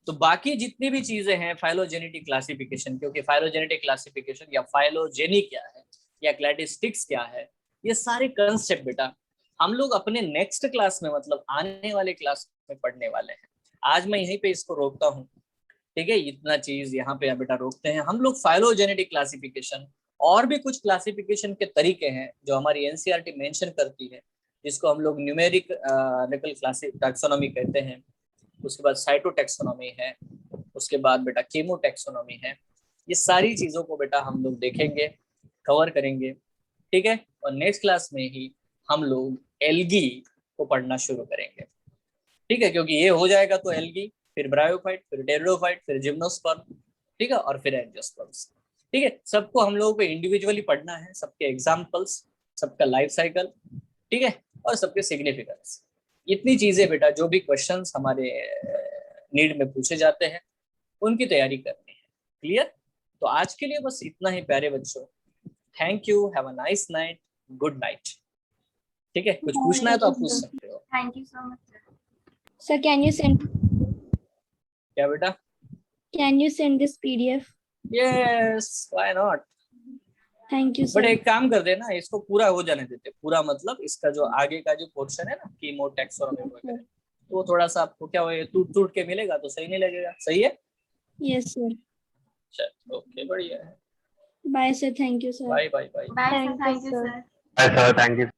तो बाकी जितनी भी चीजें हैं फाइलोजेनेटिक क्लासिफिकेशन, क्योंकि फाइलोजेनेटिक क्लासिफिकेशन या फाइलोजेनी क्या है या क्लैडिस्टिक्स क्या है, ये सारे कंसेप्ट बेटा हम लोग अपने नेक्स्ट क्लास में, मतलब आने वाले क्लास में पढ़ने वाले हैं। आज मैं यहीं पे इसको रोकता हूँ, ठीक है। इतना चीज यहाँ पे बेटा रोकते हैं हम लोग। फाइलोजेनेटिक क्लासिफिकेशन और भी कुछ क्लासिफिकेशन के तरीके हैं जो हमारी एनसीईआरटी मेंशन करती है, जिसको हम लोग न्यूमेरिक टैक्सोनॉमी कहते हैं। उसके बाद साइटोटैक्सोनॉमी है, उसके बाद बेटा केमोटैक्सोनॉमी है। ये सारी चीजों को बेटा हम लोग देखेंगे, कवर करेंगे, ठीक है। और नेक्स्ट क्लास में ही हम लोग एल्गी को पढ़ना शुरू करेंगे, ठीक है। क्योंकि ये हो जाएगा तो एल्गी, फिर ब्रायोफाइट, फिर टेरिडोफाइट, फिर जिम्नोस्पर्म, ठीक है, और फिर एंजियोस्पर्म्स, ठीक है। सबको हम लोगों को इंडिविजुअली पढ़ना है, सबके एग्जाम्पल्स, सबका लाइफ साइकिल, ठीक है, और सबके सिग्निफिकेंस। इतनी चीजें बेटा जो भी क्वेश्चंस हमारे नीड में पूछे जाते हैं उनकी तैयारी करनी है। क्लियर? तो आज के लिए बस इतना ही प्यारे बच्चों। Thank you, have a nice night, good night. ठीक है, कुछ पूछना है तो आप पूछ सकते हो। Thank you so much, sir. Sir, can you send क्या बेटा? this PDF? Yes, why not. Thank you, but sir. एक काम कर देना, इसको पूरा हो जाने देते। पूरा मतलब इसका जो आगे का जो पोर्शन है ना, कीमो टैक्सोनॉमी वगैरह, तो वो थोड़ा सा आपको क्या होगा, टूट टूट के मिलेगा तो सही नहीं लगेगा। सही है? Yes, sir. चल ओके, बढ़िया है। Bye, sir. Thank you, sir. Bye bye bye. Bye, sir. Thank you, Thank you, sir. sir. Hi, sir. Thank you.